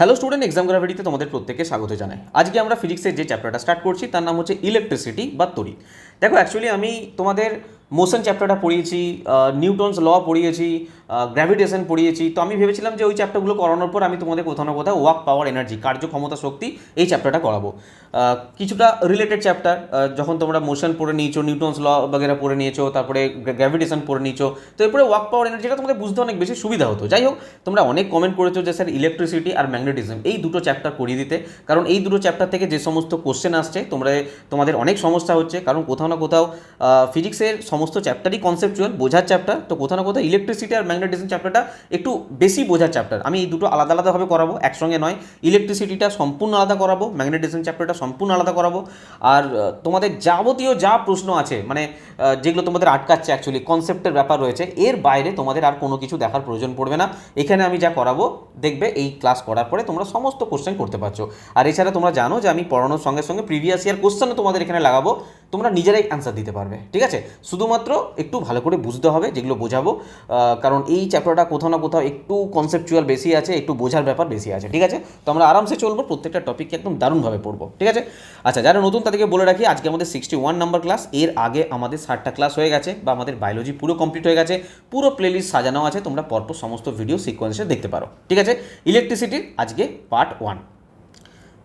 Hello student, exam গ্রাভিটিতে তোমাদের প্রত্যেককে স্বাগত জানাই। আজকে আমরা ফিজিক্সের যে চ্যাপ্টারটা স্টার্ট করছি তার নাম হচ্ছে ইলেকট্রিসিটি বা তড়িৎ। দেখো, অ্যাকচুয়ালি আমি তোমাদের মোশন চ্যাপ্টারটা পড়িয়েছি, নিউটনস ল পড়িয়েছি, গ্র্যাভিটেশন পড়িয়েছি। তো আমি ভেবেছিলাম যে ওই চ্যাপ্টারগুলো করানোর পর আমি তোমাদের কোথাও না কোথাও ওয়ার্ক পাওয়ার এনার্জি, কার্যক্ষমতা শক্তি, এই চ্যাপ্টারটা করাবো। কিছুটা রিলেটেড চ্যাপ্টার, যখন তোমরা মোশন পড়ে নিয়েছো, নিউটনস ল বগেরা পড়ে নিয়েছো, তারপরে গ্র্যাভিটেশন পড়ে নিয়েছো, তো এরপরে ওয়ার্ক পাওয়ার এনার্জিটা তোমাদের বুঝতে অনেক বেশি সুবিধা হতো। যাই হোক, তোমরা অনেক কমেন্ট করেছো যে স্যার ইলেকট্রিসিটি আর ম্যাগনেটিজম এই দুটো চ্যাপ্টার করিয়ে দিতে, কারণ এই দুটো চ্যাপ্টার থেকে যে সমস্ত কোশ্চেন আসছে তোমাদের অনেক সমস্যা হচ্ছে, কারণ কোথাও না কোথাও ফিজিক্সের সমস্ত চ্যাপ্টারই কনসেপচুয়াল বোঝার চ্যাপ্টার, তো কোথাও না কোথাও ইলেকট্রিসিটি আর ম্যাগনেটিজম চ্যাপ্টারটা একটু বেশি বোঝার চ্যাপ্টার। আমি এই দুটো আলাদা আলাদাভাবে করাবো, একসঙ্গে নয়। ইলেকট্রিসিটিটা সম্পূর্ণ আলাদা করাবো, ম্যাগনেটিজম চ্যাপ্টারটা সম্পূর্ণ আলাদা করাবো। আর তোমাদের যাবতীয় যা প্রশ্ন আছে, মানে যেগুলো তোমাদের আটকাচ্ছে, অ্যাকচুয়ালি কনসেপ্টের ব্যাপার রয়েছে, এর বাইরে তোমাদের আর কোনো কিছু দেখার প্রয়োজন পড়বে না। এখানে আমি যা করাবো দেখবে এই ক্লাস করার পরে তোমরা সমস্ত কোশ্চেন করতে পারছো। আর এছাড়া তোমরা জানো যে আমি পড়ানোর সঙ্গে সঙ্গে প্রিভিয়াস ইয়ার কোশ্চেনও তোমাদের এখানে লাগাবো, তোমরা নিজেরাই অ্যান্সার দিতে পারবে। ঠিক আছে, শুধুমাত্র একটু ভালো করে বুঝতে হবে যেগুলো বোঝাবো, কারণ এই চ্যাপ্টারটা কোথাও না কোথাও একটু কনসেপচুয়াল বেশি আছে, একটু বোঝার ব্যাপার বেশি আছে। ঠিক আছে, তো আমরা আরামসে চলবো, প্রত্যেকটা টপিককে একদম দারুণভাবে পড়বো। ঠিক আছে, আচ্ছা, যারা নতুন তাদেরকে বলে রাখি, আজকে আমাদের 61 নাম্বার ক্লাস। এর আগে আমাদের 60টা ক্লাস হয়ে গেছে, বা আমাদের বায়োলজি পুরো কমপ্লিট হয়ে গেছে, পুরো প্লেলিস্ট সাজানো আছে, তোমরা পরপর সমস্ত ভিডিও সিকোয়েন্সে দেখতে পারো। ঠিক আছে, ইলেকট্রিসিটির আজকে পার্ট 1।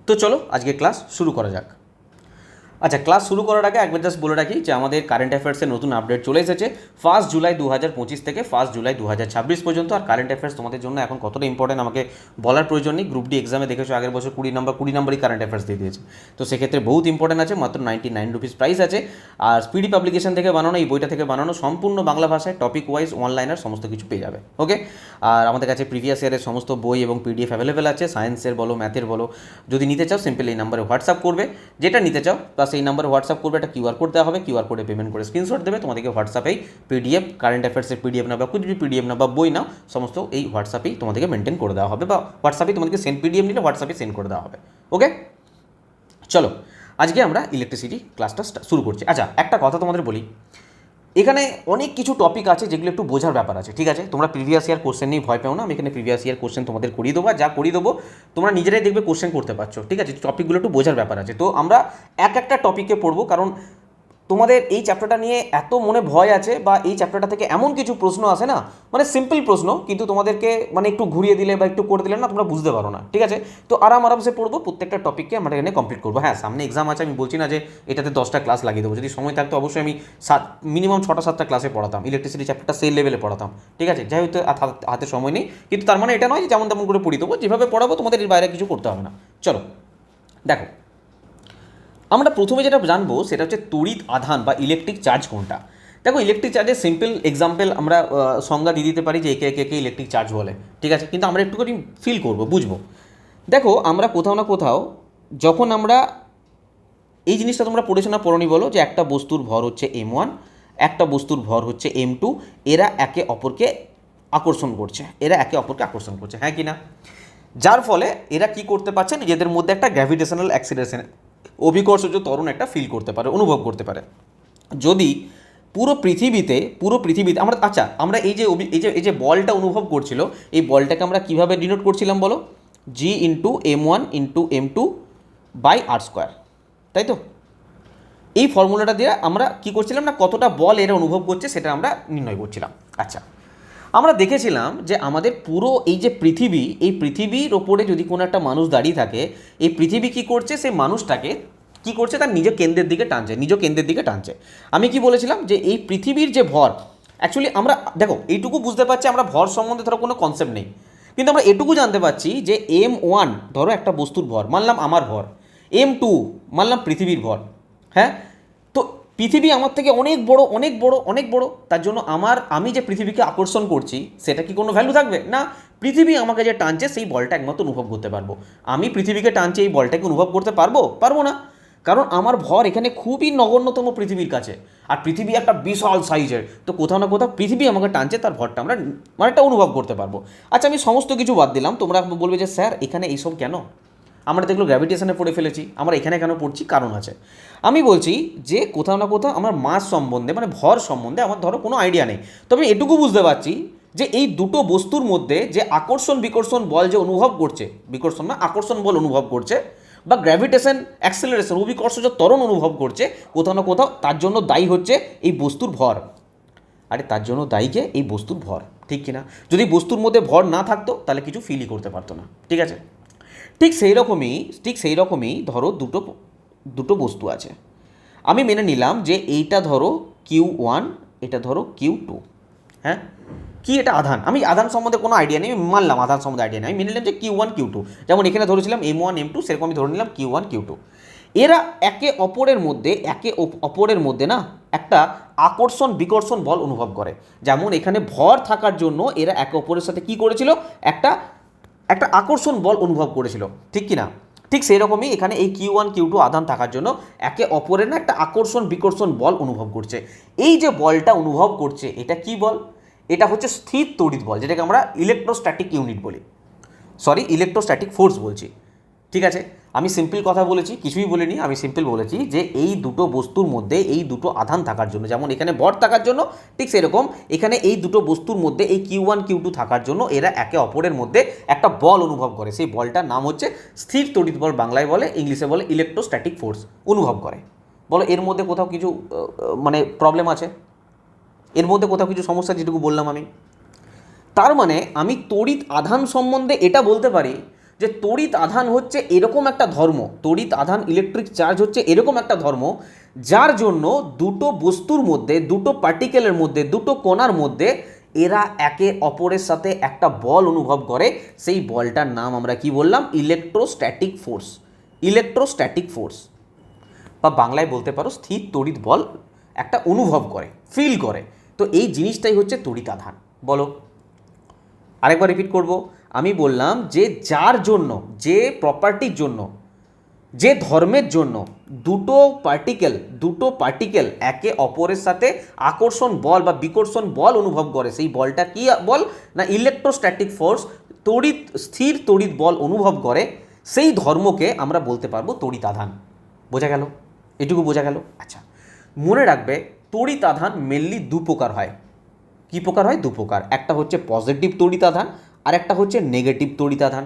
তো চলো আজকে ক্লাস শুরু করা যাক। আচ্ছা, ক্লাস শুরু করার আগে একবার জাস্ট বলে রাখি যে আমাদের কারেন্ট অ্যাফেয়ার্সের নতুন আপডেট চলে এসেছে 1 জুলাই 2025 থেকে 1 জুলাই 2026 পর্যন্ত। আর কারেন্ট অ্যাফেয়ার্স তোমাদের জন্য এখন কতটা ইম্পর্টেন্ট আমাকে বলার প্রয়োজন নেই। গ্রুপ ডি এক্সামে দেখেছো আগের বছর 20 নম্বরই কারেন্ট অ্যাফেয়ার্স দিয়ে দিয়েছে, তো সেক্ষেত্রে বহুত ইম্পর্টেন্ট আছে। মাত্র 99 রুপিস প্রাইস আছে। আর স্পিডি পাবলিকেশন থেকে বানানো, এই বইটা থেকে বানানো, সম্পূর্ণ বাংলা ভাষায়, টপিক ওয়াইজ, অনলাইনার সমস্ত কিছু পেয়ে যাবে। ওকে, আর আমাদের কাছে প্রিভিয়াস ইয়ারের সমস্ত বই এবং পিডিএফ অ্যাভেলেবেল আছে, সায়েন্সের বলো, ম্যাথের বলো। যদি নিতে চাও সিম্পল এই নাম্বারে হোয়াটসঅ্যাপ করবে, যেটা নিতে চাও প্লাস এই নাম্বারে হোয়াটসঅ্যাপ করবে, একটা কিউআর কোড দেওয়া হবে, কিউআর কোডে পেমেন্ট করে স্ক্রিনশট দেবে, তোমাদেরকে হোয়াটসঅ্যাপেই পিডিএফ, কারেন্ট অ্যাফেয়ার্সের পিডিএফ না বা কুछ भी পিডিএফ না বা বই নাও, সমস্ত এই হোয়াটসঅ্যাপেই তোমাদেরকে মেনটেন করে দেওয়া হবে, বা হোয়াটসঅ্যাপেই তোমাদেরকে সেন্ড পিডিএফ নিলে হোয়াটসঅ্যাপে সেন্ড করে দেওয়া হবে। ওকে, চলো আজকে আমরা ইলেকট্রিসিটি ক্লাসটা শুরু করছি। আচ্ছা, একটা কথা তোমাদের বলি, এখানে অনেক কিছু টপিক আছে যেগুলো একটু বোঝার ব্যাপার আছে। ঠিক আছে, তোমরা প্রিভিয়াস ইয়ার কোশ্চেন নিয়ে ভয় পেও না, আমি এখানে প্রিভিয়াস ইয়ার কোশ্চেন তোমাদের করিয়ে দেবো, যা করিয়ে দেবো তোমরা নিজেরাই দেখবে কোশ্চেন করতে পারছো। ঠিক আছে, টপিকগুলো একটু বোঝার ব্যাপার আছে, তো আমরা একটা টপিকে পড়বো, কারণ তোমাদের এই চ্যাপ্টারটা নিয়ে এত মনে ভয় আছে, বা এই চ্যাপ্টারটা থেকে এমন কিছু প্রশ্ন আসে না, মানে সিম্পল প্রশ্ন, কিন্তু তোমাদেরকে মানে একটু ঘুরিয়ে দিলে বা একটু করে দিলে না তোমরা বুঝতে পারো না। ঠিক আছে, তো আরামসে পড়বো, প্রত্যেকটা টপিককে আমরা এখানে কমপ্লিট করবো। হ্যাঁ, সামনে এক্সাম আছে, আমি বলছি না যে এটাতে 10টা ক্লাস লাগিয়ে দেবো, যদি সময় থাকতো অবশ্যই আমি মিনিমাম 6টা 7টা ক্লাসে পড়াতাম, ইলেকট্রিসিটি চ্যাপ্টারটা সেই লেভেলে পড়াতাম। ঠিক আছে, যাই হয়তো হাতে সময় নেই, কিন্তু তার মানে এটা নয় যে যেমন তেমন করে পড়িয়ে দেবো, যেভাবে পড়াবো তোমাদের এর বাইরে কিছু করতে হবে না। চলো দেখো, আমরা প্রথমে যেটা জানবো সেটা হচ্ছে তড়িৎ আধান বা ইলেকট্রিক চার্জ কোনটা। দেখো, ইলেকট্রিক চার্জের সিম্পল এক্সাম্পল আমরা সংজ্ঞা দিয়ে দিতে পারি যে একে ইলেকট্রিক চার্জ বলে। ঠিক আছে, কিন্তু আমরা একটুখানি ফিল করবো, বুঝবো। দেখো, আমরা কোথাও না কোথাও যখন আমরা এই জিনিসটা তোমরা পড়েছো না পড়নি বলো, যে একটা বস্তুর ভর হচ্ছে m1, একটা বস্তুর ভর হচ্ছে m2, এরা একে অপরকে আকর্ষণ করছে, হ্যাঁ কি না? যার ফলে এরা কি করতে পারছে, নিজেদের মধ্যে একটা গ্র্যাভিটেশনাল অ্যাক্সিলারেশন, অভিকর্ষজ ত্বরণ একটা ফিল করতে পারে, অনুভব করতে পারে। যদি পুরো পৃথিবীতে আমরা, আচ্ছা, আমরা এই যে বলটা অনুভব করছিল, এই বলটাকে আমরা কিভাবে ডিনোট করছিলাম বলো, G × m1 × m2/r², তাই তো? এই ফর্মুলাটা দিয়ে আমরা কি করছিলাম না, কতটা বল এরা অনুভব করছে সেটা আমরা নির্ণয় করছিলাম। আচ্ছা, আমরা দেখেছিলাম যে আমাদের পুরো এই যে পৃথিবী, এই পৃথিবীর ওপরে যদি কোনো একটা মানুষ দাঁড়িয়ে থাকে, এই পৃথিবী কি করছে, সেই মানুষটাকে কি করছে, তার নিজ কেন্দ্রের দিকে টানছে। আমি কি বলেছিলাম যে এই পৃথিবীর যে ভর, অ্যাকচুয়ালি আমরা দেখো এইটুকু বুঝতে পারছি, আমরা ভর সম্বন্ধে ধরো কোনো কনসেপ্ট নেই, কিন্তু আমরা এটুকু জানতে পারছি যে m1 ধরো একটা বস্তুর ভর, মানলাম আমার ভর, m2 মানলাম পৃথিবীর ভর। হ্যাঁ, তো পৃথিবী আমার থেকে অনেক বড়, তার জন্য আমি যে পৃথিবীকে আকর্ষণ করছি সেটা কি কোনো ভ্যালু থাকবে না? পৃথিবী আমাকে যে টানছে সেই বলটা একমাত্র অনুভব করতে পারবো। আমি পৃথিবীকে টানছি, এই বলটাকে অনুভব করতে পারবো না, কারণ আমার ভর এখানে খুবই নগণ্যতম পৃথিবীর কাছে, আর পৃথিবী একটা বিশাল সাইজের, তো কোথাও না কোথাও পৃথিবী আমাকে টানছে, তার ভরটা আমরা মানে একটা অনুভব করতে পারবো। আচ্ছা, আমি সমস্ত কিছু বাদ দিলাম, তোমরা বলবে যে স্যার এখানে এইসব কেন, আমরা দেখলো গ্র্যাভিটেশনে পড়ে ফেলেছি, আমরা এখানে কেন পড়ছি, কারণ আছে। আমি বলছি যে কোথাও না কোথাও আমার মাস সম্বন্ধে, মানে ভর সম্বন্ধে আমার ধরো কোনো আইডিয়া নেই, তবে এটুকু বুঝতে পারছি যে এই দুটো বস্তুর মধ্যে যে আকর্ষণ বিকর্ষণ বল যে অনুভব করছে, বিকর্ষণ না আকর্ষণ বল অনুভব করছে, বা গ্র্যাভিটেশন অ্যাক্সেলারেশন অভিকর্ষজ ত্বরণ অনুভব করছে, কোথাও না কোথাও তার জন্য দায়ী হচ্ছে এই বস্তুর ভর। আরে তার জন্য দায়ীকে এই বস্তুর ভর, ঠিক কিনা? যদি বস্তুর মধ্যে ভর না থাকতো তাহলে কিছু ফিলই করতে পারতো না, ঠিক আছে? ঠিক সেই রকমই ধরো দুটো বস্তু আছে। আমি মেনে নিলাম যে এইটা ধরো Q1, এটা ধরো Q2। হ্যাঁ, কি এটা আধান? আমি আধান সম্বন্ধে কোনো আইডিয়া নেই, আমি মানলাম আধান সম্বন্ধে আইডিয়া নেই, আমি মেনে নিলাম যে Q1 Q2, যেমন এখানে ধরেছিলাম M1 M2, সেরকম আমি ধরে নিলাম Q1 Q2। এরা একে অপরের মধ্যে না একটা আকর্ষণ বিকর্ষণ বল অনুভব করে। যেমন এখানে ভর থাকার জন্য এরা একে অপরের সাথে কি করেছিল, একটা আকর্ষণ বল অনুভব করেছিল, ঠিক কি না? ঠিক সেই রকমই এখানে এই Q1 Q2 আধান থাকার জন্য একে অপরের না একটা আকর্ষণ বিকর্ষণ বল অনুভব করছে। এই যে বলটা অনুভব করছে এটা কি বল? এটা হচ্ছে স্থির তড়িৎ বল, যেটাকে আমরা ইলেকট্রোস্ট্যাটিক ইউনিট বলি, সরি ইলেকট্রোস্ট্যাটিক ফোর্স বলছি, ঠিক আছে? আমি সিম্পল কথা বলেছি, কিছুই বলিনি, আমি সিম্পল বলেছি যে এই দুটো বস্তুর মধ্যে এই দুটো আধান থাকার জন্য, যেমন এখানে ভর থাকার জন্য, ঠিক সেরকম এখানে এই দুটো বস্তুর মধ্যে এই Q1 Q2 থাকার জন্য এরা একে অপরের মধ্যে একটা বল অনুভব করে। সেই বলটার নাম হচ্ছে স্থির তড়িৎ বল, বাংলায় বলে, ইংলিশে বলে ইলেকট্রোস্ট্যাটিক ফোর্স অনুভব করে। বলো এর মধ্যে কোথাও কিছু মানে প্রবলেম আছে? এর মধ্যে কোথাও কিছু সমস্যা যেটুকু বললাম আমি? তার মানে আমি তড়িৎ আধান সম্বন্ধে এটা বলতে পারি যে তড়িৎ আধান হচ্ছে এরকম একটা ধর্ম, তড়িৎ আধান ইলেকট্রিক চার্জ হচ্ছে এরকম একটা ধর্ম যার জন্য দুটো বস্তুর মধ্যে, দুটো পার্টিকেলের মধ্যে, দুটো কণার মধ্যে এরা একে অপরের সাথে একটা বল অনুভব করে। সেই বলটার নাম আমরা কি বললাম? Electrostatic force. ইলেকট্রোস্ট্যাটিক ফোর্স বা বাংলায় বলতে পারো স্থির তড়িৎ বল একটা অনুভব করে, ফিল করে। তো এই জিনিসটাই হচ্ছে তড়িৎ আধান। বলো আরেকবার রিপিট করব। আমি বললাম যে যার জন্য, যে প্রপার্টির জন্য, যে ধর্মের জন্য দুটো পার্টিকেল একে অপরের সাথে আকর্ষণ বল বা বিকর্ষণ বল অনুভব করে, সেই বলটা কি বল না ইলেকট্রোস্ট্যাটিক ফোর্স, স্থির তড়িৎ বল অনুভব করে, সেই ধর্মকে আমরা বলতে পারবো তড়িৎ আধান। বোঝা গেল? এটুকু বোঝা গেল? আচ্ছা, মনে রাখবে তড়িৎ আধান মেনলি দু প্রকার হয়। কী প্রকার হয়? দু প্রকার। একটা হচ্ছে পজিটিভ তড়িৎ আধান আর একটা হচ্ছে নেগেটিভ তড়িৎ আধান,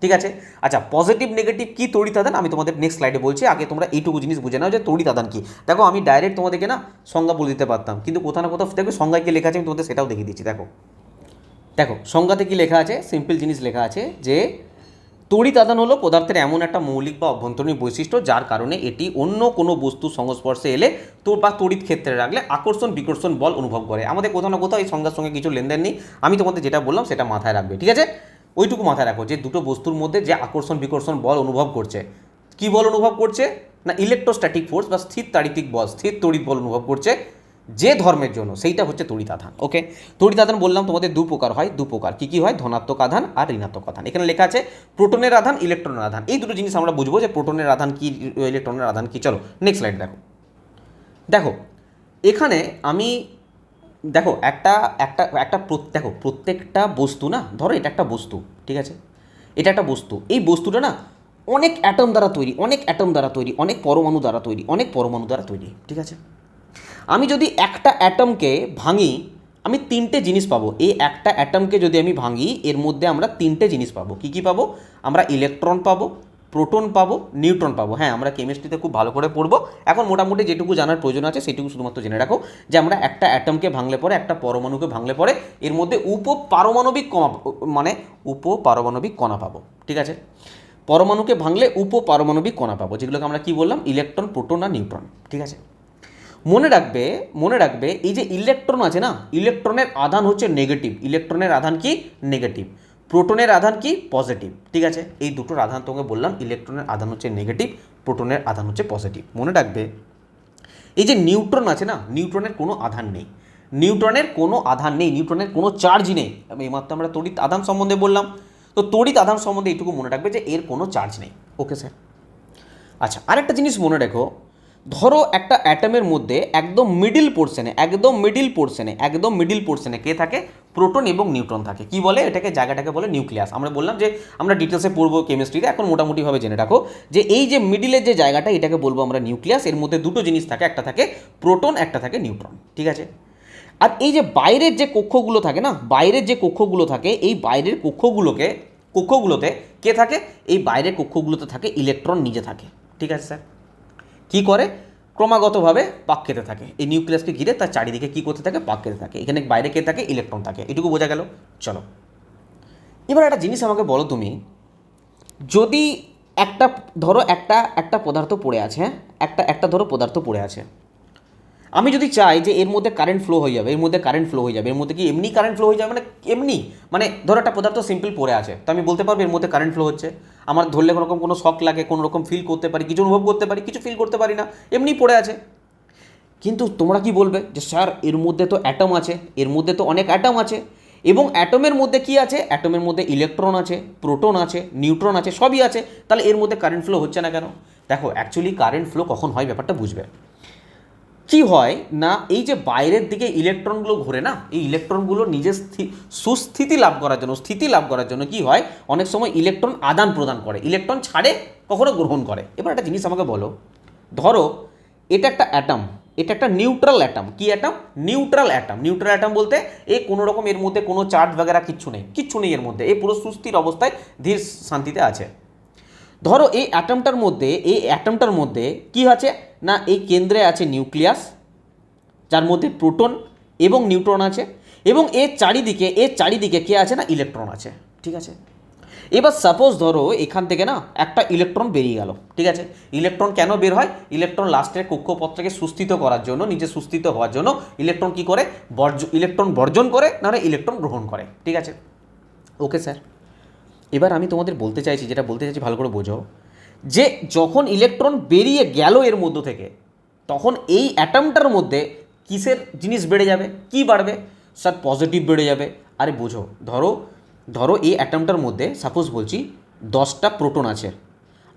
ঠিক আছে? আচ্ছা, পজিটিভ নেগেটিভ কি তড়িৎ আধান আমি তোমাদের নেক্সট স্লাইডে বলছি, আগে তোমরা এইটুকু জিনিস বুঝে নাও যে তড়িৎ আধান কি। দেখো আমি ডাইরেক্ট তোমাদেরকে না সংজ্ঞা বলে দিতে পারতাম, কিন্তু কোথাও না কোথাও দেখবে সংজ্ঞায় কি লেখা আছে আমি তোমাদের সেটাও দেখিয়ে দিচ্ছি। দেখো সংজ্ঞাতে কি লেখা আছে, সিম্পল জিনিস লেখা আছে যে তড়িৎ আধান হলো পদার্থের এমন একটা মৌলিক বা অভ্যন্তরীণ বৈশিষ্ট্য যার কারণে এটি অন্য কোনো বস্তুর সংস্পর্শে এলে বা তড়িৎ ক্ষেত্রে রাখলে আকর্ষণ বিকর্ষণ বল অনুভব করে। আমাদের কোথাও না কোথাও এই সংজ্ঞার সঙ্গে কিছু লেনদেন নেই, আমি তোমাদের যেটা বললাম সেটা মাথায় রাখবে, ঠিক আছে? ওইটুকু মাথায় রাখো যে দুটো বস্তুর মধ্যে যে আকর্ষণ বিকর্ষণ বল অনুভব করছে, কি বল অনুভব করছে না ইলেকট্রোস্ট্যাটিক ফোর্স বা স্থির তাড়িতিক বল, স্থির তড়িৎ বল অনুভব করছে যে ধর্মের জন্য, সেইটা হচ্ছে তড়িৎ আধান। ওকে, তড়িৎ আধান বললাম তোমাদের দু প্রকার হয়। দু প্রকার কি কি হয়? ধনাত্মক আধান আর ঋণাত্মক আধান। এখানে লেখা আছে প্রোটনের আধান, ইলেকট্রনের আধান। এই দুটো জিনিস আমরা বুঝবো যে প্রোটনের আধান কি, ইলেকট্রনের আধান কি। চলো নেক্সট স্লাইড দেখো। দেখো এখানে আমি দেখো দেখো প্রত্যেকটা বস্তু না, ধরো এটা একটা বস্তু, ঠিক আছে? এটা একটা বস্তু, এই বস্তুটা না অনেক অ্যাটম দ্বারা তৈরি, অনেক পরমাণু দ্বারা তৈরি, ঠিক আছে? আমি যদি একটা অ্যাটমকে ভাঙি আমি তিনটে জিনিস পাবো। এই একটা অ্যাটমকে যদি আমি ভাঙি এর মধ্যে আমরা তিনটে জিনিস পাবো। কি কি পাবো? আমরা ইলেকট্রন পাবো, প্রোটন পাবো, নিউট্রন পাবো। হ্যাঁ, আমরা কেমিস্ট্রিতে খুব ভালো করে পড়বো, এখন মোটামুটি যেটুকু জানার প্রয়োজন আছে সেটুকু শুধুমাত্র জেনে রাখো যে আমরা একটা অ্যাটমকে ভাঙলে পরে, একটা পরমাণুকে ভাঙলে পরে এর মধ্যে উপপারমাণবিক কণা পাবো, ঠিক আছে? পরমাণুকে ভাঙলে উপপারমাণবিক কণা পাবো, যেগুলোকে আমরা কি বললাম? ইলেকট্রন, প্রোটন আর নিউট্রন, ঠিক আছে? মনে রাখবে এই যে ইলেকট্রন আছে না, ইলেকট্রনের আধান হচ্ছে নেগেটিভ। ইলেকট্রনের আধান কি? নেগেটিভ। প্রোটনের আধান কি? পজিটিভ, ঠিক আছে? এই দুটোর আধান তোমাকে বললাম, ইলেকট্রনের আধান হচ্ছে নেগেটিভ, প্রোটনের আধান হচ্ছে পজিটিভ। মনে রাখবে এই যে নিউট্রন আছে না, নিউট্রনের কোনো আধান নেই, নিউট্রনের কোনো চার্জ নেই। এইমাত্র আমরা তড়িৎ আধান সম্বন্ধে বললাম, তো তড়িৎ আধান সম্বন্ধে এইটুকু মনে রাখবে যে এর কোনো চার্জ নেই। Okay sir? আচ্ছা, আরেকটা জিনিস মনে রেখো, ধরো একটা অ্যাটমের মধ্যে একদম মিডিল পোর্শনে কে থাকে? প্রোটন এবং নিউট্রন থাকে। কি বলে এটাকে? জায়গাটাকে বলে নিউক্লিয়াস। আমরা বললাম যে আমরা ডিটেলসে পড়বো কেমিস্ট্রিতে, এখন মোটামুটিভাবে জেনে রাখো যে এই যে মিডিলের যে জায়গাটা এটাকে বলবো আমরা নিউক্লিয়াস। এর মধ্যে দুটো জিনিস থাকে, একটা থাকে প্রোটন, একটা থাকে নিউট্রন, ঠিক আছে? আর এই যে বাইরের যে কক্ষগুলো থাকে না, বাইরের যে কক্ষগুলো থাকে, এই বাইরের কক্ষগুলোতে কে থাকে? এই বাইরের কক্ষগুলোতে থাকে ইলেকট্রন নিজে থাকে। ঠিক আছে স্যার? কী করে? ক্রমাগতভাবে পাক খেতে থাকে, এই নিউক্লিয়াসকে ঘিরে তার চারিদিকে কী করতে থাকে? পাক খেতে থাকে। এখানে বাইরে কে থাকে? ইলেকট্রন থাকে। এটুকু বোঝা গেল? চলো, এবার একটা জিনিস আমাকে বলো তুমি, যদি একটা ধরো একটা পদার্থ পড়ে আছে, হ্যাঁ, একটা ধরো পদার্থ পড়ে আছে, আমি যদি চাই যে এর মধ্যে কারেন্ট ফ্লো হয়ে যাবে, এর মধ্যে কারেন্ট ফ্লো হয়ে যাবে, এর মধ্যে কি এমনি কারেন্ট ফ্লো হয়ে যাবে? মানে এমনি, মানে ধরো একটা পদার্থ সিম্পল পড়ে আছে, তো আমি বলতে পারবো এর মধ্যে কারেন্ট ফ্লো হচ্ছে। আমার ধরলে কোনো শক লাগে, কোনো রকম ফিল করতে পারি, কিছু অনুভব করতে পারি, কিছু ফিল করতে পারি না, এমনি পড়ে আছে। কিন্তু তোমরা কি বলবে যে স্যার এর মধ্যে তো অ্যাটম আছে, এর মধ্যে তো অনেক অ্যাটম আছে, এবং অ্যাটমের মধ্যে কি আছে? অ্যাটমের মধ্যে ইলেকট্রন আছে, প্রোটন আছে, নিউট্রন আছে, সবই আছে, তাহলে এর মধ্যে কারেন্ট ফ্লো হচ্ছে না কেন? দেখো, অ্যাকচুয়ালি কারেন্ট ফ্লো কখন হয় ব্যাপারটা বুঝবে। কি হয় না, এই যে বাইরের দিকে ইলেকট্রনগুলো ঘোরে না, এই ইলেকট্রনগুলো নিজের সুস্থিতি লাভ করার জন্য, স্থিতি লাভ করার জন্য কি হয়, অনেক সময় ইলেকট্রন আদান প্রদান করে, ইলেকট্রন ছাড়ে, কখনো গ্রহণ করে। এবার একটা জিনিস আমাকে বলো, ধরো এটা একটা অ্যাটম, এটা একটা নিউট্রাল অ্যাটম। কি atom? Neutral atom. Neutral atom বলতে এই কোনো রকম এর মধ্যে কোনো চার্জ বাগেরা কিচ্ছু নেই, কিচ্ছু নেই এর মধ্যে, এই পুরো সুস্থির অবস্থায় ধীর শান্তিতে আছে। ধরো এই অ্যাটমটার মধ্যে কি আছে না, এই কেন্দ্রে আছে নিউক্লিয়াস, যার মধ্যে প্রোটন এবং নিউট্রন আছে, এবং এর চারিদিকে কে আছে না, ইলেকট্রন আছে। ঠিক আছে? এবার সাপোজ ধরো এখান থেকে না একটা ইলেকট্রন বেরিয়ে গেল। ঠিক আছে? ইলেকট্রন কেন বের হয়? ইলেকট্রন লাস্টের কক্ষপথটাকে সুস্থিত করার জন্য, নিজে সুস্থিত হওয়ার জন্য ইলেকট্রন কি করে? ইলেকট্রন বর্জন করে, নাহলে ইলেকট্রন গ্রহণ করে। ঠিক আছে? ওকে স্যার, এবার আমি তোমাদের বলতে চাইছি, যেটা বলতে চাইছি ভালো করে বোঝো, যে যখন ইলেকট্রন বেরিয়ে গেল এর মধ্য থেকে, তখন এই অ্যাটমটার মধ্যে কিসের জিনিস বেড়ে যাবে? কি বাড়বে? স্যার পজিটিভ বেড়ে যাবে। আরে বোঝো, ধরো এই অ্যাটমটার মধ্যে সাপোজ বলছি 10টা প্রোটন আছে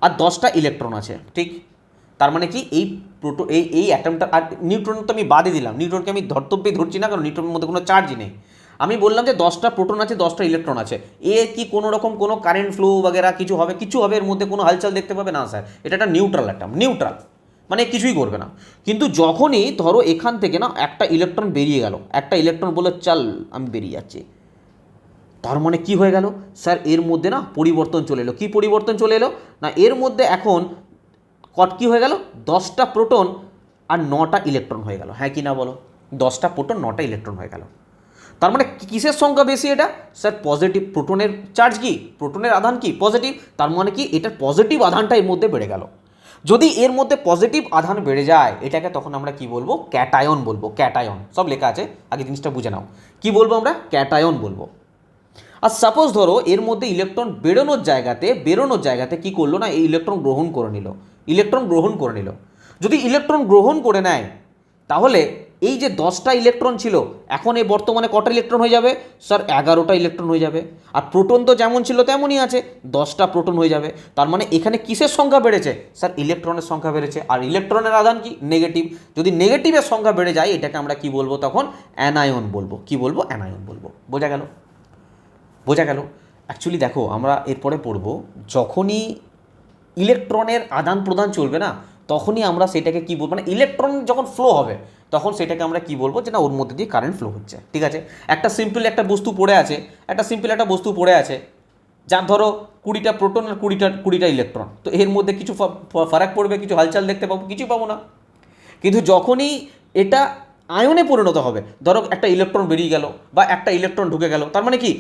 আর 10টা ইলেকট্রন আছে। ঠিক? তার মানে কি এই অ্যাটমটা, আর নিউট্রন তো আমি বাদে দিলাম, নিউট্রনকে আমি ধর্তব্যে ধরছি না, কারণ নিউট্রনের মধ্যে কোনো চার্জই নেই। আমি বললাম যে 10টা প্রোটন আছে, 10টা ইলেকট্রন আছে, এর কি কোনো রকম কোনো কারেন্ট ফ্লো বাগেরা কিছু হবে? কিছু হবে? এর মধ্যে কোনো হালচাল দেখতে পাবে না স্যার, এটা একটা নিউট্রাল অ্যাটম। নিউট্রাল মানে কিছুই করবে না। কিন্তু যখনই ধরো এখান থেকে না একটা ইলেকট্রন বেরিয়ে গেল, একটা ইলেকট্রন বলে চাল আমি বেরিয়ে যাচ্ছি, তার মানে কি হয়ে গেল স্যার? এর মধ্যে না পরিবর্তন চলে এলো। কি পরিবর্তন চলে এলো না, এর মধ্যে এখন কি হয়ে গেল? 10টা প্রোটন আর 9টা ইলেকট্রন হয়ে গেল। হ্যাঁ কি না বলো? 10টা প্রোটন 9টা ইলেকট্রন হয়ে গেল। তার মানে কিসের সংখ্যা বেশি এটা? Sir positive. প্রোটনের চার্জ কি? প্রোটনের আধান কি? পজিটিভ। তার মানে কি এটার পজিটিভ আধানটা এর মধ্যে বেড়ে গেল। যদি এর মধ্যে পজিটিভ আধান বেড়ে যায়, এটাকে তখন আমরা কি বলবো? ক্যাটায়ন বলবো। ক্যাটায়ন সব লেখা আছে, আগে জিনিসটা বুঝে নাও। কি বলবো আমরা? ক্যাটায়ন বলবো। আর সাপোজ ধরো এর মধ্যে ইলেকট্রন বেরোনোর জায়গাতে কি করলো না, এই ইলেকট্রন গ্রহণ করে নিল। যদি ইলেকট্রন গ্রহণ করে নেয়, তাহলে এই যে 10টা ইলেকট্রন ছিল, এখন এই বর্তমানে কটা ইলেকট্রন হয়ে যাবে? স্যার 11টা ইলেকট্রন হয়ে যাবে। আর প্রোটন তো যেমন ছিল তেমনই আছে, 10টা প্রোটন হয়ে যাবে। তার মানে এখানে কিসের সংখ্যা বেড়েছে? স্যার ইলেকট্রনের সংখ্যা বেড়েছে। আর ইলেকট্রনের আধান কি? নেগেটিভ। যদি নেগেটিভের সংখ্যা বেড়ে যায়, এটাকে আমরা কি বলবো তখন? অ্যানায়ন বলবো। কি বলবো? অ্যানায়ন বলবো। বোঝা গেল? অ্যাকচুয়ালি দেখো, আমরা এরপরে পড়ব, যখনই ইলেকট্রনের আদান প্রদান চলবে না, তখনই আমরা সেটাকে কি বলবো, মানে ইলেকট্রন যখন ফ্লো হবে, তখন সেটাকে আমরা কি বলবো, যে না ওর মধ্যে দিয়ে কারেন্ট ফ্লো হচ্ছে। ঠিক আছে? একটা সিম্পল একটা বস্তু পড়ে আছে, যার ধরো 20টা প্রোটন আর 20টা ইলেকট্রন, তো এর মধ্যে কিছু ফারাক পড়বে, কিছু হালচাল দেখতে পাবো? কিছুই পাবো না। কিন্তু যখনই এটা আয়নে পরিণত হবে, ধরো একটা ইলেকট্রন বেরিয়ে গেল বা একটা ইলেকট্রন ঢুকে গেল, তার মানে কি,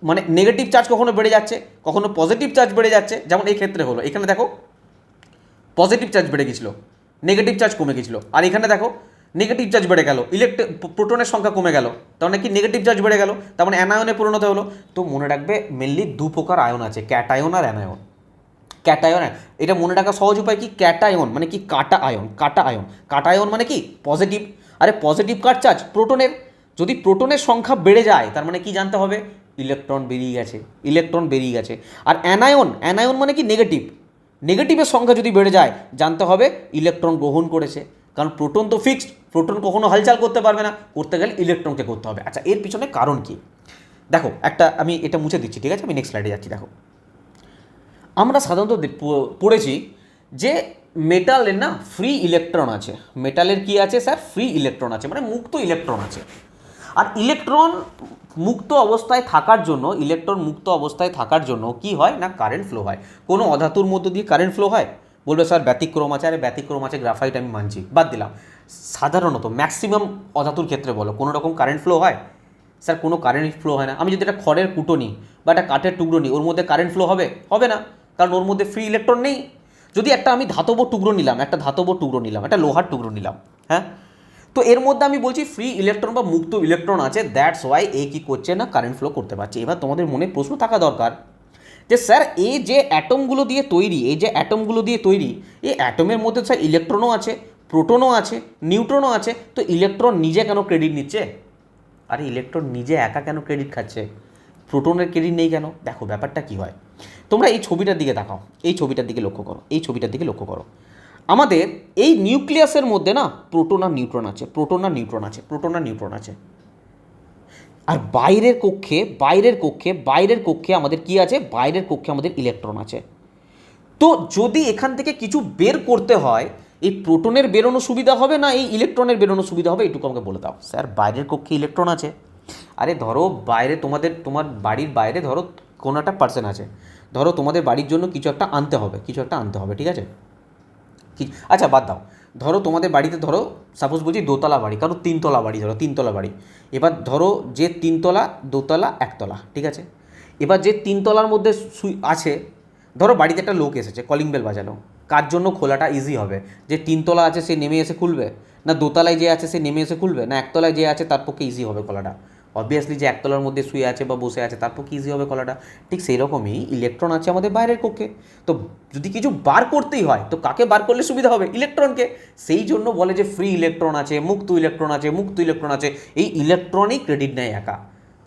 মানে নেগেটিভ চার্জ কখনো বেড়ে যাচ্ছে, কখনো পজিটিভ চার্জ বেড়ে যাচ্ছে। যেমন এই ক্ষেত্রে হলো, এখানে দেখো পজিটিভ চার্জ বেড়ে গেছিলো, নেগেটিভ চার্জ কমে গেছিলো। আর এখানে দেখো নেগেটিভ চার্জ বেড়ে গেল, প্রোটনের সংখ্যা কমে গেল, তার মানে কি নেগেটিভ চার্জ বেড়ে গেল, তার মানে অ্যানায়নে পরিণত হলো। তো মনে রাখবে, মেনলি দু প্রকার আয়ন আছে, ক্যাটায়ন আর অ্যানায়ন। ক্যাটায়ন, এটা মনে রাখা সহজ উপায় কি? ক্যাটায়ন মানে কি? কাটা আয়ন মানে কি? পজিটিভ। আরে পজিটিভ কার চার্জ? প্রোটনের। যদি প্রোটনের সংখ্যা বেড়ে যায়, তার মানে কি জানতে হবে? ইলেকট্রন বেরিয়ে গেছে। আর অ্যানায়ন মানে কি? নেগেটিভের সংখ্যা যদি বেড়ে যায়, জানতে হবে ইলেকট্রন গ্রহণ করেছে। কারণ প্রোটন তো ফিক্সড, প্রোটন কখনো হালচাল করতে পারবে না, করতে গেলে ইলেকট্রনকে করতে হবে। আচ্ছা, এর পিছনে কারণ কি? দেখো, আমি এটা মুছে দিচ্ছি। ঠিক আছে? আমি নেক্সট স্লাইডে যাচ্ছি। দেখো, আমরা সাধারণত পড়েছি যে মেটালের না ফ্রি ইলেকট্রন আছে, মেটালের কি আছে স্যার, ফ্রি ইলেকট্রন আছে, মানে মুক্ত ইলেকট্রন আছে। আর ইলেকট্রন মুক্ত অবস্থায় থাকার জন্য, ইলেকট্রন মুক্ত অবস্থায় থাকার জন্য কি হয় না, কারেন্ট ফ্লো হয়। কোনো অধাতুর মধ্য দিয়ে কারেন্ট ফ্লো হয়? বলবে স্যার ব্যতিক্রম আছে। আরে ব্যতিক্রম আছে, গ্রাফাইট আমি মানছি, বাদ দিলাম। সাধারণত ম্যাক্সিমাম অধাতুর ক্ষেত্রে বলো কোনো রকম কারেন্ট ফ্লো হয়? স্যার কোনো কারেন্ট ফ্লো হয় না। আমি যদি একটা খড়ের কুটো নিই বা একটা কাঠের টুকরো নিই, ওর মধ্যে কারেন্ট ফ্লো হবে? হবে না, কারণ ওর মধ্যে ফ্রি ইলেকট্রন নেই। যদি একটা আমি ধাতব টুকরো নিলাম, একটা লোহার টুকরো নিলাম, হ্যাঁ, তো এর মধ্যে আমি বলছি ফ্রি ইলেকট্রন বা মুক্ত ইলেকট্রন আছে, দ্যাটস ওয়াই এ কী করছে না, কারেন্ট ফ্লো করতে পারছে। এবার তোমাদের মনে প্রশ্ন থাকা দরকার যে স্যার এই যে অ্যাটমগুলো দিয়ে তৈরি, এই অ্যাটমের মধ্যে স্যার ইলেকট্রনও আছে, প্রোটনও আছে, নিউট্রনও আছে, তো ইলেকট্রন নিজে কেন ক্রেডিট নিচ্ছে? আরে ইলেকট্রন নিজে একা কেন ক্রেডিট খাচ্ছে? প্রোটনের ক্রেডিট নেই কেন? দেখো ব্যাপারটা কী হয়, তোমরা এই ছবিটার দিকে তাকাও, এই ছবিটার দিকে লক্ষ্য করো। আমাদের এই নিউক্লিয়াসের মধ্যে না প্রোটন আর নিউট্রন আছে। আর বাইরের কক্ষে আমাদের কি আছে? বাইরের কক্ষে আমাদের ইলেকট্রন আছে। তো যদি এখান থেকে কিছু বের করতে হয়, এই প্রোটনের বেরোনো সুবিধা হবে না এই ইলেকট্রনের বেরোনো সুবিধা হবে? এটুকু আমাকে বলে দাও। স্যার বাইরের কক্ষে ইলেকট্রন আছে। আরে ধরো বাইরে তোমার বাড়ির বাইরে ধরো কোনো একটা পার্সন আছে, ধরো তোমাদের বাড়ির জন্য কিছু একটা আনতে হবে, ঠিক আছে? আচ্ছা বাদ দাও, ধরো তোমাদের বাড়িতে, ধরো সাপোজ বলছি দোতলা বাড়ি, কারো তিনতলা বাড়ি। এবার ধরো যে তিনতলা, দোতলা, একতলা, ঠিক আছে? এবার যে তিনতলার মধ্যে আছে, ধরো বাড়িতে একটা লোক এসেছে, কলিং বেল বাজালো, কার জন্য খোলাটা ইজি হবে? যে তিনতলা আছে সে নেমে এসে খুলবে, না দোতলায় যে আছে সে নেমে এসে খুলবে, না একতলায় যে আছে তার পক্ষে ইজি হবে খোলাটা? অবভিয়াসলি যে একতলার মধ্যে শুয়ে আছে বা বসে আছে তার পক্ষে ইজি হবে খোলাটা। ঠিক সেই রকমই ইলেকট্রন আছে আমাদের বাইরের কক্ষে। তো যদি কিছু বার করতেই হয় তো কাকে বার করলে সুবিধা হবে? ইলেকট্রনকে। সেই জন্য বলে যে ফ্রি ইলেকট্রন আছে, মুক্ত ইলেকট্রন আছে। এই ইলেকট্রনই ক্রেডিট নেয় একা,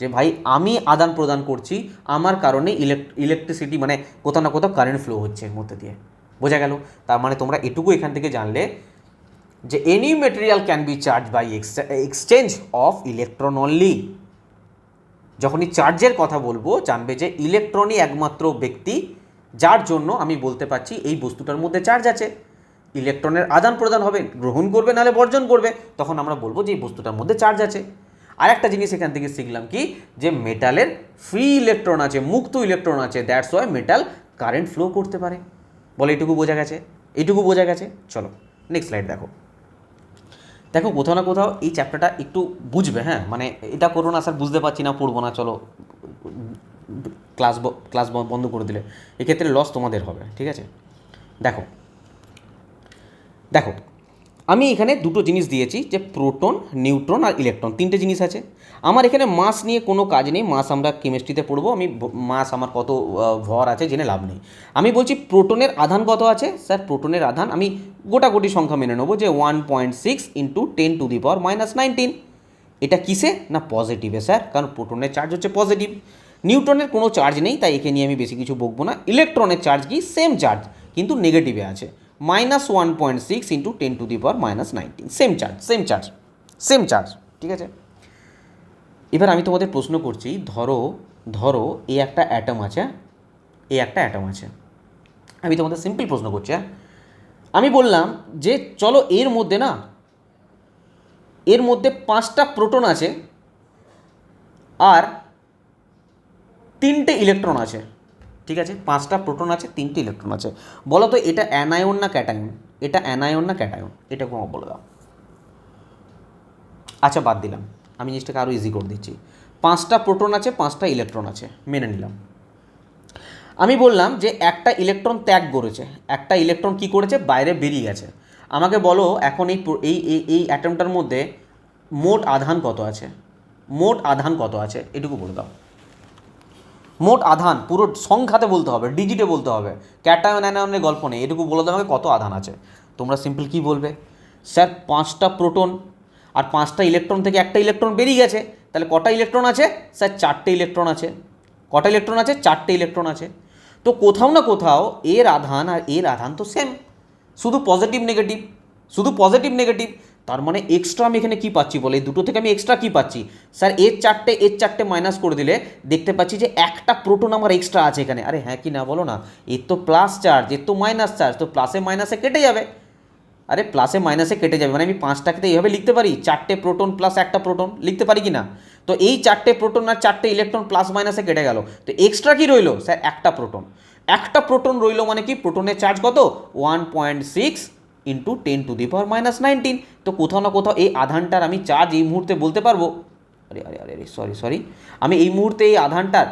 যে ভাই আমি আদান প্রদান করছি, আমার কারণে ইলেকট্রিসিটি মানে কোথাও না কোথাও কারেন্ট ফ্লো হচ্ছে এর মধ্যে দিয়ে। বোঝা গেল? তার মানে তোমরা এটুকু এখান থেকে জানলে যে any material can be charge by exchange of electron only. যখনই চার্জের কথা বলবো জানবে যে ইলেকট্রনই একমাত্র ব্যক্তি যার জন্য আমি বলতে পারছি এই বস্তুটার মধ্যে চার্জ আছে। ইলেকট্রনের আদান প্রদান হবে, গ্রহণ করবে নাহলে বর্জন করবে, তখন আমরা বলবো যে এই বস্তুটার মধ্যে চার্জ আছে। আর একটা জিনিস এখান থেকে শিখলাম কি, যে মেটালের ফ্রি ইলেকট্রন আছে, মুক্ত ইলেকট্রন আছে, that's why metal current flow করতে পারে। বলে এইটুকু বোঝা গেছে। চলো নেক্সট স্লাইড দেখো কোথাও না কোথাও এই চ্যাপ্টারটা একটু বুঝবে, হ্যাঁ, মানে এটা করো না স্যার বুঝতে পারছি না, পড়বো না, চলো ক্লাস বন্ধ করে দিলে এক্ষেত্রে লস তোমাদের হবে, ঠিক আছে? দেখো আমি এখানে দুটো জিনিস দিয়েছি, যে প্রোটন, নিউট্রন আর ইলেকট্রন, তিনটে জিনিস আছে। আমার এখানে মাস নিয়ে কোনো কাজ নেই, মাস আমরা কেমিস্ট্রিতে পড়বো, মাস আমার কত ভর আছে জেনে লাভ নেই। আমি বলছি প্রোটনের আধান কত আছে। স্যার প্রোটনের আধান আমি গোটাগুটি সংখ্যা মেনে নেবো, যে 1.6 × 10⁻⁻19। এটা কিসে না পজিটিভে স্যার, কারণ প্রোটনের চার্জ হচ্ছে পজিটিভ। নিউট্রনের কোনো চার্জ নেই, তাই একে নিয়ে আমি বেশি কিছু বকবো না। ইলেকট্রনের চার্জ কি, সেম চার্জ কিন্তু নেগেটিভে আছে, -1.6 × 10⁻⁻19। সেম চার্জ, ঠিক আছে? এবার আমি তোমাদের প্রশ্ন করছি, ধরো এই একটা অ্যাটম আছে, আমি তোমাদের সিম্পল প্রশ্ন করছি, আমি বললাম যে চলো এর মধ্যে 5টা প্রোটন আছে আর 3টে ইলেকট্রন আছে, ঠিক আছে? 5টা প্রোটন আছে, 3টে ইলেকট্রন আছে। বলো তো এটা অ্যানায়ন না ক্যাটায়ন? এটা কোনো বলে দাও। আচ্ছা বাদ দিলাম, আমি জিনিসটাকে আরও ইজি করে দিচ্ছি। 5টা প্রোটন আছে, 5টা ইলেকট্রন আছে, মেনে নিলাম। আমি বললাম যে একটা ইলেকট্রন ত্যাগ করেছে, একটা ইলেকট্রন কি করেছে, বাইরে বেরিয়ে গেছে। আমাকে বলো এখন এই অ্যাটমটার মধ্যে মোট আধান কত আছে, এটুকু বলে দাও। মোট আধান পুরো সংখ্যাতে বলতে হবে, ডিজিটে বলতে হবে, ক্যাটায়ন অ্যানায়নের গল্প নেই, এটুকু বলে দাও আমাকে কত আধান আছে। তোমরা সিম্পল কি বলবে, স্যার 5টা প্রোটন আর 5টা ইলেকট্রন থেকে একটা ইলেকট্রন বেরিয়ে গেছে, তাহলে কটা ইলেকট্রন আছে? স্যার 4টে ইলেকট্রন আছে। কটা ইলেকট্রন আছে? 4টে ইলেকট্রন আছে। তো কোথাও না কোথাও এর আধান আর এর আধান তো সেম, শুধু পজিটিভ নেগেটিভ। তার মানে এক্সট্রা আমি এখানে কী পাচ্ছি বলে, এই দুটো থেকে আমি এক্সট্রা কী পাচ্ছি স্যার, এর চারটে মাইনাস করে দিলে দেখতে পাচ্ছি যে একটা প্রোটন আমার এক্সট্রা আছে এখানে। আরে হ্যাঁ কি না বলো না, এর তো প্লাস চার্জ, এর তো মাইনাস চার্জ, তো প্লাসে মাইনাসে কেটে যাবে। আরে প্লাসে মাইনাসে কেটে যাবে মানে আমি 5টাকে তো এইভাবে লিখতে পারি, 4টে প্রোটন প্লাস একটা প্রোটন লিখতে পারি কি না? তো এই 4টে প্রোটন আর 4টে ইলেকট্রন প্লাস মাইনাসে কেটে গেল, তো এক্সট্রা কি রইলো স্যার, একটা প্রোটন রইলো। মানে কি প্রোটনের চার্জ কত, 1.6 ইন্টু 10⁻⁻19। তো কোথাও না কোথাও এই আধানটার আমি চার্জ এই মুহূর্তে বলতে পারবো, আরে আরে আরে সরি আমি এই মুহূর্তে এই আধানটার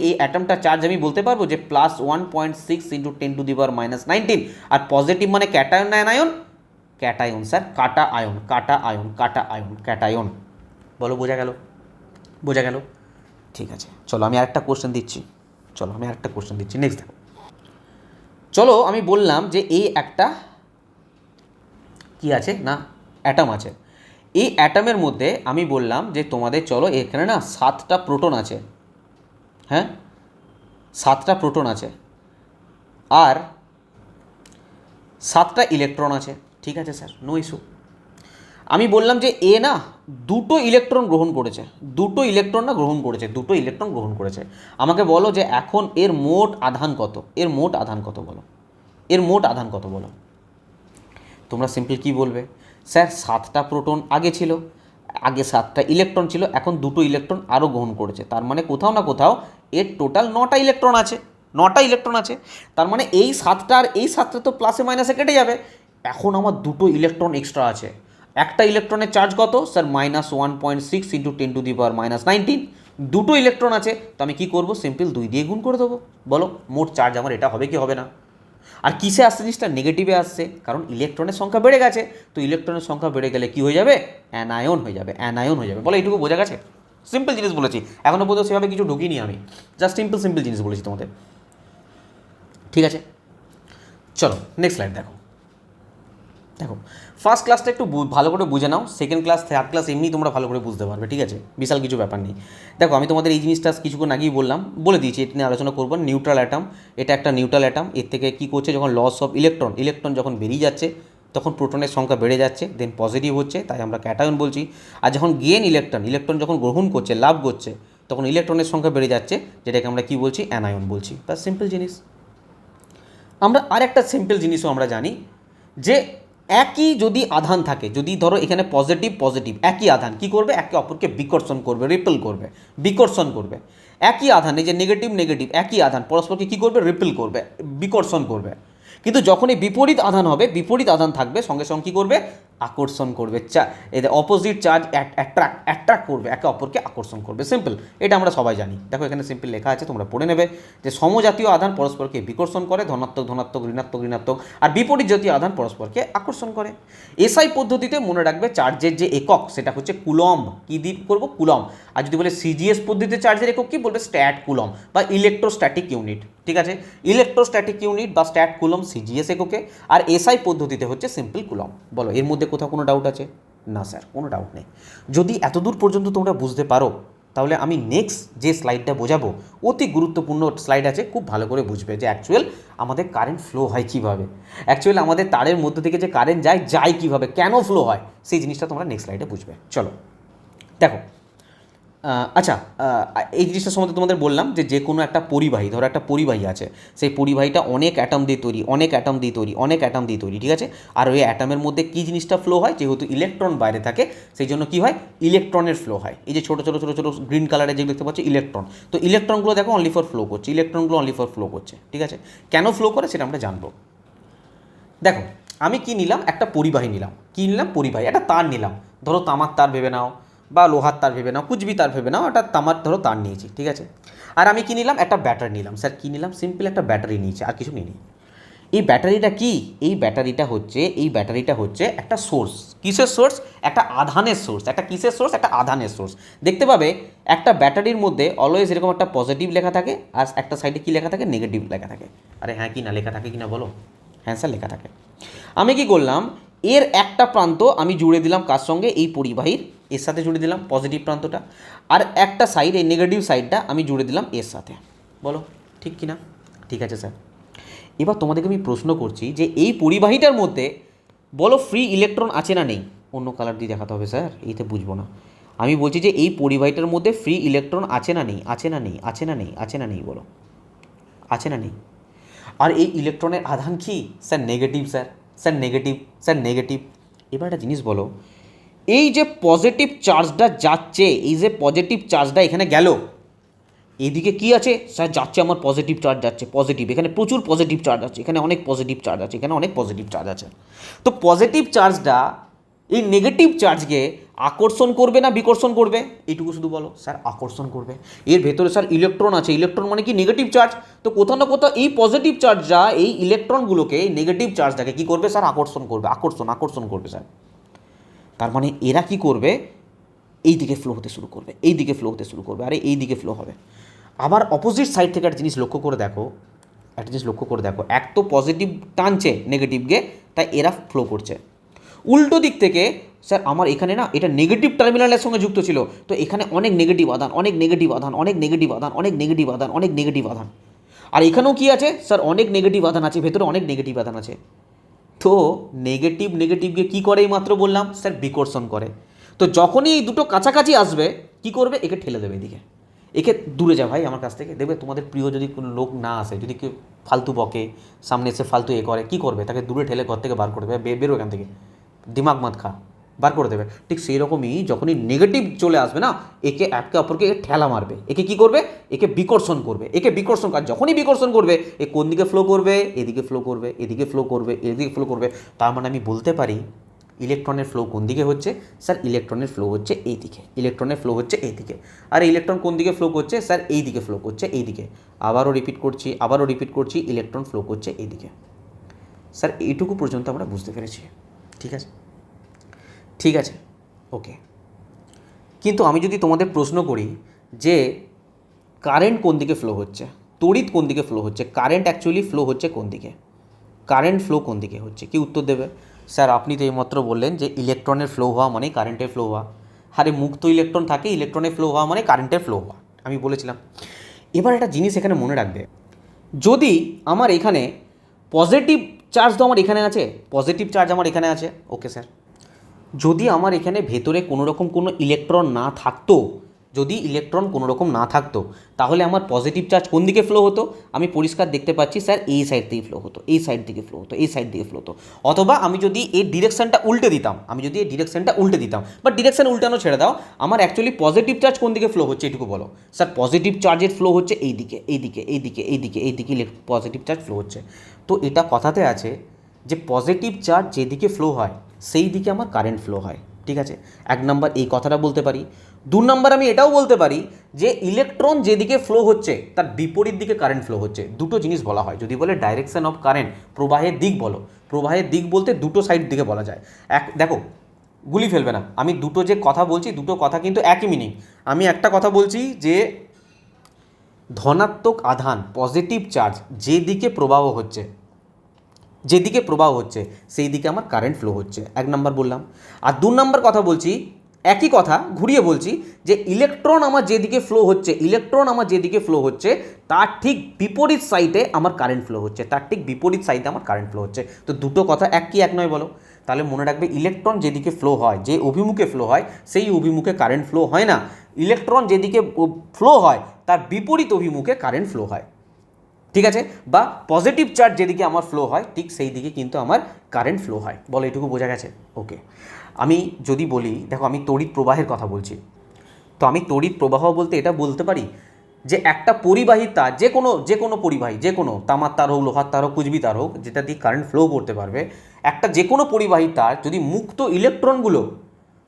এই অ্যাটমটার চার্জ আমি বলতে পারবো যে +1.6 ইন্টু 10⁻⁻19। আর পজিটিভ মানে ক্যাটায়ন না অ্যানায়ন, ক্যাটায়ন স্যার, ক্যাটায়ন। বলো বোঝা গেল? ঠিক আছে, চলো আমি আরেকটা কোশ্চেন দিচ্ছি, নেক্সট দেখো। চলো আমি বললাম যে এই একটা কি আছে না অ্যাটম আছে, এই অ্যাটমের মধ্যে আমি বললাম যে তোমাদের চলো এখানে না 7টা প্রোটন আছে, হ্যাঁ 7টা প্রোটন আছে আর 7টা ইলেকট্রন আছে। ঠিক আছে স্যার, নো ইস্যু। আমি বললাম যে এ না দুটো ইলেকট্রন গ্রহণ করেছে। আমাকে বলো যে এখন এর মোট আধান কত, বলো। তোমরা সিম্পল কি বলবে, স্যার 7টা প্রোটন আগে 7টা ইলেকট্রন ছিল, এখন দুটো ইলেকট্রন আরও গ্রহণ করেছে, তার মানে কোথাও না কোথাও এর টোটাল 9টা ইলেকট্রন আছে। তার মানে এই 7টা আর এই 7টা তো প্লাসে মাইনাসে কেটে যাবে। এখন আমার দুটো ইলেকট্রন এক্সট্রা আছে, একটা ইলেকট্রনের চার্জ কত স্যার, -1.6 ইন্টু 10⁻⁻19। দুটো ইলেকট্রন আছে, তো আমি কী করবো, সিম্পল 2 দিয়ে গুণ করে দেবো। বলো মোট চার্জ আমার এটা হবে কি হবে না? আর কিসে আসছে জিনিসটা, নেগেটিভে আসছে, কারণ ইলেকট্রনের সংখ্যা বেড়ে গেছে। তো ইলেকট্রনের সংখ্যা বেড়ে গেলে কি হয়ে যাবে, অ্যানায়ন হয়ে যাবে। বলো এইটুকু বোঝা গেছে? সিম্পল জিনিস বলেছি, এখনও পর্যন্ত সেভাবে কিছু ঢুকিনি আমি, জাস্ট সিম্পল জিনিস বলেছি তোমাদের। ঠিক আছে, চলো নেক্সট স্লাইড দেখো। ফার্স্ট ক্লাসটা একটু ভালো করে বুঝে নাও, সেকেন্ড ক্লাস থার্ড ক্লাস এমনি তোমরা ভালো করে বুঝতে পারবে। ঠিক আছে, বিশাল কিছু ব্যাপার নেই। দেখো আমি তোমাদের এই জিনিসটা কিছুক্ষণ আগেই বলে দিয়েছি, এটা নিয়ে আলোচনা করবো। নিউট্রাল অ্যাটম, এটা একটা নিউট্রাল অ্যাটম। এর থেকে কী করছে, যখন লস অফ ইলেকট্রন যখন বেরিয়ে যাচ্ছে, তখন প্রোটনের সংখ্যা বেড়ে যাচ্ছে, দেন পজিটিভ হচ্ছে, তাই আমরা ক্যাটায়ন বলছি। আর যখন গেন ইলেকট্রন যখন গ্রহণ করছে, লাভ করছে, তখন ইলেকট্রনের সংখ্যা বেড়ে যাচ্ছে, যেটাকে আমরা কী বলছি, অ্যানায়ন বলছি। তার সিম্পল জিনিস। আমরা আরেকটা সিম্পল জিনিসও আমরা জানি যে একই যদি আধান থাকে, যদি ধরো এখানে পজিটিভ একই আধান কী করবে, একে অপরকে বিকর্ষণ করবে, রিপেল করবে, একই আধান, এই যে নেগেটিভ একই আধান পরস্পরকে কী করবে, রিপেল করবে, বিকর্ষণ করবে। কিন্তু যখন এই বিপরীত আধান থাকবে, সঙ্গে সঙ্গে কী করবে, আকর্ষণ করবে, এদের অপোজিট চার্জ অ্যাট্রাক্ট করবে, একে অপরকে আকর্ষণ করবে। সিম্পল, এটা আমরা সবাই জানি। দেখো এখানে সিম্পল লেখা আছে, তোমরা পড়ে নেবে যে সমজাতীয় আধান পরস্পরকে বিকর্ষণ করে, ধনাত্মক ঋণাত্মক, আর বিপরীত জাতীয় আধান পরস্পরকে আকর্ষণ করে। এসআই পদ্ধতিতে মনে রাখবে চার্জের যে একক সেটা হচ্ছে কুলম্ব। কী দিয়ে করবো, কুলম্ব। আর যদি বলে সিজিএস পদ্ধতিতে চার্জের একক কী বলবে, স্ট্যাট কুলম্ব বা ইলেকট্রোস্ট্যাটিক ইউনিট। ঠিক আছে, ইলেকট্রোস্ট্যাটিক ইউনিট বা স্ট্যাট কুলম্ব সিজিএস এককে, আর এসআই পদ্ধতিতে হচ্ছে সিম্পল কুলম্ব। বলো এর মধ্যে কোথাও কোনো ডাউট আছে? না স্যার, কোনো ডাউট নেই। যদি এতদূর পর্যন্ত তোমরা বুঝতে পারো, তাহলে আমি নেক্সট যে স্লাইডটা বোঝাবো অতি গুরুত্বপূর্ণ স্লাইড আছে, খুব ভালো করে বুঝবে যে অ্যাকচুয়াল আমাদের কারেন্ট ফ্লো হয় কীভাবে, অ্যাকচুয়াল আমাদের তারের মধ্যে থেকে যে কারেন্ট যায় কীভাবে, কেন ফ্লো হয়, সেই জিনিসটা তোমরা নেক্সট স্লাইডে বুঝবে। চলো দেখো, আচ্ছা এই জিনিসটা সম্বন্ধে তোমাদের বললাম যে কোনো একটা পরিবাহী, ধরো একটা পরিবাহী আছে, সেই পরিবাহীটা অনেক অ্যাটম দিয়ে তৈরি, ঠিক আছে। আর ওই অ্যাটমের মধ্যে কী জিনিসটা ফ্লো হয়, যেহেতু ইলেকট্রন বাইরে থাকে, সেই জন্য কী হয়, ইলেকট্রনের ফ্লো হয়। এই যে ছোটো গ্রিন কালারে যেগুলো দেখতে পাচ্ছ ইলেকট্রন, তো ইলেকট্রনগুলো দেখো অনলি ফর ফ্লো করছে, ঠিক আছে। কেন ফ্লো করে সেটা আমরা জানবো। দেখো আমি কি নিলাম, একটা পরিবাহী নিলাম, পরিবাহী, একটা তার নিলাম, ধরো তামার তার ভেবে নাও বা লোহার তার ভেবে নাও, কুচবি তার ভেবে নাও, একটা তামার ধরো তার নিয়েছি, ঠিক আছে। আর আমি কি নিলাম, একটা ব্যাটারি নিলাম। স্যার কী নিলাম, সিম্পল একটা ব্যাটারি নিয়েছি, আর কিছু নিই। এই ব্যাটারিটা কি, এই ব্যাটারিটা হচ্ছে একটা সোর্স। কিসের সোর্স, একটা আধানের সোর্স। একটা কিসের সোর্স, একটা আধানের সোর্স। দেখতে পাবে একটা ব্যাটারির মধ্যে অলওয়েজ এরকম একটা পজিটিভ লেখা থাকে, আর একটা সাইডে কী লেখা থাকে, নেগেটিভ লেখা থাকে। আরে হ্যাঁ কি না লেখা থাকে কিনা বলো, হ্যাঁ স্যার লেখা থাকে। আমি কি করলাম, এর একটা প্রান্ত আমি জুড়ে দিলাম কার সঙ্গে, এই পরিবাহীর এর সাথে জুড়ে দিলাম পজিটিভ প্রান্তটা, আর একটা সাইড, এই নেগেটিভ সাইডটা আমি জুড়ে দিলাম এর সাথে। বলো ঠিক কিনা? ঠিক আছে স্যার। এবার তোমাদেরকে আমি প্রশ্ন করছি যে এই পরিবাহীটার মধ্যে বলো ফ্রি ইলেকট্রন আছে না নেই? অন্য কালার দিয়ে দেখাতে হবে স্যার, এইতে বুঝবো না। আমি বলছি যে এই পরিবাহীটার মধ্যে ফ্রি ইলেকট্রন আছে না নেই, আছে না নেই, আছে না নেই, আছে না নেই, বলো আছে না নেই। আর এই ইলেকট্রনের আধান কি sir? Negative sir, sir negative, sir negative. এবার একটা জিনিস বলো, এই যে পজিটিভ চার্জটা যাচ্ছে, এই যে পজিটিভ চার্জটা এখানে গেল, এদিকে কি আছে স্যার? যাচ্ছে আমার পজিটিভ চার্জ যাচ্ছে, পজিটিভ, এখানে প্রচুর পজিটিভ চার্জ আছে, এখানে অনেক পজিটিভ চার্জ আছে, এখানে অনেক পজিটিভ চার্জ আছে। তো পজিটিভ চার্জটা এই নেগেটিভ চার্জকে আকর্ষণ করবে না বিকর্ষণ করবে? এইটুকু শুধু বলো স্যার। আকর্ষণ করবে। এর ভেতরে স্যার ইলেকট্রন আছে, ইলেকট্রন মানে কি নেগেটিভ চার্জ, তো কোথাও না কোথাও এই পজিটিভ চার্জটা এই ইলেকট্রনগুলোকে, এই নেগেটিভ চার্জটাকে কী করবে স্যার? আকর্ষণ করবে, আকর্ষণ করবে স্যার। তার মানে এরা কি করবে? এই দিকে ফ্লো হতে শুরু করবে, এই দিকে ফ্লো হতে শুরু করবে, আরে এই দিকে ফ্লো হবে। আবার অপোজিট সাইড থেকে একটা জিনিস লক্ষ্য করে দেখো, এক তো পজিটিভ টানছে নেগেটিভকে, তাই এরা ফ্লো করছে। উল্টো দিক থেকে স্যার আমার এখানে না এটা নেগেটিভ টার্মিনালের সঙ্গে যুক্ত ছিল, তো এখানে অনেক নেগেটিভ আধান, অনেক নেগেটিভ আধান, অনেক নেগেটিভ আধান, অনেক নেগেটিভ আধান, অনেক নেগেটিভ আধান। আর এখানেও কি আছে স্যার? অনেক নেগেটিভ আধান আছে, ভেতরে অনেক নেগেটিভ আধান আছে। তো নেগেটিভকে কী করে? এই মাত্র বললাম স্যার, বিকর্ষণ করে। তো যখনই এই দুটো কাছাকাছি আসবে কি করবে? একে ঠেলে দেবে এদিকে, একে দূরে যা ভাই আমার কাছ থেকে। দেখবে তোমাদের প্রিয় যদি কোনো লোক না আসে, যদি কেউ ফালতু বকে, সামনে এসে ফালতু করে, কী করবে? তাকে দূরে ঠেলে ঘর থেকে বার করে দেবে, বেরো এখান থেকে, দিমাগ মত খা, বার করে দেবে। ঠিক সেই রকমই যখনই নেগেটিভ চলে আসবে না, একে একে অপরকে ঠেলা মারবে, একে কী করবে? একে বিকর্ষণ করবে, একে বিকর্ষণ। আর যখনই বিকর্ষণ করবে, এ কোন দিকে ফ্লো করবে? এদিকে ফ্লো করবে, এদিকে ফ্লো করবে, এদিকে ফ্লো করবে। তার মানে আমি বলতে পারি ইলেকট্রনের ফ্লো কোন দিকে হচ্ছে স্যার? ইলেকট্রনের ফ্লো হচ্ছে এই দিকে, ইলেকট্রনের ফ্লো হচ্ছে এই দিকে। আর ইলেকট্রন কোন দিকে ফ্লো করছে স্যার? এই দিকে ফ্লো করছে, এই দিকে। আবারও রিপিট করছি, ইলেকট্রন ফ্লো করছে এই দিকে। স্যার এইটুকু পর্যন্ত আমরা বুঝতে পেরেছি, ঠিক আছে, ওকে। কিন্তু আমি যদি তোমাদের প্রশ্ন করি যে কারেন্ট কোন দিকে ফ্লো হচ্ছে, তড়িৎ কোন দিকে ফ্লো হচ্ছে, কারেন্ট অ্যাকচুয়ালি ফ্লো হচ্ছে কোন দিকে, কারেন্ট ফ্লো কোন দিকে হচ্ছে, কি উত্তর দেবে? স্যার আপনি তো এইমাত্র বললেন যে ইলেকট্রনের ফ্লো হওয়া মানে কারেন্টের ফ্লো হওয়া। আরে মুক্ত ইলেকট্রন থাকে, ইলেকট্রনের ফ্লো হওয়া মানে কারেন্টের ফ্লো হওয়া, আমি বলেছিলাম। এবার একটা জিনিস এখানে মনে রাখবে, যদি আমার এখানে পজিটিভ চার্জ তো আমার এখানে আছে, পজিটিভ চার্জ আমার এখানে আছে, ওকে স্যার। যদি আমার এখানে ভেতরে কোনো রকম কোনো ইলেকট্রন না থাকতো, যদি ইলেকট্রন কোনো রকম না থাকতো, তাহলে আমার পজিটিভ চার্জ কোন দিকে ফ্লো হতো? আমি পরিষ্কার দেখতে পাচ্ছি স্যার, এই সাইড থেকে ফ্লো হতো, এই সাইড থেকে ফ্লো হতো, এই সাইড থেকে ফ্লো হতো। অথবা আমি যদি এই ডিরেকশানটা উল্টে দিতাম, বাট ডিরেকশান উল্টানো ছেড়ে দাও, আমার অ্যাকচুয়ালি পজিটিভ চার্জ কোন দিকে ফ্লো হচ্ছে এটুকু বলো। স্যার পজিটিভ চার্জের ফ্লো হচ্ছে এই দিকে, এই দিকে, এই দিকে, এই দিকে, এই দিকে পজিটিভ চার্জ ফ্লো হচ্ছে। তো এটা কথাতে আছে যে পজিটিভ চার্জ যেদিকে ফ্লো হয় সেই দিকে আমার কারেন্ট ফ্লো হয়, ঠিক আছে। এক নম্বর এই কথাটা বলতে পারি। দু নম্বর আমি এটাও বলতে পারি যে ইলেকট্রন যেদিকে ফ্লো হচ্ছে তার বিপরীত দিকে কারেন্ট ফ্লো হচ্ছে। দুটো জিনিস বলা হয়, যদি বলে ডাইরেকশন অফ কারেন্ট, প্রবাহের দিক বলো, প্রবাহের দিক বলতে দুটো সাইড দিকে বলা যায়। দেখো গুলি ফেলবে না, আমি দুটো যে কথা বলছি দুটো কথা কিন্তু একই মিনিং। আমি একটা কথা বলছি যে ধনাত্মক আধান, পজিটিভ চার্জ যেদিকে প্রবাহ হচ্ছে, সেই দিকে আমার কারেন্ট ফ্লো হচ্ছে, এক নাম্বার বললাম। আর দু নম্বর কথা বলছি, একই কথা ঘুরিয়ে বলছি যে ইলেকট্রন আমার যেদিকে ফ্লো হচ্ছে তার ঠিক বিপরীত সাইডে আমার কারেন্ট ফ্লো হচ্ছে, তো দুটো কথা এক কি এক নয় বলো? তাহলে মনে রাখবে, ইলেকট্রন যেদিকে ফ্লো হয়, যে অভিমুখে ফ্লো হয় সেই অভিমুখে কারেন্ট ফ্লো হয় না, ইলেকট্রন যেদিকে ফ্লো হয় তার বিপরীত অভিমুখে কারেন্ট ফ্লো হয়, ঠিক আছে। বা পজিটিভ চার্জ যেদিকে আমার ফ্লো হয় ঠিক সেই দিকে কিন্তু আমার কারেন্ট ফ্লো হয়, বলো এটুকু বোঝা গেছে? ওকে। আমি যদি বলি, দেখো আমি তড়িৎ প্রবাহের কথা বলছি, তো আমি তড়িৎ প্রবাহ বলতে এটা বলতে পারি যে একটা পরিবাহী তার, যে কোনো পরিবাহী, যে কোনো তামার তার হোক, লোহার তার হোক, কুচবি তার হোক, যেটা দিয়ে কারেন্ট ফ্লো করতে পারবে, একটা যে কোনো পরিবাহী তার যদি মুক্ত ইলেকট্রনগুলো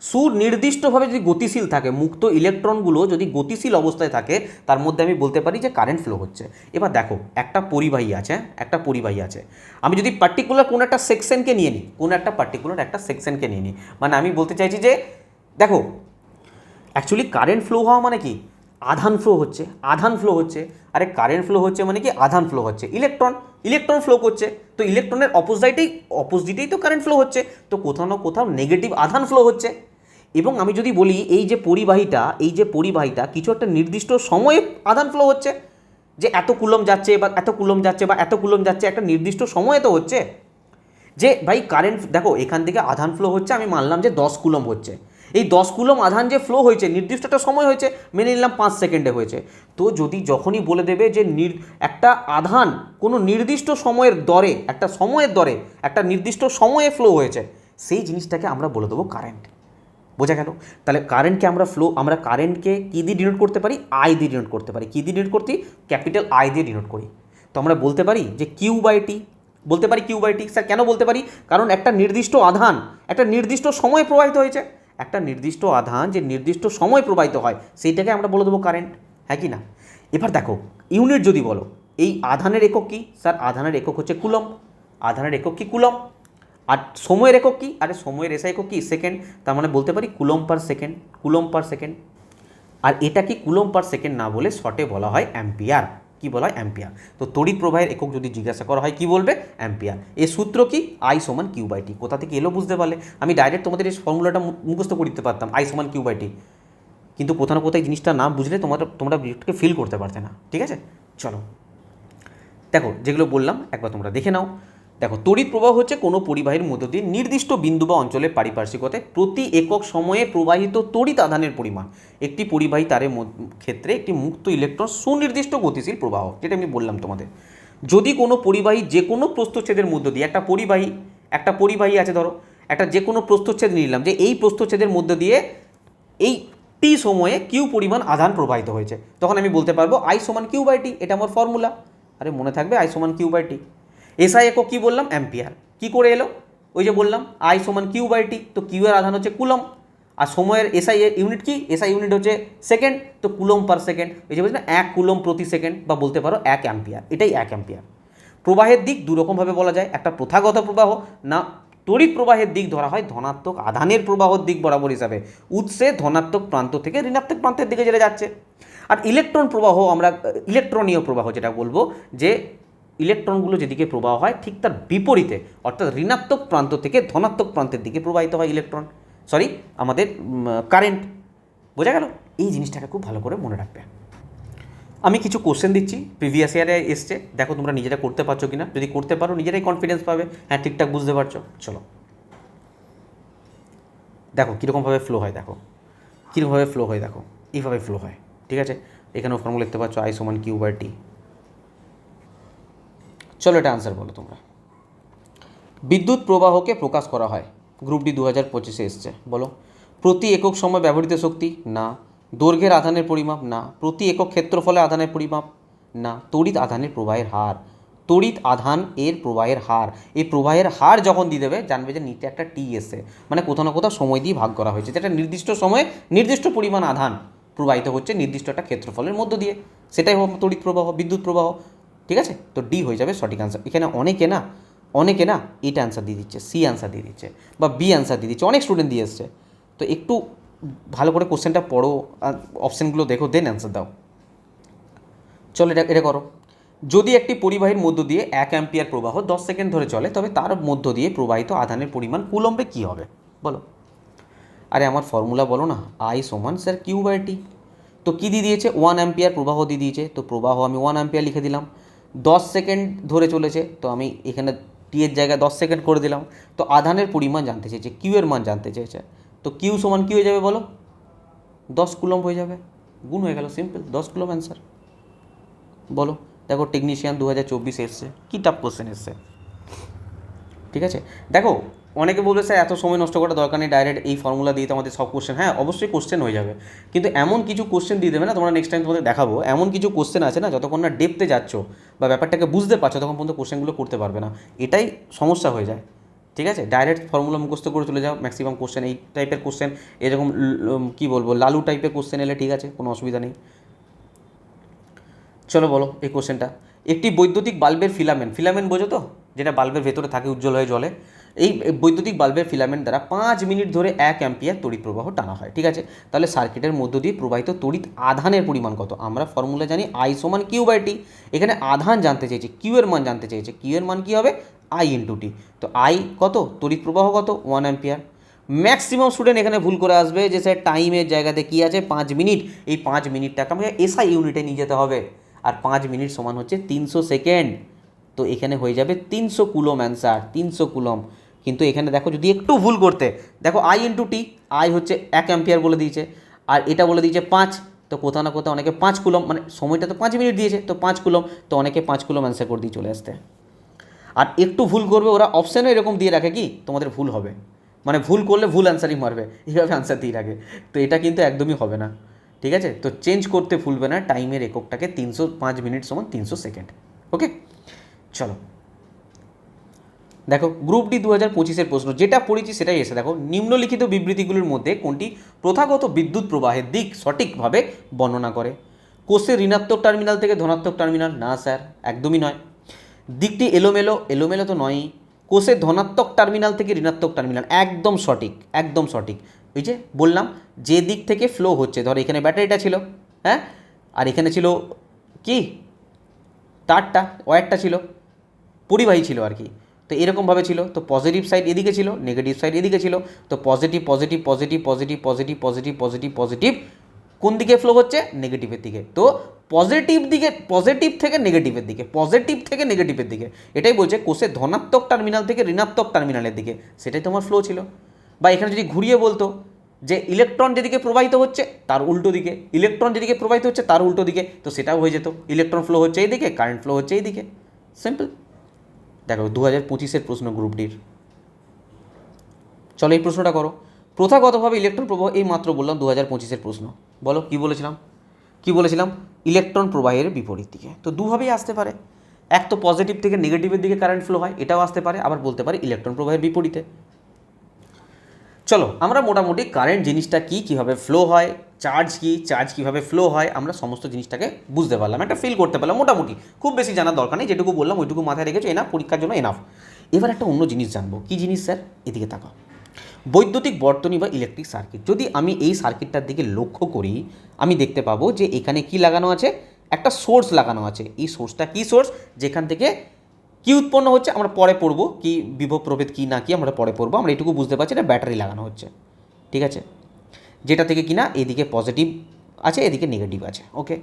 সুনির্দিষ্টভাবে যদি গতিশীল থাকে, মুক্ত ইলেকট্রনগুলো যদি গতিশীল অবস্থায় থাকে, তার মধ্যে আমি বলতে পারি যে কারেন্ট ফ্লো হচ্ছে। এবার দেখো একটা পরিবাহী আছে, আমি যদি পার্টিকুলার কোনো একটা সেকশনকে নিয়ে নিই, মানে আমি বলতে চাইছি যে দেখো অ্যাকচুয়ালি কারেন্ট ফ্লো হওয়া মানে কি? আধান ফ্লো হচ্ছে, আরে কারেন্ট ফ্লো হচ্ছে মানে কি? আধান ফ্লো হচ্ছে, ইলেকট্রন ফ্লো করছে, তো ইলেকট্রনের অপোজিটেই তো কারেন্ট ফ্লো হচ্ছে, তো কোথাও না কোথাও নেগেটিভ আধান ফ্লো হচ্ছে। এবং আমি যদি বলি এই যে পরিবাহীটা কিছু একটা নির্দিষ্ট সময়ে আধান ফ্লো হচ্ছে, যে এত কুলম যাচ্ছে বা এত কুলম যাচ্ছে একটা নির্দিষ্ট সময়ে তো হচ্ছে। যে ভাই কারেন্ট দেখো এখান থেকে আধান ফ্লো হচ্ছে, আমি মানলাম যে 10 কুলম হচ্ছে, এই 10 কুলম আধান যে ফ্লো হয়েছে নির্দিষ্ট একটা সময় হয়েছে, মেনে নিলাম 5 সেকেন্ডে হয়েছে। তো যদি যখনই বলে দেবে যে একটা আধান কোনো নির্দিষ্ট সময়ের দরে, একটা সময়ের দরে একটা নির্দিষ্ট সময়ে ফ্লো হয়েছে, সেই জিনিসটাকে আমরা বলে দেবো কারেন্ট। বোঝা গেল? তাহলে কারেন্টকে আমরা কারেন্টকে কী দিয়ে ডিনোট করতে পারি? আই দিয়ে ডিনোট করতে পারি। কী দিয়ে ডিনোট করতে? ক্যাপিটাল আই দিয়ে ডিনোট করি। তো আমরা বলতে পারি যে কিউ বাই টি, বলতে পারি কিউ বাই টি। স্যার কেন বলতে পারি? কারণ একটা নির্দিষ্ট আধান একটা নির্দিষ্ট সময়ে প্রবাহিত হয়েছে, একটা নির্দিষ্ট আধান যে নির্দিষ্ট সময় প্রবাহিত হয় সেইটাকে আমরা বলে দেবো কারেন্ট, হ্যাঁ কি না? এবার দেখো ইউনিট যদি বলো, এই আধানের একক কি? স্যার আধানের একক হচ্ছে কুলম। আধানের একক কি? কুলম। আর সময়ের একক কি? আরে সময়ের এসআই একক কি? সেকেন্ড। তার মানে বলতে পারি coulomb per second, coulomb per second. আর এটা কি কুলম পার সেকেন্ড না বলে শর্টে বলা হয় অ্যাম্পিয়ার। কি বলা হয়? অ্যাম্পিয়ার। তো তড়িৎ প্রবাহের একক যদি জিজ্ঞাসা করা হয় কি বলবে? অ্যাম্পিয়ার। এর সূত্র কি? আই সমান কিউ বাই টি। কোথা থেকে এলো বুঝতে পারলে? আমি ডাইরেক্ট তোমাদের এই ফর্মুলাটা মুখস্থ করে দিতে পারতাম, আই সমান কিউ বাই টি, কিন্তু কোথাও না কোথায় জিনিসটা না বুঝলে তোমরা বিটকে ফিল করতে পারতে না। ঠিক আছে, চলো দেখো যেগুলো বললাম একবার তোমরা দেখে নাও। দেখো তড়িৎ প্রবাহ হচ্ছে কোনো পরিবাহীর মধ্য দিয়ে নির্দিষ্ট বিন্দু বা অঞ্চলের পারিপার্শ্বিকতায় প্রতি একক সময়ে প্রবাহিত তড়িৎ আধানের পরিমাণ। একটি পরিবাহী তারের ক্ষেত্রে একটি মুক্ত ইলেকট্রন সুনির্দিষ্ট গতিশীল প্রবাহ, যেটা আমি বললাম তোমাদের। যদি কোনো পরিবাহী যে কোনো প্রস্থচ্ছেদের মধ্য দিয়ে, একটা পরিবাহী আছে, ধরো একটা যে কোনো প্রস্থচ্ছেদ নিলাম, যে এই প্রস্থচ্ছেদের মধ্য দিয়ে এই টি সময়ে কিউ পরিমাণ আধান প্রবাহিত হয়েছে, তখন আমি বলতে পারবো আই সমান কিউ বাই টি। এটা আমার ফর্মুলা। আরে মনে থাকবে, আই সমান কিউ বাই টি। এসআই একক কী বললাম? অ্যাম্পিয়ার। কী করে এলো? ওই যে বললাম আই সমান কিউ বাই টি, তো কিউ এর আধান হচ্ছে কুলম, আর সময়ের এসআই ইউনিট কি? এসআই ইউনিট হচ্ছে সেকেন্ড, তো কুলম পার সেকেন্ড। এই যে বলছি না 1 কুলম প্রতি সেকেন্ড, বা বলতে পারো 1 অ্যাম্পিয়ার, এটাই 1 অ্যাম্পিয়ার। প্রবাহের দিক দুরকমভাবে বলা যায়, একটা প্রথাগত প্রবাহ না তড়িৎ প্রবাহের দিক ধরা হয় ধনাত্মক আধানের প্রবাহের দিক বরাবর হিসাবে, উৎসে ধনাত্মক প্রান্ত থেকে ঋণাত্মক প্রান্তের দিকে যেটা যাচ্ছে। আর ইলেকট্রন প্রবাহ, আমরা ইলেকট্রনীয় প্রবাহ যেটা বলবো, যে ইলেকট্রনগুলো যেদিকে প্রবাহ হয় ঠিক তার বিপরীতে, অর্থাৎ ঋণাত্মক প্রান্ত থেকে ধনাত্মক প্রান্তের দিকে প্রবাহিত হয় ইলেকট্রন, আমাদের কারেন্ট। বোঝা গেল? এই জিনিসটাকে খুব ভালো করে মনে রাখবে। আমি কিছু কোশ্চেন দিচ্ছি, প্রিভিয়াস ইয়ারে এসছে, দেখো তোমরা নিজেরা করতে পারছো কিনা। যদি করতে পারো নিজেরাই কনফিডেন্স পাবে, হ্যাঁ ঠিকঠাক বুঝতে পারছো। চলো দেখো কীরকমভাবে ফ্লো হয়, দেখো কীরকমভাবে ফ্লো হয়, দেখো এইভাবে ফ্লো হয়। ঠিক আছে, এখানেও ফর্মুলা লিখতে পারছো আই সমান কিউ বাই টি। চলো এটা আনসার বলো তোমরা। বিদ্যুৎ প্রবাহকে প্রকাশ করা হয়, গ্রুপ ডি 2025-এ এসছে, বলো। প্রতি একক সময় ব্যবহৃত শক্তি? না। দৈর্ঘ্যের আধানের পরিমাপ? না। প্রতি একক ক্ষেত্রফলে আধানের পরিমাপ? না। তড়িৎ আধানের প্রবাহের হার? তড়িৎ আধান এর প্রবাহের হার। এই প্রবাহের হার যখন দিয়ে দেবে জানবে যে নিচে একটা টি এসে, মানে কোথাও না কোথাও সময় দিয়ে ভাগ করা হয়েছে, যেটা নির্দিষ্ট সময়ে নির্দিষ্ট পরিমাণ আধান প্রবাহিত হচ্ছে নির্দিষ্ট একটা ক্ষেত্রফলের মধ্য দিয়ে, সেটাই হবে তড়িৎ প্রবাহ, বিদ্যুৎ প্রবাহ। ঠিক আছে, তো ডি হয়ে যাবে সঠিক আনসার। এখানে অনেকে না এটা অ্যান্সার দিয়ে দিচ্ছে, সি অ্যান্সার দিয়ে দিচ্ছে, বা বি অ্যান্সার দিয়ে দিচ্ছে, অনেক স্টুডেন্ট দিয়ে এসছে। তো একটু ভালো করে কোশ্চেনটা পড়ো, অপশানগুলো দেখো, দেন অ্যান্সার দাও। চলো এটা করো। যদি একটি পরিবাহীর মধ্য দিয়ে 1 অ্যাম্পিয়ার প্রবাহ 10 সেকেন্ড ধরে চলে, তবে তার মধ্য দিয়ে প্রবাহিত আধানের পরিমাণ কুলম্বে কী হবে? বলো। আরে আমার ফর্মুলা বলো না, আই সমান স্যার কিউ বাই টি। তো কী দিয়ে দিয়েছে? 1 অ্যাম্পিয়ার প্রবাহ দিয়ে দিয়েছে, তো প্রবাহ আমি 1 অ্যাম্পিয়ার লিখে দিলাম। 10 সেকেন্ড ধরে চলেছে, তো আমি এখানে টি এর জায়গায় 10 সেকেন্ড করে দিলাম। তো আধানের পরিমাণ জানতে চেয়েছে, কিউ এর মান জানতে চেয়েছে, তো কিউ সমান কী হয়ে যাবে বলো? 10 কুলম্ব হয়ে যাবে, গুণ হয়ে গেল, সিম্পল, 10 কুলম্ব অ্যান্সার। বলো, দেখো টেকনিশিয়ান 2024 এসছে, কী টাফ কোশ্চেন এসছে। ঠিক আছে, দেখো অনেকে বলবে স্যার এত সময় নষ্ট করার দরকার নেই, ডাইরেক্ট এই ফর্মুলা দিয়ে তো আমাদের সব কোশ্চেন, হ্যাঁ অবশ্যই কোশ্চেন হয়ে যাবে, কিন্তু এমন কিছু কোশ্চেন দিয়ে দেবে না, তোমরা নেক্সট টাইম তোমাদের দেখাবো, এমন কিছু কোশ্চেন আছে না, যতক্ষণ না ডেপতে যাচ্ছ বা ব্যাপারটাকে বুঝতে পারছো তখন পর্যন্ত কোশ্চেনগুলো করতে পারবে না, এটাই সমস্যা হয়ে যায়। ঠিক আছে, ডাইরেক্ট ফর্মুলা মুখস্থ করে চলে যাও, ম্যাক্সিমাম কোশ্চেন এই টাইপের কোশ্চেন, এরকম কী বলবো লালু টাইপের কোশ্চেন এলে ঠিক আছে, কোনো অসুবিধা নেই। চলো বলো এই কোশ্চেনটা। একটি বৈদ্যুতিক বাল্বের ফিলামেন্ট বোঝো তো, যেটা বাল্বের ভেতরে থাকে উজ্জ্বল হয়ে জ্বলে, এই বৈদ্যুতিক বাল্বের ফিলামেন্ট দ্বারা 5 মিনিট ধরে 1 অ্যাম্পিয়ার তড়িৎ প্রবাহ টানা হয়। ঠিক আছে, তাহলে সার্কিটের মধ্য দিয়ে প্রবাহিত তড়িৎ আধানের পরিমাণ কত? আমরা ফর্মুলা জানি আই সমান কিউ বাই টি। এখানে আধান জানতে চেয়েছে, কিউ এর মান জানতে চেয়েছে, কিউ এর মান কী হবে? I into T. তো আই কত? তড়িৎ প্রবাহ কত? 1 অ্যাম্পিয়ার। ম্যাক্সিমাম স্টুডেন্ট এখানে ভুল করে আসবে যে স্যার টাইমের জায়গাতে কী আছে 5 মিনিট, এই 5 মিনিটটাকে আমাকে এসআই ইউনিটে নিয়ে যেতে হবে, আর 5 মিনিট সমান হচ্ছে 300 সেকেন্ড। তো এখানে হয়ে যাবে 300 কুলম অ্যান্সার, 300 কুলম। কিন্তু এখানে দেখো যদি একটু ভুল করতে, দেখো আই ইন্টু টি, আই হচ্ছে 1 অ্যাম্পিয়ার বলে দিয়েছে, আর এটা বলে দিয়েছে 5, তো কোথাও না কোথাও অনেকে 5 কুলম, মানে সময়টা তো 5 মিনিট দিয়েছে, তো 5 কুলম, তো অনেকে 5 কুলম অ্যান্সার করে দিয়ে চলে আসতে। আর একটু ভুল করবে, ওরা অপশানও এরকম দিয়ে রাখে কি তোমাদের ভুল হবে, মানে ভুল করলে ভুল অ্যান্সারই মারবে, এইভাবে অ্যান্সার দিয়ে রাখে। তো এটা কিন্তু একদমই হবে না, ঠিক আছে? তো চেঞ্জ করতে ভুলবে না টাইমের এককটাকে, 305 মিনিট সমান 300 সেকেন্ড। ওকে, চলো দেখো গ্রুপ ডি 2025-এর প্রশ্ন যেটা পড়েছি সেটাই এসে দেখো, নিম্নলিখিত বিবৃতিগুলির মধ্যে কোনটি প্রথাগত বিদ্যুৎ প্রবাহের দিক সঠিকভাবে বর্ণনা করে? কোষের ঋণাত্মক টার্মিনাল থেকে ধনাত্মক টার্মিনাল, না স্যার একদমই নয়। দিকটি এলোমেলো, এলোমেলো তো নয়ই। কোষের ধনাত্মক টার্মিনাল থেকে ঋণাত্মক টার্মিনাল, একদম সঠিক, একদম সঠিক। ওই যে বললাম যে দিক থেকে ফ্লো হচ্ছে, ধর এখানে ব্যাটারিটা ছিল, হ্যাঁ, আর এখানে ছিল কি তারটা, ওয়্যারটা ছিল, পরিবাহী ছিল আর কি। তো এরকমভাবে ছিল, তো পজিটিভ সাইড এদিকে ছিল, নেগেটিভ সাইড এদিকে ছিল, তো positive positive positive positive positive positive positive positive কোন দিকে ফ্লো হচ্ছে? নেগেটিভের দিকে। তো পজিটিভ দিকে, পজিটিভ থেকে নেগেটিভের দিকে, পজিটিভ থেকে নেগেটিভের দিকে, এটাই বলছে কোষের ধনাত্মক টার্মিনাল থেকে ঋণাত্মক টার্মিনালের দিকে, সেটাই তোমার ফ্লো ছিল। বা এখানে যদি ঘুরিয়ে বলতো যে ইলেকট্রন যেদিকে প্রবাহিত হচ্ছে তার উল্টো দিকে, ইলেকট্রন যেদিকে প্রবাহিত হচ্ছে তার উল্টো দিকে, তো সেটাও হয়ে যেত, ইলেকট্রন ফ্লো হচ্ছে এইদিকে, কারেন্ট ফ্লো হচ্ছে এইদিকে, সিম্পল। দেখো 2025-এর প্রশ্ন গ্রুপ ডির। চলো এই প্রশ্নটা করো, প্রথাগতভাবে ইলেকট্রন প্রবাহ, এই মাত্র বললাম 2025-এর প্রশ্ন, বলো কি বলেছিলাম, কি বলেছিলাম? ইলেকট্রন প্রবাহের বিপরীত দিকে। তো দুভাবেই আসতে পারে, এক তো পজিটিভ থেকে নেগেটিভের দিকে কারেন্ট ফ্লো হয়, এটাও আসতে পারে, আবার বলতে পারে ইলেকট্রন প্রবাহের বিপরীতে। চলো আমরা মোটামুটি কারেন্ট জিনিসটা কী, কীভাবে ফ্লো হয়, চার্জ কী, চার্জ কীভাবে ফ্লো হয়, আমরা সমস্ত জিনিসটাকে বুঝতে পারলাম, একটা ফিল করতে পারলাম মোটামুটি। খুব বেশি জানার দরকার নেই, যেটুকু বললাম ওইটুকু মাথায় রেখেছো, এনাফ, পরীক্ষার জন্য এনাফ। এবার একটা অন্য জিনিস জানবো, কী জিনিস স্যার? এদিকে তাকাও। বৈদ্যুতিক বর্তনী বা ইলেকট্রিক সার্কিট, যদি আমি এই সার্কিটটার দিকে লক্ষ্য করি, আমি দেখতে পাবো যে এখানে কি লাগানো আছে? একটা সোর্স লাগানো আছে। এই সোর্সটা কি সোর্স? যেখান থেকে কি উৎপন্ন হচ্ছে আমরা পরে পড়বো, কি বিভব প্রভেদ কী না কি আমরা পরে পড়বো, আমরা এটুকু বুঝতে পারছি এটা ব্যাটারি লাগানো হচ্ছে, ঠিক আছে? যেটা থেকে কিনা এদিকে পজিটিভ আছে, এদিকে নেগেটিভ আছে, ওকে।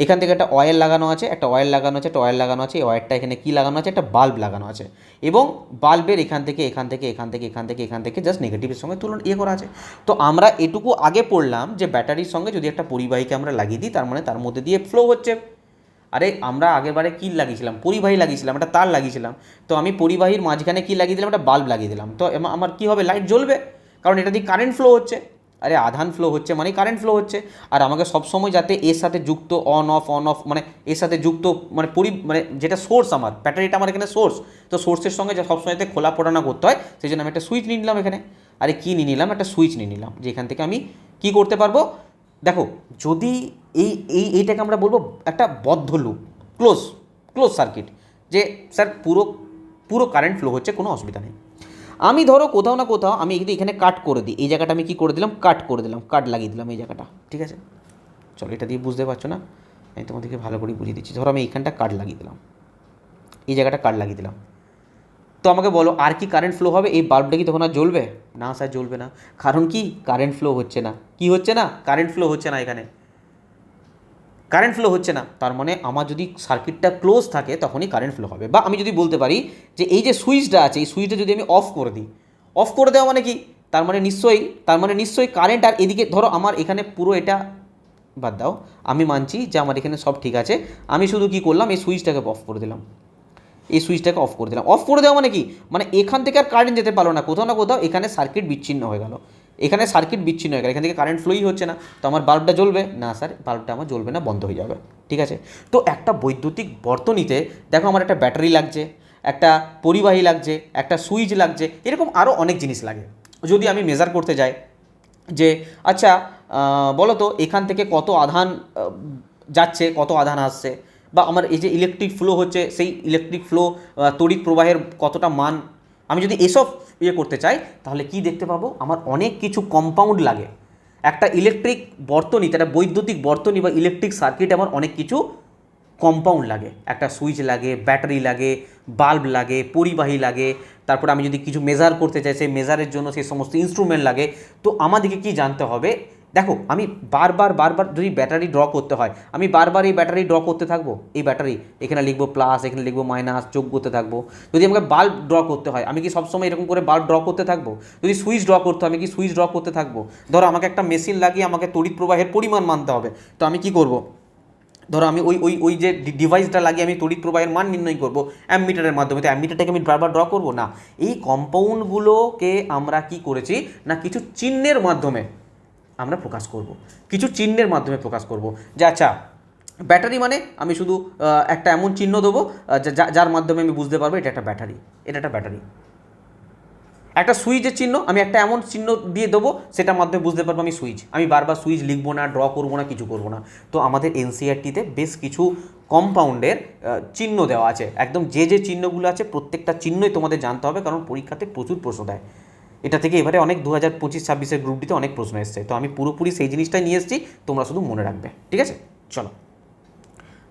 এখান থেকে একটা অয়েল লাগানো আছে, একটা অয়েল লাগানো আছে, একটা অয়েল লাগানো আছে, এই অয়েলটা এখানে কী লাগানো আছে? একটা বাল্ব লাগানো আছে, এবং বাল্বের এখান থেকে এখান থেকে এখান থেকে এখান থেকে এখান থেকে জাস্ট নেগেটিভের সঙ্গে তুলনা করা আছে। তো আমরা এটুকু আগে পড়লাম যে ব্যাটারির সঙ্গে যদি একটা পরিবাহীকে আমরা লাগিয়ে দিই, তার মানে তার মধ্যে দিয়ে ফ্লো হচ্ছে। আরে আমরা আগেরবারে কী লাগিয়েছিলাম? পরিবাহী লাগিয়েছিলাম, একটা তার লাগিয়েছিলাম, তো আমি পরিবাহীর মাঝখানে কী লাগিয়ে দিলাম? একটা বাল্ব লাগিয়ে দিলাম, তো আমার কী হবে? লাইট জ্বলবে, কারণ এটা দিয়ে কারেন্ট ফ্লো হচ্ছে। আরে আধান ফ্লো হচ্ছে মানে কারেন্ট ফ্লো হচ্ছে। আর আমাকে সবসময় যাতে এর সাথে যুক্ত অন অফ মানে এর সাথে যুক্ত মানে মানে যেটা সোর্স, আমার ব্যাটারিটা আমার এখানে সোর্স, তো সোর্সের সঙ্গে যা সবসময় যাতে খোলা পড়ানো করতে হয়, সেই জন্য আমি একটা সুইচ নিয়ে নিলাম এখানে। আরে কী নিয়ে নিলাম? একটা সুইচ নিয়ে নিলাম, যে এখান থেকে আমি কী করতে পারবো? দেখো যদি এইটাকে আমরা বলবো একটা বদ্ধ লুপ, ক্লোজ ক্লোজ সার্কিট, যে স্যার পুরো পুরো কারেন্ট ফ্লো হচ্ছে, কোনো অসুবিধা নেই। আমি ধরো কোথাও না কোথাও আমি এখানে কাট করে দিই, এই জায়গাটা আমি কী করে দিলাম? কাট করে দিলাম, কাট লাগিয়ে দিলাম এই জায়গাটা, ঠিক আছে? চলো এটা দিয়ে বুঝতে পারছো না, আমি তোমাদেরকে ভালো করে বুঝিয়ে দিচ্ছি। ধরো আমি এইখানটা কাট লাগিয়ে দিলাম, এই জায়গাটা কাট লাগিয়ে দিলাম, তো আমাকে বলো আর কি কারেন্ট ফ্লো হবে? এই বাল্বটা কি তখন আর জ্বলবে? না স্যার জ্বলবে না, কারণ কি? কারেন্ট ফ্লো হচ্ছে না। কি হচ্ছে না? কারেন্ট ফ্লো হচ্ছে না, এখানে কারেন্ট ফ্লো হচ্ছে না, তার মানে আমার যদি সার্কিটটা ক্লোজ থাকে তখনই কারেন্ট ফ্লো হবে। বা আমি যদি বলতে পারি যে এই যে সুইচটা আছে, এই সুইচটা যদি আমি অফ করে দিই, অফ করে দেওয়া মানে কি? তার মানে নিশ্চয়ই কারেন্ট, আর এদিকে ধরো আমার এখানে পুরো এটা বাদ দাও, আমি মানছি যে আমার এখানে সব ঠিক আছে, আমি শুধু কি করলাম? এই সুইচটাকে অফ করে দিলাম, এই সুইচটাকে অফ করে দিলাম। অফ করে দেওয়া মানে কি? মানে এখান থেকে আর কারেন্ট যেতে পারলো না, কোথাও না কোথাও এখানে সার্কিট বিচ্ছিন্ন হয়ে গেল, এখানে সার্কিট বিচ্ছিন্ন হয়ে গেল, এখান থেকে কারেন্ট ফ্লোই হচ্ছে না, তো আমার বাল্বটা জ্বলবে না? স্যার বাল্বটা আমার জ্বলবে না, বন্ধ হয়ে যাবে, ঠিক আছে? তো একটা বৈদ্যুতিক বর্তনীতে দেখো আমার একটা ব্যাটারি লাগছে, একটা পরিবাহী লাগছে, একটা সুইচ লাগছে, এরকম আরও অনেক জিনিস লাগে। যদি আমি মেজার করতে যাই যে আচ্ছা বলো তো এখান থেকে কত আধান যাচ্ছে, কত আধান আসছে, বা আমার এই যে ইলেকট্রিক ফ্লো হচ্ছে, সেই ইলেকট্রিক ফ্লো তড়িৎ প্রবাহের কতটা মান, আমি যদি এসব করতে চাই, তাহলে কি দেখতে পাবো? আমার অনেক কিছু কম্পাউন্ড লাগে। একটা ইলেকট্রিক বর্তনীতে, একটা বৈদ্যুতিক বর্তনী বা ইলেকট্রিক সার্কিটে আমার অনেক কিছু কম্পাউন্ড লাগে, একটা সুইচ লাগে, ব্যাটারি লাগে, বাল্ব লাগে, পরিবাহী লাগে, তারপরে আমি যদি কিছু মেজার করতে চাই সেই মেজারের জন্য সেই সমস্ত ইনস্ট্রুমেন্ট লাগে। তো আমাদেরকে কি জানতে হবে? দেখো আমি বারবার বারবার যদি ব্যাটারি ড্র করতে হয়, আমি বারবার এই ব্যাটারি ড্র করতে থাকবো, এই ব্যাটারি এখানে লিখবো প্লাস, এখানে লিখবো মাইনাস, যোগ করতে থাকবো। যদি আমাকে বাল্ব ড্র করতে হয়, আমি কি সবসময় এরকম করে বাল্ব ড্র করতে থাকবো? যদি সুইচ ড্র করতে হয়, আমি কি সুইচ ড্র করতে থাকবো? ধরো আমাকে একটা মেশিন লাগিয়ে আমাকে তড়িৎ প্রবাহের পরিমাণ মানতে হবে, তো আমি কি করব? ধরো আমি ওই যে ডিভাইসটা লাগিয়ে আমি তড়িৎ প্রবাহের মান নির্ণয় করবো অ্যামমিটারের মাধ্যমে, তো অ্যামমিটারটাকে আমি বারবার ড্র করবো না। এই কম্পাউন্ডগুলোকে আমরা কি করেছি না, কিছু চিহ্নের মাধ্যমে আমরা প্রকাশ করব, কিছু চিহ্নের মাধ্যমে প্রকাশ করব। যে আচ্ছা ব্যাটারি মানে আমি শুধু একটা এমন চিহ্ন দেবো যার মাধ্যমে আমি বুঝতে পারবো এটা একটা ব্যাটারি, এটা একটা ব্যাটারি। একটা সুইচের চিহ্ন আমি একটা এমন চিহ্ন দিয়ে দেবো সেটার মাধ্যমে বুঝতে পারবো আমি সুইচ। আমি বারবার সুইচ লিখবো না, ড্র করবো না, কিছু করবো না। তো আমাদের এনসিইআরটিতে বেশ কিছু কম্পাউন্ডের চিহ্ন দেওয়া আছে, একদম যে যে চিহ্নগুলো আছে প্রত্যেকটা চিহ্নই তোমাদের জানতে হবে, কারণ পরীক্ষাতে প্রচুর প্রশ্ন দেয় এটা থেকে। এবারে অনেক 2025-26 গ্রুপ ডিতে অনেক প্রশ্ন এসছে, তো আমি পুরোপুরি সেই জিনিসটাই নিয়ে এসেছি, তোমরা শুধু মনে রাখবে, ঠিক আছে? চলো,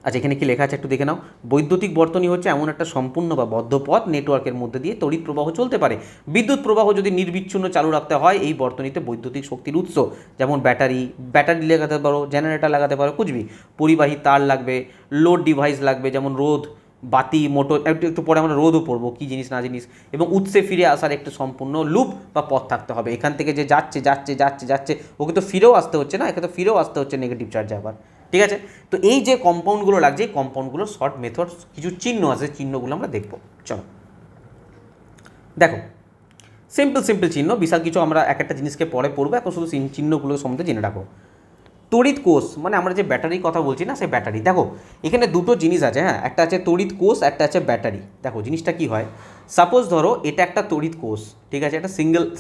আচ্ছা এখানে কি লেখা আছে একটু দেখে নাও। বৈদ্যুতিক বর্তনী হচ্ছে এমন একটা সম্পূর্ণ বা বদ্ধ পথ নেটওয়ার্কের মধ্যে দিয়ে তড়িৎ প্রবাহ চলতে পারে। বিদ্যুৎ প্রবাহ যদি নির্বিচ্ছিন্ন চালু রাখতে হয়, এই বর্তনীতে বৈদ্যুতিক শক্তির উৎস যেমন ব্যাটারি লাগাতে পারো, জেনারেটর লাগাতে পারো, কুছবি পরিবাহী তার লাগবে, লোড ডিভাইস লাগবে যেমন রোধ, বাতি, মোটর, একটু পরে আমরা রোধও পড়বো কী জিনিস না জিনিস, এবং উৎসে ফিরে আসার একটা সম্পূর্ণ লুপ বা পথ থাকতে হবে। এখান থেকে যে যাচ্ছে যাচ্ছে যাচ্ছে যাচ্ছে, ওকে তো ফিরেও আসতে হচ্ছে না, একে তো ফিরেও আসতে হচ্ছে নেগেটিভ চার্জে আবার, ঠিক আছে? তো এই যে কম্পাউন্ডগুলো লাগছে, এই কম্পাউন্ডগুলোর শর্ট মেথড কিছু চিহ্ন আছে, চিহ্নগুলো আমরা দেখব। চলো দেখো, সিম্পল সিম্পল চিহ্ন, বিশাল কিছু আমরা এক একটা জিনিসকে পরে পড়বো, এখন শুধু চিহ্নগুলো সম্বন্ধে জেনে রাখো। তড়িৎ কোষ মানে আমরা যে ব্যাটারির কথা বলছি না, সেই ব্যাটারি। দেখো এখানে দুটো জিনিস আছে, হ্যাঁ, একটা আছে তড়িৎ কোষ, একটা আছে ব্যাটারি। দেখো জিনিসটা কি হয়, সাপোজ ধরো এটা একটা তড়িৎ কোষ, ঠিক আছে, একটা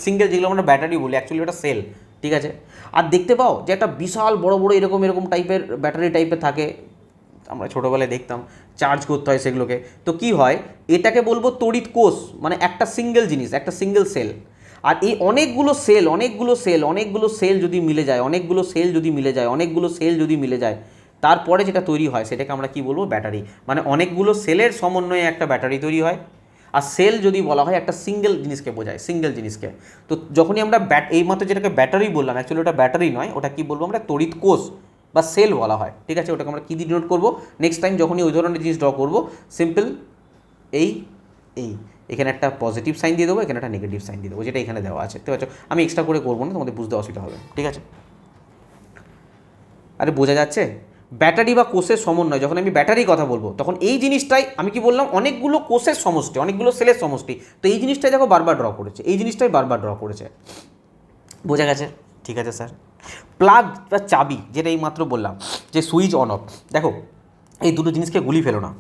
সিঙ্গেল যেগুলো আমরা ব্যাটারি বলি, অ্যাকচুয়ালি ওটা সেল, ঠিক আছে? আর দেখতে পাও যে একটা বিশাল বড় বড় এরকম এরকম টাইপের ব্যাটারি টাইপের থাকে, আমরা ছোটোবেলায় দেখতাম, চার্জ করতে হয় সেগুলোকে। তো কি হয়, এটাকে বলবো তড়িৎ কোষ, মানে একটা সিঙ্গেল জিনিস, একটা সিঙ্গেল সেল। আর এই অনেকগুলো সেল যদি মিলে যায়, অনেকগুলো সেল যদি মিলে যায়, তারপরে যেটা তৈরি হয় সেটাকে আমরা কি বলবো, ব্যাটারি। মানে অনেকগুলো সেলের সমন্বয়ে একটা ব্যাটারি তৈরি হয়। আর সেল যদি বলা হয় একটা সিঙ্গেল জিনিসকে বোঝায়, সিঙ্গেল জিনিসকে। তো যখনই আমরা এইমাত্র যেটাকে ব্যাটারি বললাম, অ্যাকচুয়ালি ওটা ব্যাটারি নয়, ওটা কি বলবো আমরা, তড়িৎ কোষ বা সেল বলা হয়, ঠিক আছে? ওটাকে আমরা কী দিয়ে ডিনোট করবো নেক্সট টাইম যখনই ওই ধরনের জিনিস ড্র করবো, সিম্পল এই এই এখানে একটা পজিটিভ সাইন দিয়ে দেবো, এখানে একটা নেগেটিভ সাইন দিয়ে দেবো, যেটা এখানে দেওয়া আছে, ঠিক আছে? আমি এক্সট্রা করে করবো না, তোমাদের বুঝতে অসুবিধা হবে, ঠিক আছে? আরে বোঝা যাচ্ছে? ব্যাটারি বা কোষের সমন্বয়, যখন আমি ব্যাটারির কথা বলবো তখন এই জিনিসটাই আমি কি বললাম, অনেকগুলো কোষের সমষ্টি, অনেকগুলো সেলের সমষ্টি। তো এই জিনিসটাই দেখো বারবার ড্র করেছে, এই জিনিসটাই বারবার ড্র করেছে, বোঝা গেছে? ঠিক আছে স্যার। প্লাগ বা চাবি, যেটা এই মাত্র বললাম যে সুইচ অন অফ, দেখো এই দুটো জিনিসকে গুলি ফেলো না।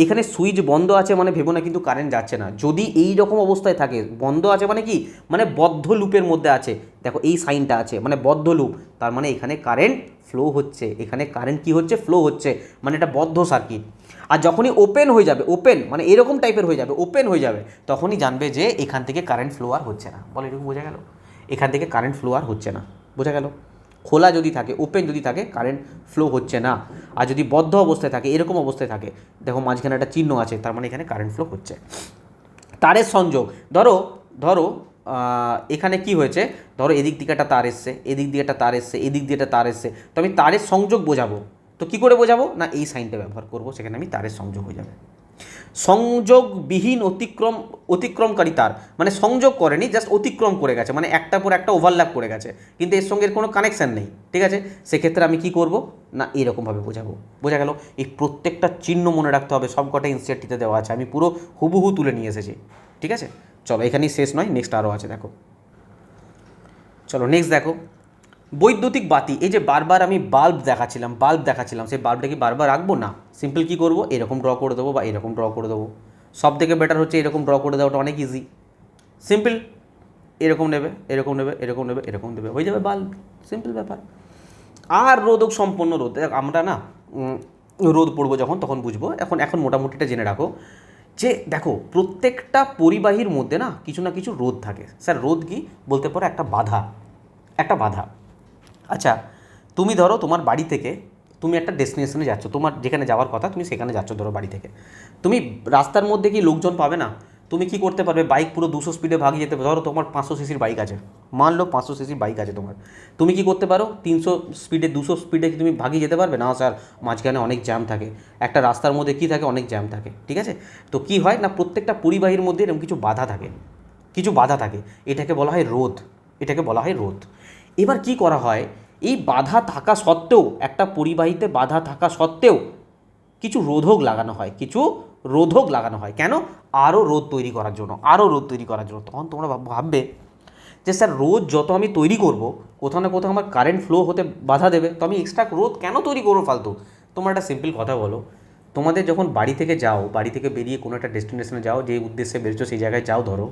এখানে সুইচ বন্ধ আছে মানে ভেবো না কিন্তু কারেন্ট যাচ্ছে না। যদি এই রকম অবস্থায় থাকে, বন্ধ আছে মানে কি, মানে বদ্ধ লুপের মধ্যে আছে, দেখো এই সাইনটা আছে মানে বদ্ধ লুপ, তার মানে এখানে কারেন্ট ফ্লো হচ্ছে, এখানে কারেন্ট কি হচ্ছে, ফ্লো হচ্ছে, মানে এটা বদ্ধ সার্কিট। আর যখনই ওপেন হয়ে যাবে, ওপেন মানে এরকম টাইপের হয়ে যাবে, ওপেন হয়ে যাবে, তখনই জানবে যে এখান থেকে কারেন্ট ফ্লো আর হচ্ছে না। বলে এরকম বোঝা গেল? এখান থেকে কারেন্ট ফ্লো আর হচ্ছে না, বোঝা গেল? খোলা যদি থাকে, ওপেন যদি থাকে, কারেন্ট ফ্লো হচ্ছে না। আর যদি বদ্ধ অবস্থায় থাকে, এরকম অবস্থায় থাকে, দেখো মাঝখানে একটা চিহ্ন আছে, তার মানে এখানে কারেন্ট ফ্লো হচ্ছে। তারের সংযোগ, ধরো ধরো এখানে কি হয়েছে, ধরো এদিক দিকে একটা তার এসছে, এদিক দিয়ে একটা তার এসছে, এদিক দিয়ে একটা তার এসছে, তো আমি তারের সংযোগ বোঝাবো, তো কী করে বোঝাবো না, এই সাইনটা ব্যবহার করবো, সেখানে আমি তারের সংযোগ হয়ে যাবে। সংযোগবিহীন অতিক্রমকারী তার, মানে সংযোগ করেনি, জাস্ট অতিক্রম করে গেছে, মানে একটা পর একটা ওভারল্যাপ করে গেছে, কিন্তু এর সঙ্গে কোনো কানেকশান নেই, ঠিক আছে? সেক্ষেত্রে আমি কি করব না, এরকমভাবে বোঝাবো, বোঝা গেল? এই প্রত্যেকটা চিহ্ন মনে রাখতে হবে, সব কটা এনসিইআরটিতে দেওয়া আছে, আমি পুরো হুবহু তুলে নিয়ে এসেছি, ঠিক আছে? চলো এখানেই শেষ নয়, নেক্সট আরও আছে, দেখো চলো নেক্সট দেখো। বৈদ্যুতিক বাতি, এই যে বারবার আমি বাল্ব দেখাচ্ছিলাম, সেই বাল্বটা কি বারবার রাখবো না, সিম্পল কী করবো, এরকম ড্র করে দেবো বা এরকম ড্র করে দেবো। সব থেকে বেটার হচ্ছে এরকম ড্র করে দেওয়াটা, অনেক ইজি, সিম্পল। এরকম নেবে, এরকম নেবে, এরকম নেবে, এরকম দেবে, হয়ে যাবে বাল্ব, সিম্পল ব্যাপার। আর রোধক সম্পন্ন রোধ, আমরা না রোধ পড়বো যখন, তখন বুঝবো, এখন মোটামুটিটা জেনে রাখো যে দেখো প্রত্যেকটা পরিবাহীর মধ্যে না কিছু রোধ থাকে। স্যার রোধ কি বলতে পারো, একটা বাধা। আচ্ছা তুমি ধরো তোমার বাড়ি থেকে তুমি একটা ডেস্টিনেশনে যাচ্ছ, তোমার যেখানে যাওয়ার কথা তুমি সেখানে যাচ্ছ, ধরো বাড়ি থেকে তুমি রাস্তার মধ্যে কি লোকজন পাবে না, তুমি কি করতে পারবে, বাইক পুরো 200 স্পিডে ভাগিয়ে যেতে পারো। ধরো তোমার 500 সিসির বাইক আছে, মানলো 500 সিসির বাইক আছে তোমার, তুমি কি করতে পারো 300 স্পিডে 200 স্পিডে কি তুমি ভাগিয়ে যেতে পারবে? না স্যার, মাঝখানে অনেক জ্যাম থাকে, একটা রাস্তার মধ্যে কী থাকে, অনেক জ্যাম থাকে, ঠিক আছে। তো কি হয় না, প্রত্যেকটা পরিবাহীর মধ্যে এরকম কিছু বাধা থাকে, কিছু বাধা থাকে, এটাকে বলা হয় রোধ, এটাকে বলা হয় রোধ। এবার কি করা হয়, এই বাধা থাকা সত্ত্বেও, একটা পরিবাহীতে বাধা থাকা সত্ত্বেও কিছু রোধক লাগানো হয়, কিছু রোধক লাগানো হয়। কেন? আরও রোধ তৈরি করার জন্য, আরও রোধ তৈরি করার জন্য। তখন তোমরা ভাববে যে স্যার রোধ যত আমি তৈরি করব, কোথাও না কোথাও আমার কারেন্ট ফ্লো হতে বাধা দেবে, তো আমি এক্সট্রা রোধ কেন তৈরি করবো ফালতু? তোমার একটা সিম্পল কথা বলো, তোমাদের যখন বাড়ি থেকে যাও, বাড়ি থেকে বেরিয়ে কোনো একটা ডেস্টিনেশনে যাও, যে উদ্দেশ্যে বেরোছো সেই জায়গায় যাও, ধরো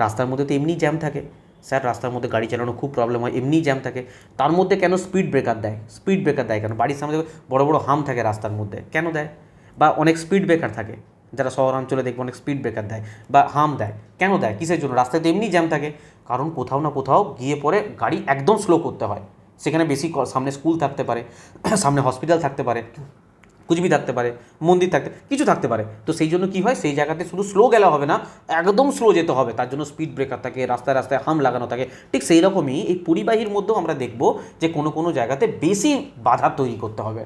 রাস্তার মধ্যে তো এমনিই জ্যাম থাকে, স্যার রাস্তার মধ্যে গাড়ি চালানো খুব প্রবলেম হয়, এমনিই জ্যাম থাকে, তার মধ্যে কেন স্পিড ব্রেকার দেয়? স্পিড ব্রেকার দেয় কেন? বাড়ির সামনে বড় বড় হাম থাকে রাস্তার মধ্যে, কেন দেয়? বা অনেক স্পিড ব্রেকার থাকে, যারা শহরাঞ্চলে দেখবে অনেক স্পিড ব্রেকার দেয় বা হাম দেয়, কেন দেয়? কিসের জন্য? রাস্তায় তো এমনি জ্যাম থাকে, কারণ কোথাও না কোথাও গিয়ে পরে গাড়ি একদম স্লো করতে হয়, সেখানে বেশি সামনে স্কুল থাকতে পারে, সামনে হসপিটাল থাকতে পারে, কুচবি থাকতে পারে, মন্দির থাকতে, কিছু থাকতে পারে। তো সেই জন্য কী হয়, সেই জায়গাতে শুধু স্লো গেলে হবে না, একদম স্লো যেতে হবে, তার জন্য স্পিড ব্রেকার থাকে, রাস্তায় রাস্তায় হাম লাগানো থাকে। ঠিক সেই রকমই এই পরিবাহীর মধ্যেও আমরা দেখব যে কোনো কোনো জায়গাতে বেশি বাধা তৈরি করতে হবে,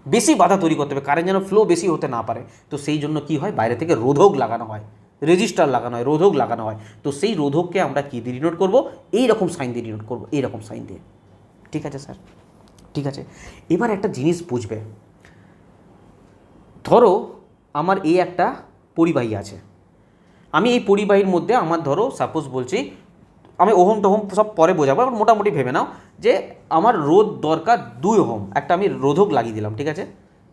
বেশি বাধা তৈরি করতে হবে, কারেন্ট যেন ফ্লো বেশি হতে না পারে। তো সেই জন্য কী হয়, বাইরে থেকে রোধক লাগানো হয়, রেজিস্টার লাগানো হয়, রোধক লাগানো হয়। তো সেই রোধককে আমরা কী দিয়ে ডিনোট করবো? এইরকম সাইন দিয়ে ডিনোট করবো, এইরকম সাইন দিয়ে। ঠিক আছে স্যার, ঠিক আছে। এবার একটা জিনিস বুঝবে, ধরো আমার এই একটা পরিবাহী আছে, আমি এই পরিবাহীর মধ্যে আমার ধরো সাপোজ বলছি, আমি ওহম টোহম সব পরে বোঝাবো, এবার মোটামুটি ভেবে নাও যে আমার রোধ দরকার 2 ওহম, একটা আমি রোধক লাগিয়ে দিলাম, ঠিক আছে,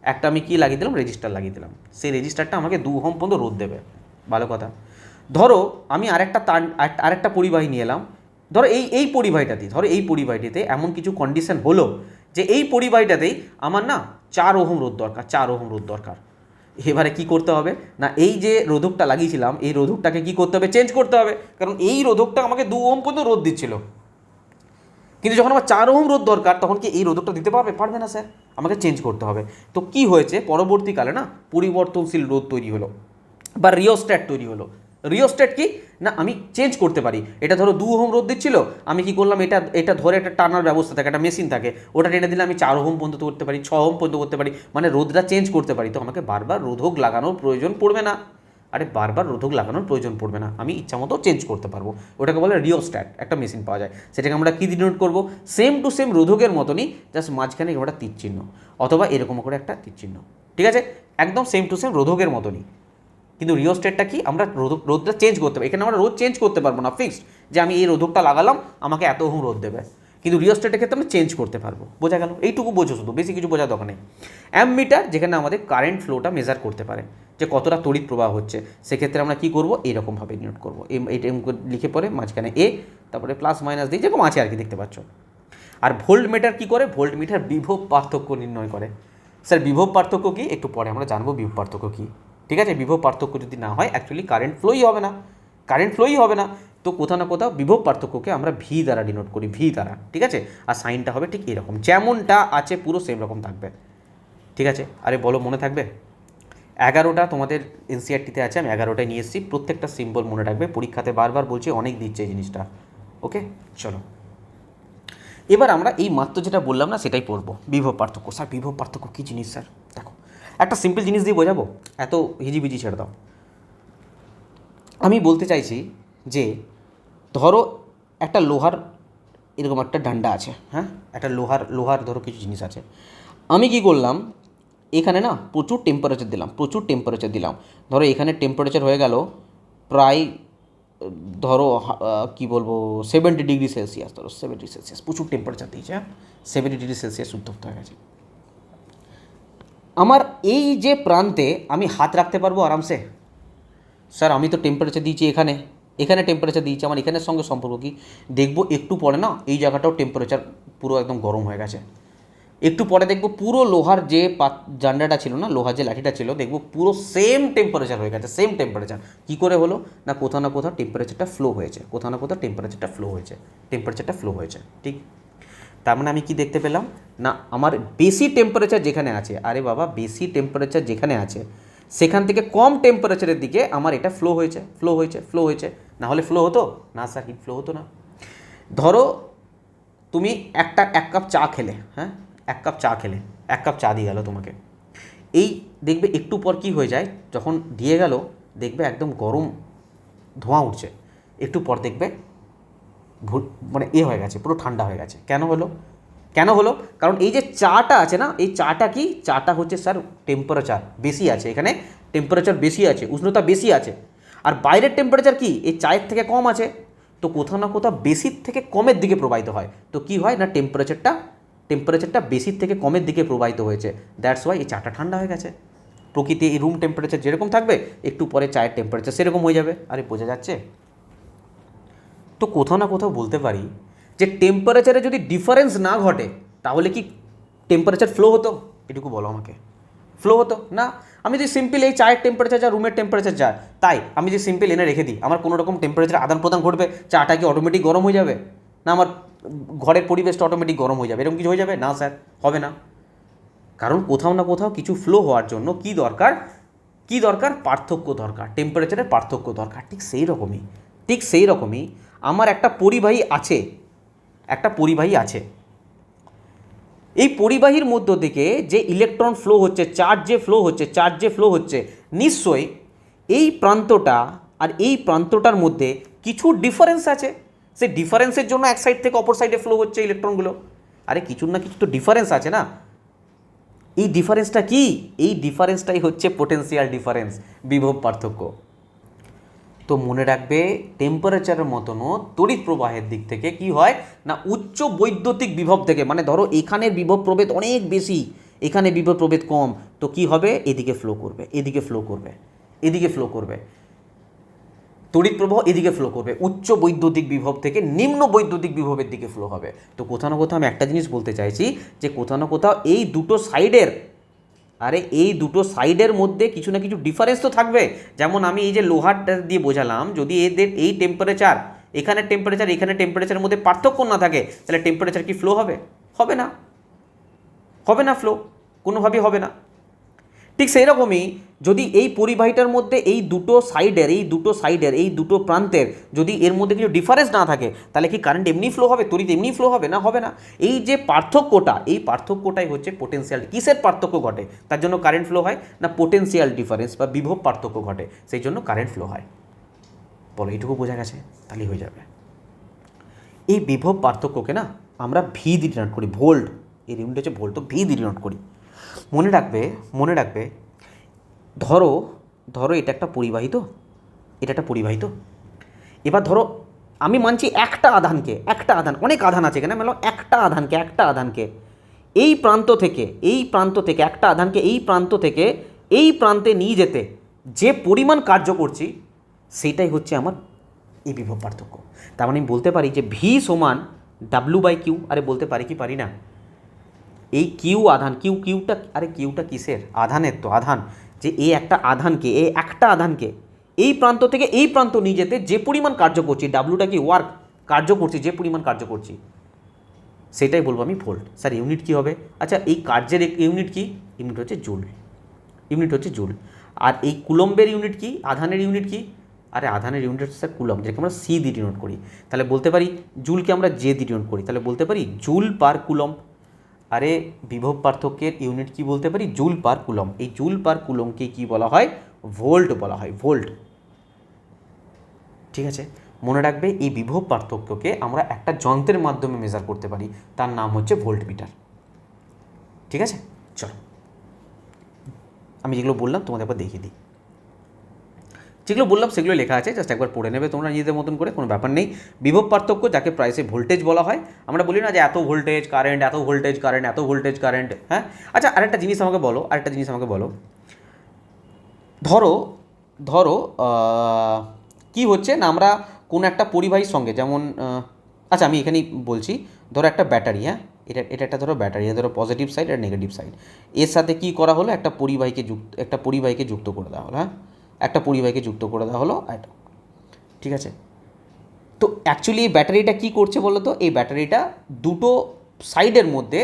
একটা আমি কি লাগিয়ে দিলাম, রেজিস্টার লাগিয়ে দিলাম, সেই রেজিস্টারটা আমাকে 2 ওহম পর্যন্ত রোধ দেবে, ভালো কথা। ধরো আমি আরেকটা পরিবাহী নিয়ে এলাম, ধরো এই পরিবাহীটাতেই, ধরো এই পরিবাহীটিতে এমন কিছু কন্ডিশন হলো যে এই পরিবাহীটাতেই আমার না 4 ওহম রোধ দরকার, 4 ওহম রোধ দরকার। এবারে কি করতে হবে না, এই যে রোধকটা লাগিয়েছিলাম, এই রোধকটাকে কি করতে হবে, চেঞ্জ করতে হবে, কারণ এই রোধকটা আমাকে 2 ওহম পর্যন্ত রোধ দিচ্ছিল, কিন্তু যখন আমার 4 ওহম রোধ দরকার, তখন কি এই রোধকটা দিতে পারবে? পারবে না স্যার, আমাকে চেঞ্জ করতে হবে। তো কি হয়েছে, পরবর্তীকালে না পরিবর্তনশীল রোধ তৈরি হলো বা রিওস্ট্যাট তৈরি হলো। রিওস্ট্যাট কি না, আমি চেঞ্জ করতে পারি। এটা ধরো 2 ওহম রোধ দিচ্ছিল, আমি কি করলাম, এটা ধরে একটা টানার ব্যবস্থা থাকে, একটা মেশিন থাকে, ওটা টেনে দিলে আমি 4 ওহম পর্যন্ত করতে পারি, 6 ওহম পর্যন্ত করতে পারি, মানে রোধটা চেঞ্জ করতে পারি। তো আমাকে বারবার রোধক লাগানোর প্রয়োজন পড়বে না, আরে বারবার রোধক লাগানোর প্রয়োজন পড়বে না, আমি ইচ্ছা মতো চেঞ্জ করতে পারবো। ওটাকে বলে রিওস্ট্যাট, একটা মেশিন পাওয়া যায়, সেটাকে আমরা কী ডিনোট করবো, সেম টু সেম রোধকের মতনই, জাস্ট মাঝখানে একটা তীর চিহ্ন অথবা এরকম করে একটা তীর চিহ্ন, ঠিক আছে, একদম সেম টু সেম রোধকের মতনই। কিন্তু রিওস্ট্যাটটা কি, আমরা রোধটা চেঞ্জ করতে পারি, এখানে আমরা রোধ চেঞ্জ করতে পারবো না, ফিক্সড যে আমি এই রোধকটা লাগালাম আমাকে এত ওহম রোধ দেবে, কিন্তু রিওস্ট্যাটের ক্ষেত্রে আমরা চেঞ্জ করতে পারবো। বোঝা গেল? এইটুকু বোঝো, শুধু বেশি কিছু বোঝার দরকার নেই। অ্যামমিটার যেখানে আমাদের কারেন্ট ফ্লোটা মেজার করতে পারে, যে কতটা তড়িৎ প্রবাহ হচ্ছে, সেক্ষেত্রে আমরা কী করবো, এইরকমভাবে নোট করবো, এইটা লিখে পরে মাঝখানে এ, তারপরে প্লাস মাইনাস দিয়ে যেরকম আছে আর কি, দেখতে পাচ্ছ। আর ভোল্ট মিটার কী করে, ভোল্ট মিটার বিভব পার্থক্য নির্ণয় করে। স্যার বিভব পার্থক্য কী, একটু পরে আমরা জানবো বিভব পার্থক্য কী, ঠিক আছে। বিভব পার্থক্য যদি না হয়, অ্যাকচুয়ালি কারেন্ট ফ্লোই হবে না, কারেন্ট ফ্লোই হবে না। তো কোথাও না কোথাও বিভব পার্থক্যকে আমরা ভি দ্বারা ডিনোট করি, ভি দ্বারা, ঠিক আছে। আর সাইনটা হবে ঠিক এরকম, যেমনটা আছে পুরো সেম রকম থাকবে, ঠিক আছে। আরে বলো, মনে থাকবে? 11টা তোমাদের এনসিআরটিতে আছে, আমি 11টায় নিয়ে এসেছি, প্রত্যেকটা সিম্বল মনে রাখবে, পরীক্ষাতে বারবার বলছি, অনেক দিচ্ছে এই জিনিসটা। ওকে, চলো এবার আমরা এই মাত্র যেটা বললাম না সেটাই পড়বো, বিভব পার্থক্য। স্যার বিভব পার্থক্য কী জিনিস স্যার? দেখো, একটা সিম্পল জিনিস দিয়ে বোঝাবো, এত হিজিবিজি ছেড়ে দাও। আমি বলতে চাইছি যে ধরো একটা লোহার এরকম একটা ডান্ডা আছে, হ্যাঁ, একটা লোহার ধরো কিছু জিনিস আছে, আমি কি করলাম, এখানে না প্রচুর টেম্পারেচার দিলাম, প্রচুর টেম্পারেচার দিলাম, ধরো এখানে টেম্পারেচার হয়ে গেল প্রায়, ধরো কী বলবো, 70 ডিগ্রি সেলসিয়াস, ধরো 70 সেলসিয়াস, প্রচুর টেম্পারেচার দিয়েছে, 70 ডিগ্রি সেলসিয়াস উত্তপ্ত হয়ে গেছে। আমার এই যে প্রান্তে আমি হাত রাখতে পারবো আরামসে? স্যার আমি তো টেম্পারেচার দিয়েছি এখানে, এখানে টেম্পারেচার দিয়েছি, আমার এখানের সঙ্গে সম্পর্ক কি? দেখবো একটু পরে না এই জায়গাটাও টেম্পারেচার পুরো একদম গরম হয়ে গেছে, একটু পরে দেখবো পুরো লোহার যে জান্ডাটা ছিল না, লোহার যে লাঠিটা ছিল, দেখবো পুরো সেম টেম্পারেচার হয়ে গেছে, সেম টেম্পারেচার। কী করে হলো না, কোথাও না কোথাও টেম্পারেচারটা ফ্লো হয়েছে, কোথাও না কোথাও টেম্পারেচারটা ফ্লো হয়েছে, টেম্পারেচারটা ফ্লো হয়েছে, ঠিক। তার মানে আমি কি দেখতে পেলাম না, আমার বেশি টেম্পারেচার যেখানে আছে, আরে বাবা বেশি টেম্পারেচার যেখানে আছে সেখান থেকে কম টেম্পারেচারের দিকে আমার এটা ফ্লো হয়েছে, না হলে ফ্লো হতো না স্যার, হিট ফ্লো হতো না। ধরো তুমি এক কাপ চা খেলে, হ্যাঁ, এক কাপ চা দিয়ে গেল তোমাকে, এই দেখবে একটু পর কি হয়ে যায়, যখন দিয়ে গেল দেখবে একদম গরম ধোঁয়া উঠছে, একটু পর দেখবে মানে হয়ে গেছে, পুরো ঠান্ডা হয়ে গেছে। কেন হলো? কারণ এই যে চাটা আছে না, এই চাটা কি, চাটা হচ্ছে স্যার টেম্পারেচার বেশি আছে, এখানে টেম্পারেচার বেশি আছে, উষ্ণতা বেশি আছে, আর বাইরের টেম্পারেচার কি এই চায়ের থেকে কম আছে, তো কোথাও না কোথাও বেশির থেকে কমের দিকে প্রবাহিত হয়। তো কি হয় না, টেম্পারেচারটা বেশির থেকে কমের দিকে প্রবাহিত হয়েছে, দ্যাটস ওয়াই এই চাটা ঠান্ডা হয়ে গেছে। প্রকৃতি এই রুম টেম্পারেচার যেরকম থাকবে একটু পরে চায়ের টেম্পারেচার সেরকম হয়ে যাবে। আরে বোঝা যাচ্ছে? তো কোথাও না কোথাও বলতে পারি যে টেম্পারেচারে যদি ডিফারেন্স না ঘটে তাহলে কি টেম্পারেচার ফ্লো হতো? এটুকু বলো আমাকে। ফ্লো হতো না। আমি যদি সিম্পল এই চায়ের টেম্পারেচার যা, রুমের টেম্পারেচার যা, তাই আমি যে সিম্পল এনে রেখে দিই, আমার কোনো রকম টেম্পারেচার আদান প্রদান ঘটবে? চাটা কি অটোমেটিক গরম হয়ে যাবে? না আমার ঘরের পরিবেশটা অটোমেটিক গরম হয়ে যাবে? এরকম কিছু হয়ে যাবে না স্যার, হবে না। কারণ কোথাও না কোথাও কিছু ফ্লো হওয়ার জন্য কি দরকার, পার্থক্য দরকার, টেম্পারেচারের পার্থক্য দরকার। ঠিক সেই রকমই আমার একটা পরিবাহী আছে, এই পরিবাহীর মধ্য থেকে যে ইলেকট্রন ফ্লো হচ্ছে, চার্জ যে ফ্লো হচ্ছে, নিশ্চয়ই এই প্রান্তটা আর এই প্রান্তটার মধ্যে কিছু ডিফারেন্স আছে। সেই ডিফারেন্সের জন্য এক সাইড থেকে অপর সাইডে ফ্লো হচ্ছে ইলেকট্রনগুলো। আরে কিছু না কিছু তো ডিফারেন্স আছে না। এই ডিফারেন্সটা কি? এই ডিফারেন্সটাই হচ্ছে পোটেনশিয়াল ডিফারেন্স, বিভব পার্থক্য। তো মনে রাখবে, টেম্পারেচারের মতনও তড়িৎ প্রবাহের দিক থেকে কি হয় না, উচ্চ বৈদ্যুতিক বিভব থেকে, মানে ধরো এখানের বিভব প্রভেদ অনেক বেশি, এখানে বিভব প্রভেদ কম, তো কি হবে, এদিকে ফ্লো করবে, তড়িৎ প্রবাহ এদিকে ফ্লো করবে, উচ্চ বৈদ্যুতিক বিভব থেকে নিম্ন বৈদ্যুতিক বিভবের দিকে ফ্লো হবে। তো কোথাও না কোথাও আমি একটা জিনিস বলতে চাইছি যে কোথাও না কোথাও এই দুটো সাইডের মধ্যে কিছু না কিছু ডিফারেন্স তো থাকবে। যেমন আমি এই যে লোহারটা দিয়ে বোঝালাম, যদি এদের এই টেম্পারেচার, এখানে টেম্পারেচারের মধ্যে পার্থক্য না থাকে, তাহলে টেম্পারেচার কি ফ্লো হবে? হবে না ফ্লো, কোনোভাবেই হবে না। ঠিক সেই রকমই যদি এই পরিবাহীটার মধ্যে এই দুটো প্রান্তের যদি এর মধ্যে কিছু ডিফারেন্স না থাকে, তাহলে কি কারেন্ট এমনি ফ্লো হবে, তড়িৎ এমনি ফ্লো হবে? না, হবে না। এই যে পার্থক্যটাই হচ্ছে পোটেনশিয়াল। কিসের পার্থক্য ঘটে তার জন্য কারেন্ট ফ্লো হয়? না, পোটেনশিয়াল ডিফারেন্স বা বিভব পার্থক্য ঘটে, সেই জন্য কারেন্ট ফ্লো হয়। বলো, এইটুকু বোঝা গেছে? তাহলেই হয়ে যাবে। এই বিভব পার্থক্যকে না আমরা ভি দিয়ে ডিনোট করি, ভোল্ট। এই ইউনিট হচ্ছে ভোল্ট, তো ভি দিয়ে ডিনোট করি। মনে রাখবে ধরো এটা একটা পরিবাহী তো, এবার ধরো আমি মানছি একটা আধান, অনেক আধান আছে এখানে, মানে একটা আধানকে এই প্রান্ত থেকে একটা আধানকে এই প্রান্ত থেকে এই প্রান্তে নিয়ে যেতে যে পরিমাণ কার্য করছি, সেটাই হচ্ছে আমার এই বিভব পার্থক্য। তার মানে আমি বলতে পারি যে ভি সমান W/Q। আরে বলতে পারি কি পারি না? এই কিউটা কিসের? আধানের তো, আধান। যে এই একটা আধানকে এই প্রান্ত থেকে এই প্রান্ত নিয়ে যেতে যে পরিমাণ কার্য করছি, ডাব্লুটা কি ওয়ার্ক, কার্য করছি, যে পরিমাণ কার্য করছি, সেটাই বলবো আমি ভোল্ট। স্যার ইউনিট কি হবে? আচ্ছা, এই কার্যের ইউনিট কি? ইউনিট হচ্ছে জুল। আর এই কুলম্বের ইউনিট কি? আধানের ইউনিট কি? আরে আধানের ইউনিট হচ্ছে স্যার কুলম্ব, যেটাকে আমরা সি দিয়ে ডিনোট করি। তাহলে বলতে পারি জুলকে আমরা জে দিয়ে ডিনোট করি, তাহলে বলতে পারি জুল পার কুলম্ব। আরে বিভব পার্থক্যের ইউনিট কি বলতে পারি? Joule per coulomb. এই জুল পার কুলমকে কি বলা হয়? ভোল্ট বলা হয়, ভোল্ট। ঠিক আছে, মনে রাখবে এই বিভব পার্থক্যকে আমরা একটা যন্ত্রের মাধ্যমে মেজার করতে পারি, তার নাম হচ্ছে ভোল্ট মিটার। ঠিক আছে, চলো আমি যেগুলো বললাম তোমাদের একবার দেখিয়ে দিই। যেগুলো বললাম সেগুলো লেখা আছে, জাস্ট একবার পড়ে নেবে তোমরা নিজেদের মতন করে, কোনো ব্যাপার নেই। বিভব পার্থক্য, যাকে প্রায়শই ভোল্টেজ বলা হয়, আমরা বলি না যে এত ভোল্টেজ কারেন্ট, হ্যাঁ। আচ্ছা, আরেকটা জিনিস আমাকে বলো, ধরো কি হচ্ছে না, আমরা কোনো একটা পরিবাহীর সঙ্গে, যেমন আচ্ছা আমি এখানেই বলছি, ধরো একটা ব্যাটারি, হ্যাঁ, এটা একটা ধরো ব্যাটারি, ধরো পজিটিভ সাইড আর নেগেটিভ সাইড, এর সাথে কি করা হলো, একটা পরিবাহীকে যুক্ত করে দেওয়া হলো, হ্যাঁ, এটা, ঠিক আছে। তো অ্যাকচুয়ালি এই ব্যাটারিটা কী করছে বলো তো? এই ব্যাটারিটা দুটো সাইডের মধ্যে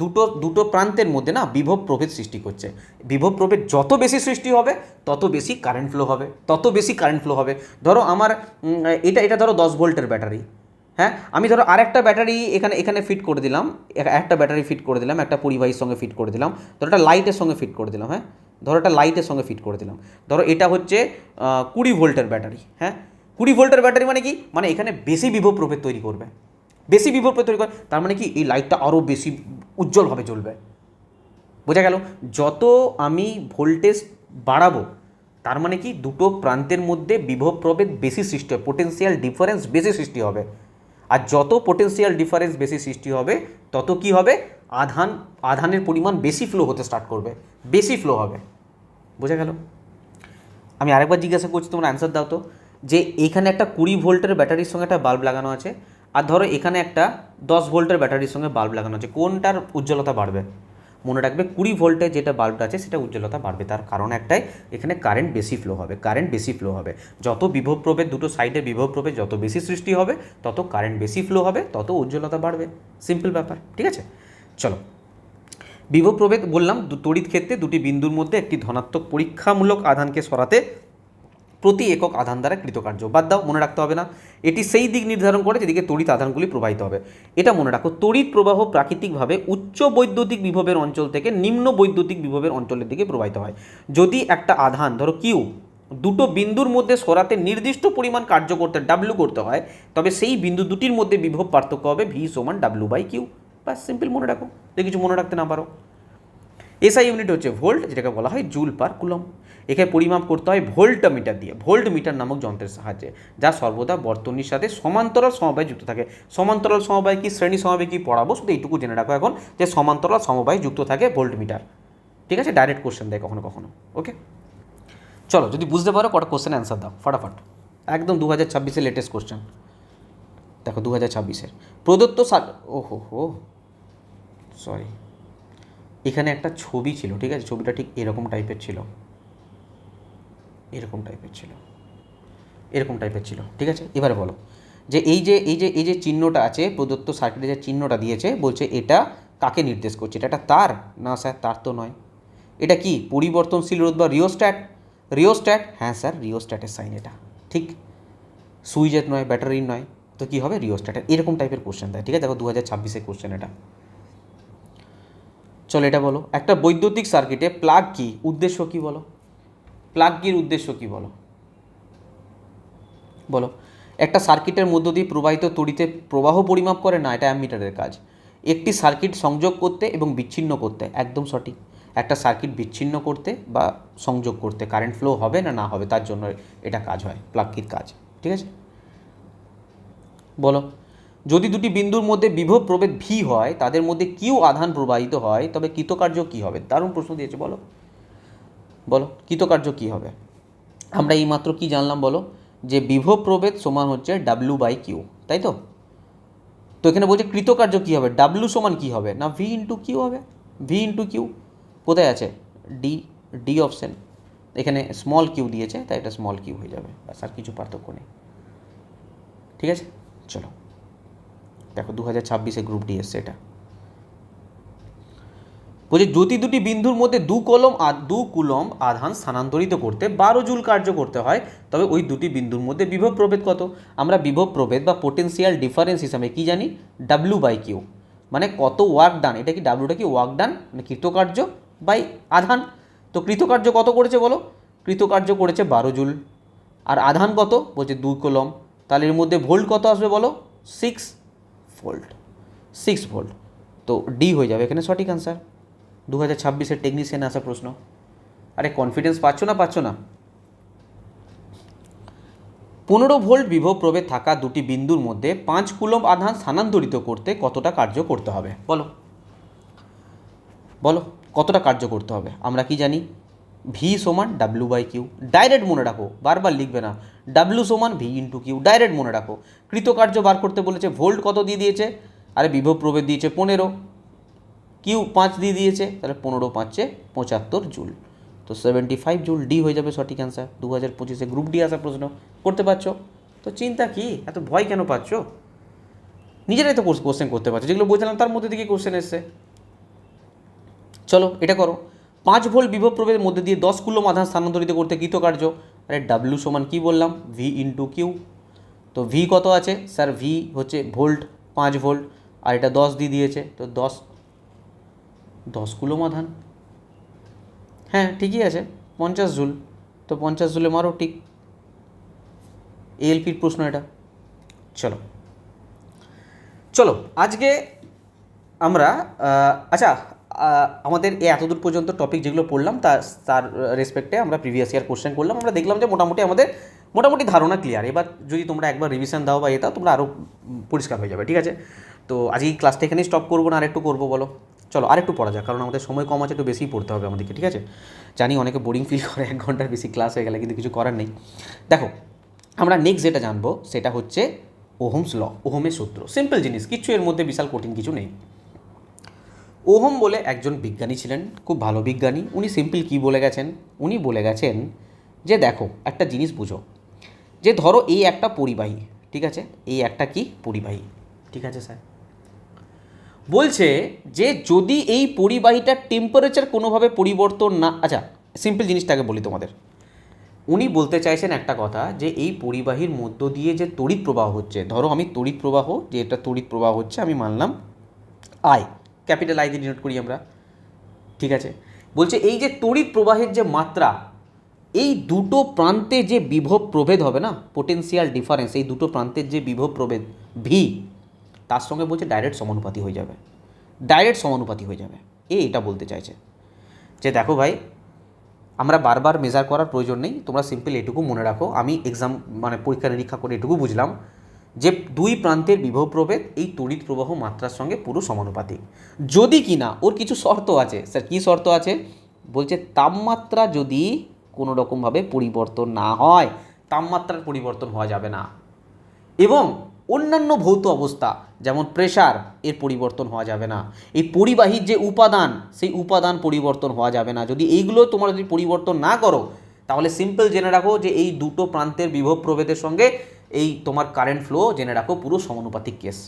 দুটো দুটো প্রান্তের মধ্যে না বিভব প্রভেদ সৃষ্টি করছে। বিভব প্রভেদ যত বেশি সৃষ্টি হবে তত বেশি কারেন্ট ফ্লো হবে, তত বেশি কারেন্ট ফ্লো হবে। ধরো আমার এটা ধরো 10 ভোল্টের ব্যাটারি, হ্যাঁ, আমি ধরো আরেকটা ব্যাটারি এখানে এখানে ফিট করে দিলাম, একটা ব্যাটারি ফিট করে দিলাম, একটা পরিবাহীর সঙ্গে ফিট করে দিলাম, ধরো একটা লাইটের সঙ্গে ফিট করে দিলাম, হ্যাঁ, ধরো একটা লাইটের সঙ্গে ফিট করে দিলাম। ধরো এটা হচ্ছে 20 ভোল্টের ব্যাটারি, হ্যাঁ, 20 ভোল্টের ব্যাটারি মানে কি, মানে এখানে বেশি বিভব প্রভেদ তৈরি করবে, বেশি বিভব প্রভেদ তৈরি করবে, তার মানে কি এই লাইটটা আরও বেশি উজ্জ্বলভাবে জ্বলবে। বোঝা গেল? যত আমি ভোল্টেজ বাড়াবো তার মানে কি দুটো প্রান্তের মধ্যে বিভব প্রভেদ বেশি সৃষ্টি হবে, পোটেনশিয়াল ডিফারেন্স বেশি সৃষ্টি হবে। আর যত পোটেনশিয়াল ডিফারেন্স বেশি সৃষ্টি হবে তত কি হবে, আধানের পরিমাণ বেশি ফ্লো হতে স্টার্ট করবে, বেশি ফ্লো হবে। বোঝা গেল? আমি আরেকবার জিজ্ঞাসা করছি, তোমরা অ্যান্সার দাও তো, যে এইখানে একটা 20 ভোল্টের ব্যাটারির সঙ্গে একটা বাল্ব লাগানো আছে, আর ধরো এখানে একটা 10 ভোল্টের ব্যাটারির সঙ্গে বাল্ব লাগানো আছে, কোনটার উজ্জ্বলতা বাড়বে? মনে রাখবে 20 ভোল্টের যেটা বাল্বটা আছে সেটা উজ্জ্বলতা বাড়বে, তার কারণ একটাই, এখানে কারেন্ট বেশি ফ্লো হবে, কারেন্ট বেশি ফ্লো হবে। যত বিভব প্রভেদ, দুটো সাইডের বিভব প্রভেদ যত বেশি সৃষ্টি হবে তত কারেন্ট বেশি ফ্লো হবে, তত উজ্জ্বলতা বাড়বে। সিম্পল ব্যাপার, ঠিক আছে? চলো, বিভব প্রভেদ বললাম, তড়িৎ ক্ষেত্রে দুটি বিন্দুর মধ্যে একটি ধনাত্মক পরীক্ষামূলক আধানকে সরাতে প্রতি একক আধান দ্বারা কৃতকার্য। বাদ দাও, মনে রাখতে হবে না। এটি সেই দিক নির্ধারণ করে যেদিকে তড়িৎ আধানগুলি প্রবাহিত হবে। এটা মনে রাখো, তড়িৎ প্রবাহ প্রাকৃতিকভাবে উচ্চ বৈদ্যুতিক বিভবের অঞ্চল থেকে নিম্ন বৈদ্যুতিক বিভবের অঞ্চলের দিকে প্রবাহিত হয়। যদি একটা আধান ধরো কিউ দুটো বিন্দুর মধ্যে সরাতে নির্দিষ্ট পরিমাণ কার্য করতে ডাব্লু করতে হয়, তবে সেই বিন্দু দুটির মধ্যে বিভব পার্থক্য হবে ভি সমান ডাব্লু বাই কিউ। ব্যাস, সিম্পল মনে রাখো, যদি কিছু মনে রাখতে না পারো। এসআই ইউনিট হচ্ছে ভোল্ট, যেটাকে বলা হয় জুল পার কুলম। একে পরিমাপ করতে হয় ভোল্টমিটার দিয়ে, ভোল্টমিটার নামক যন্ত্রের সাহায্যে, যা সর্বদা বর্তনীর সাথে সমান্তরাল সমবায় যুক্ত থাকে। সমান্তরাল সমবায় কি, শ্রেণী সমবায় কি পড়াবো, শুধু এইটুকু জেনে রাখো এখন, যে সমান্তরাল সমবায় যুক্ত থাকে ভোল্টমিটার। ঠিক আছে? ডাইরেক্ট কোশ্চেন দেয় কখনো কখনো। ওকে, চলো, যদি বুঝতে পারো কটা কোশ্চেন অ্যান্সার দাও ফটাফট, একদম 2026-এর লেটেস্ট কোশ্চেন। দেখো 2026-এর প্রদত্ত ওহো হো সরি, এখানে একটা ছবি ছিল, ঠিক আছে? ছবিটা ঠিক এরকম টাইপের ছিল, এরকম টাইপের ছিল, এরকম টাইপের ছিল, ঠিক আছে? এবারে বলো যে এই যে চিহ্নটা আছে, প্রদত্ত সার্কিটে যে চিহ্নটা দিয়েছে, বলছে এটা কাকে নির্দেশ করছে? এটা একটা তার? না স্যার, তার তো নয়। এটা কি পরিবর্তনশীল রোধ বা রিওস্ট্যাট? রিওস্ট্যাট, হ্যাঁ স্যার, রিওস্ট্যাটের সাইন এটা, ঠিক। সুইচের নয়, ব্যাটারির নয়, তো কী হবে? রিওস্ট্যাটের। এরকম টাইপের কোশ্চেন দেয়, ঠিক আছে? দেখো 2026-এর কোশ্চেন এটা। চলো এটা বলো, একটা বৈদ্যুতিক সার্কিটে প্লাগ কি উদ্দেশ্য কি বলো? প্লাগ কির উদ্দেশ্য কি বলো? বলো। একটা সার্কিটের মধ্য দিয়ে প্রবাহিত তড়িতে প্রবাহ পরিমাপ করে না, এটা অ্যামিটারের কাজ। একটি সার্কিট সংযোগ করতে এবং বিচ্ছিন্ন করতে, একদম সঠিক। একটা সার্কিট বিচ্ছিন্ন করতে বা সংযোগ করতে, কারেন্ট ফ্লো হবে না না হবে, তার জন্য এটা কাজ হয়, প্লাগ কির কাজ, ঠিক আছে? বলো, যদি দুটি বিন্দুর মধ্যে বিভব প্রভেদ ভি হয়, তাদের মধ্যে কিউ আধান প্রবাহিত হয়, তবে কৃতকার্য কী হবে? দারুণ প্রশ্ন দিয়েছে, বলো বলো, কৃতকার্য কী হবে? আমরা এইমাত্র কি জানলাম বলো, যে বিভব প্রভেদ সমান হচ্ছে ডাব্লু বাই কিউ, তাই তো? তো এখানে বলছে কৃতকার্য কী হবে, ডাব্লু সমান কী হবে না, ভি ইন্টু কিউ হবে। ভি ইন্টু কিউ কোথায় আছে? D, D option. এখানে স্মল কিউ দিয়েছে, তাই এটা স্মল কিউ হয়ে যাবে, ব্যাস, আর কিছু পার্থক্য নেই, ঠিক আছে? চলো দেখো 2026-এ গ্রুপ ডি এসছে এটা। বলছে যদি দুটি বিন্দুর মধ্যে দু কুলম আধান স্থানান্তরিত করতে 12 জুল কার্য করতে হয়, তবে ওই দুটি বিন্দুর মধ্যে বিভব প্রভেদ কত? আমরা বিভব প্রভেদ বা পোটেনশিয়াল ডিফারেন্স হিসাবে কি জানি? ডাব্লু বাই কিউ, মানে কত ওয়ার্ক ডান। এটা কি ডাব্লুটা কি ওয়ার্ক ডান, মানে কৃতকার্য বাই আধান। তো কৃতকার্য কত করেছে বলো? কৃতকার্য করেছে 12 জুল। আর আধান কত? বলছে 2 কুলম। তাহলে এর মধ্যে ভোল্ট কত আসবে বলো? 6 ভোল্ট, 6 ভোল্ট। তো ডি হয়ে যাবে এখানে সঠিক আনসার। 2026-এর টেকনিশিয়ান আসা প্রশ্ন। আরে কনফিডেন্স পাচ্ছ না? 15 ভোল্ট বিভব প্রভেদ থাকা দুটি বিন্দুর মধ্যে 5 কুলম আধান স্থানান্তরিত করতে কতটা কার্য করতে হবে বলো? বলো কতটা কার্য করতে হবে? আমরা কি জানি? ভি সমান ডাব্লু বাই কিউ, ডাইরেক্ট মনে রাখো, বারবার লিখবে না। ডাব্লু সমান ভি ইন্টু কিউ, ডাইরেক্ট মনে রাখো। কৃতকার্য বার করতে বলেছে, ভোল্ট কত দিয়ে দিয়েছে? আরে বিভব প্রভেদ দিয়েছে 15, কিউ 5 দিয়ে দিয়েছে, তাহলে 15 5 75 জুল, তো 75 জুল। ডি হয়ে যাবে সঠিক অ্যান্সার। 2025-এ গ্রুপ ডি আসা প্রশ্ন, করতে পারছো তো? চিন্তা কি, এত ভয় কেন পাচ্ছ? নিজেরাই তো কোশ্চেন করতে পারছো, যেগুলো বলছিলাম তার মধ্যে থেকে কোশ্চেন এসছে। চলো এটা করো। 5 ভোল্ট বিভব প্রভেদের মধ্যে দিয়ে 10 কুলম্ব আধান স্থানান্তরিত করতে কৃতকার্য, আরে ডাব্লিউ সমান কী বললাম, ভি ইন্টু কিউ। তো ভি কত আছে স্যার, ভি হচ্ছে ভোল্ট, 5 ভোল্ট, আর এটা 10 দিয়ে দিয়েছে, তো 10 কুলম্ব আধান, হ্যাঁ ঠিকই আছে, 50 জুল, তো 50 জুলে মারো ঠিক, এএলপির প্রশ্ন এটা। চলো চলো আজকে আমরা আচ্ছা আমাদের এই এতদূর পর্যন্ত টপিক যেগুলো পড়লাম তার রেসপেক্টে আমরা প্রিভিয়াস ইয়ার কোশ্চেন করলাম, আমরা দেখলাম যে মোটামুটি ধারণা ক্লিয়ার। এবার যদি তোমরা একবার রিভিশন দাও বা দাও, তোমরা আরও পরিষ্কার হয়ে যাবে, ঠিক আছে। তো আজকে এই ক্লাসটা এখানেই স্টপ করবো না, আরেকটু করবো বলো, চলো আরেকটু পড়া যাক, কারণ আমাদের সময় কম আছে, একটু বেশিই পড়তে হবে আমাদেরকে, ঠিক আছে। জানি অনেকে বোরিং ফিল করে 1 ঘন্টার বেশি ক্লাস হয়ে গেলে, কিন্তু কিছু করার নেই। দেখো আমরা নেক্সট যেটা জানবো সেটা হচ্ছে ওহমস ল, ওহমের সূত্র। সিম্পল জিনিস, কিচ্ছু এর মধ্যে বিশাল কঠিন কিছু নেই। ওহম বলে একজন বিজ্ঞানী ছিলেন, খুব ভালো বিজ্ঞানী। উনি সিম্পল কী বলে গেছেন, উনি বলে গেছেন যে দেখো একটা জিনিস বুঝো, যে ধরো এই একটা পরিবাহী, ঠিক আছে, এই একটা কি পরিবাহী, ঠিক আছে স্যার, বলছে যে যদি এই পরিবাহীটার টেম্পারেচার কোনোভাবে পরিবর্তন না, আচ্ছা সিম্পল জিনিসটাকে বলি তোমাদের, উনি বলতে চাইছেন একটা কথা, যে এই পরিবাহীর মধ্য দিয়ে যে তড়িৎ প্রবাহ হচ্ছে, ধরো আমি তড়িৎ প্রবাহ, যে এটা তড়িৎ প্রবাহ হচ্ছে আমি মানলাম আই, ক্যাপিটাল আই দিয়ে ডিনোট করি আমরা, ঠিক আছে। বলছে এই যে তড়িৎ প্রবাহের যে মাত্রা, এই দুটো প্রান্তে যে বিভব প্রভেদ হবে না, পোটেনশিয়াল ডিফারেন্স, এই দুটো প্রান্তের যে বিভব প্রভেদ ভি, তার সঙ্গে বলছে ডাইরেক্ট সমানুপাতি হয়ে যাবে, ডাইরেক্ট সমানুপাতি হয়ে যাবে। এটা বলতে চাইছে যে দেখো ভাই, আমরা বারবার মেজার করার প্রয়োজন নেই, তোমরা সিম্পল এটুকু মনে রাখো, আমি এক্সাম মানে পরীক্ষা নিরীক্ষা করে এটুকু বুঝলাম যে দুই প্রান্তের বিভব প্রভেদ এই তড়িৎ প্রবাহ মাত্রার সঙ্গে পুরো সমানুপাতিক। যদি কি না ওর কিছু শর্ত আছে, স্যার কী শর্ত আছে, বলছে তাপমাত্রা যদি কোনো রকমভাবে পরিবর্তন না হয়, তাপমাত্রার পরিবর্তন হওয়া যাবে না, এবং অন্যান্য ভৌত অবস্থা যেমন প্রেসার এর পরিবর্তন হওয়া যাবে না, এই পরিবাহীর যে উপাদান সেই উপাদান পরিবর্তন হওয়া যাবে না। যদি এইগুলো তোমরা যদি পরিবর্তন না করো, তাহলে সিম্পল জেনে রাখো যে এই দুটো প্রান্তের বিভব প্রভেদের সঙ্গে এই তোমার কারেন্ট ফ্লো জেনে রাখো পুরো সমানুপাতিক কেস।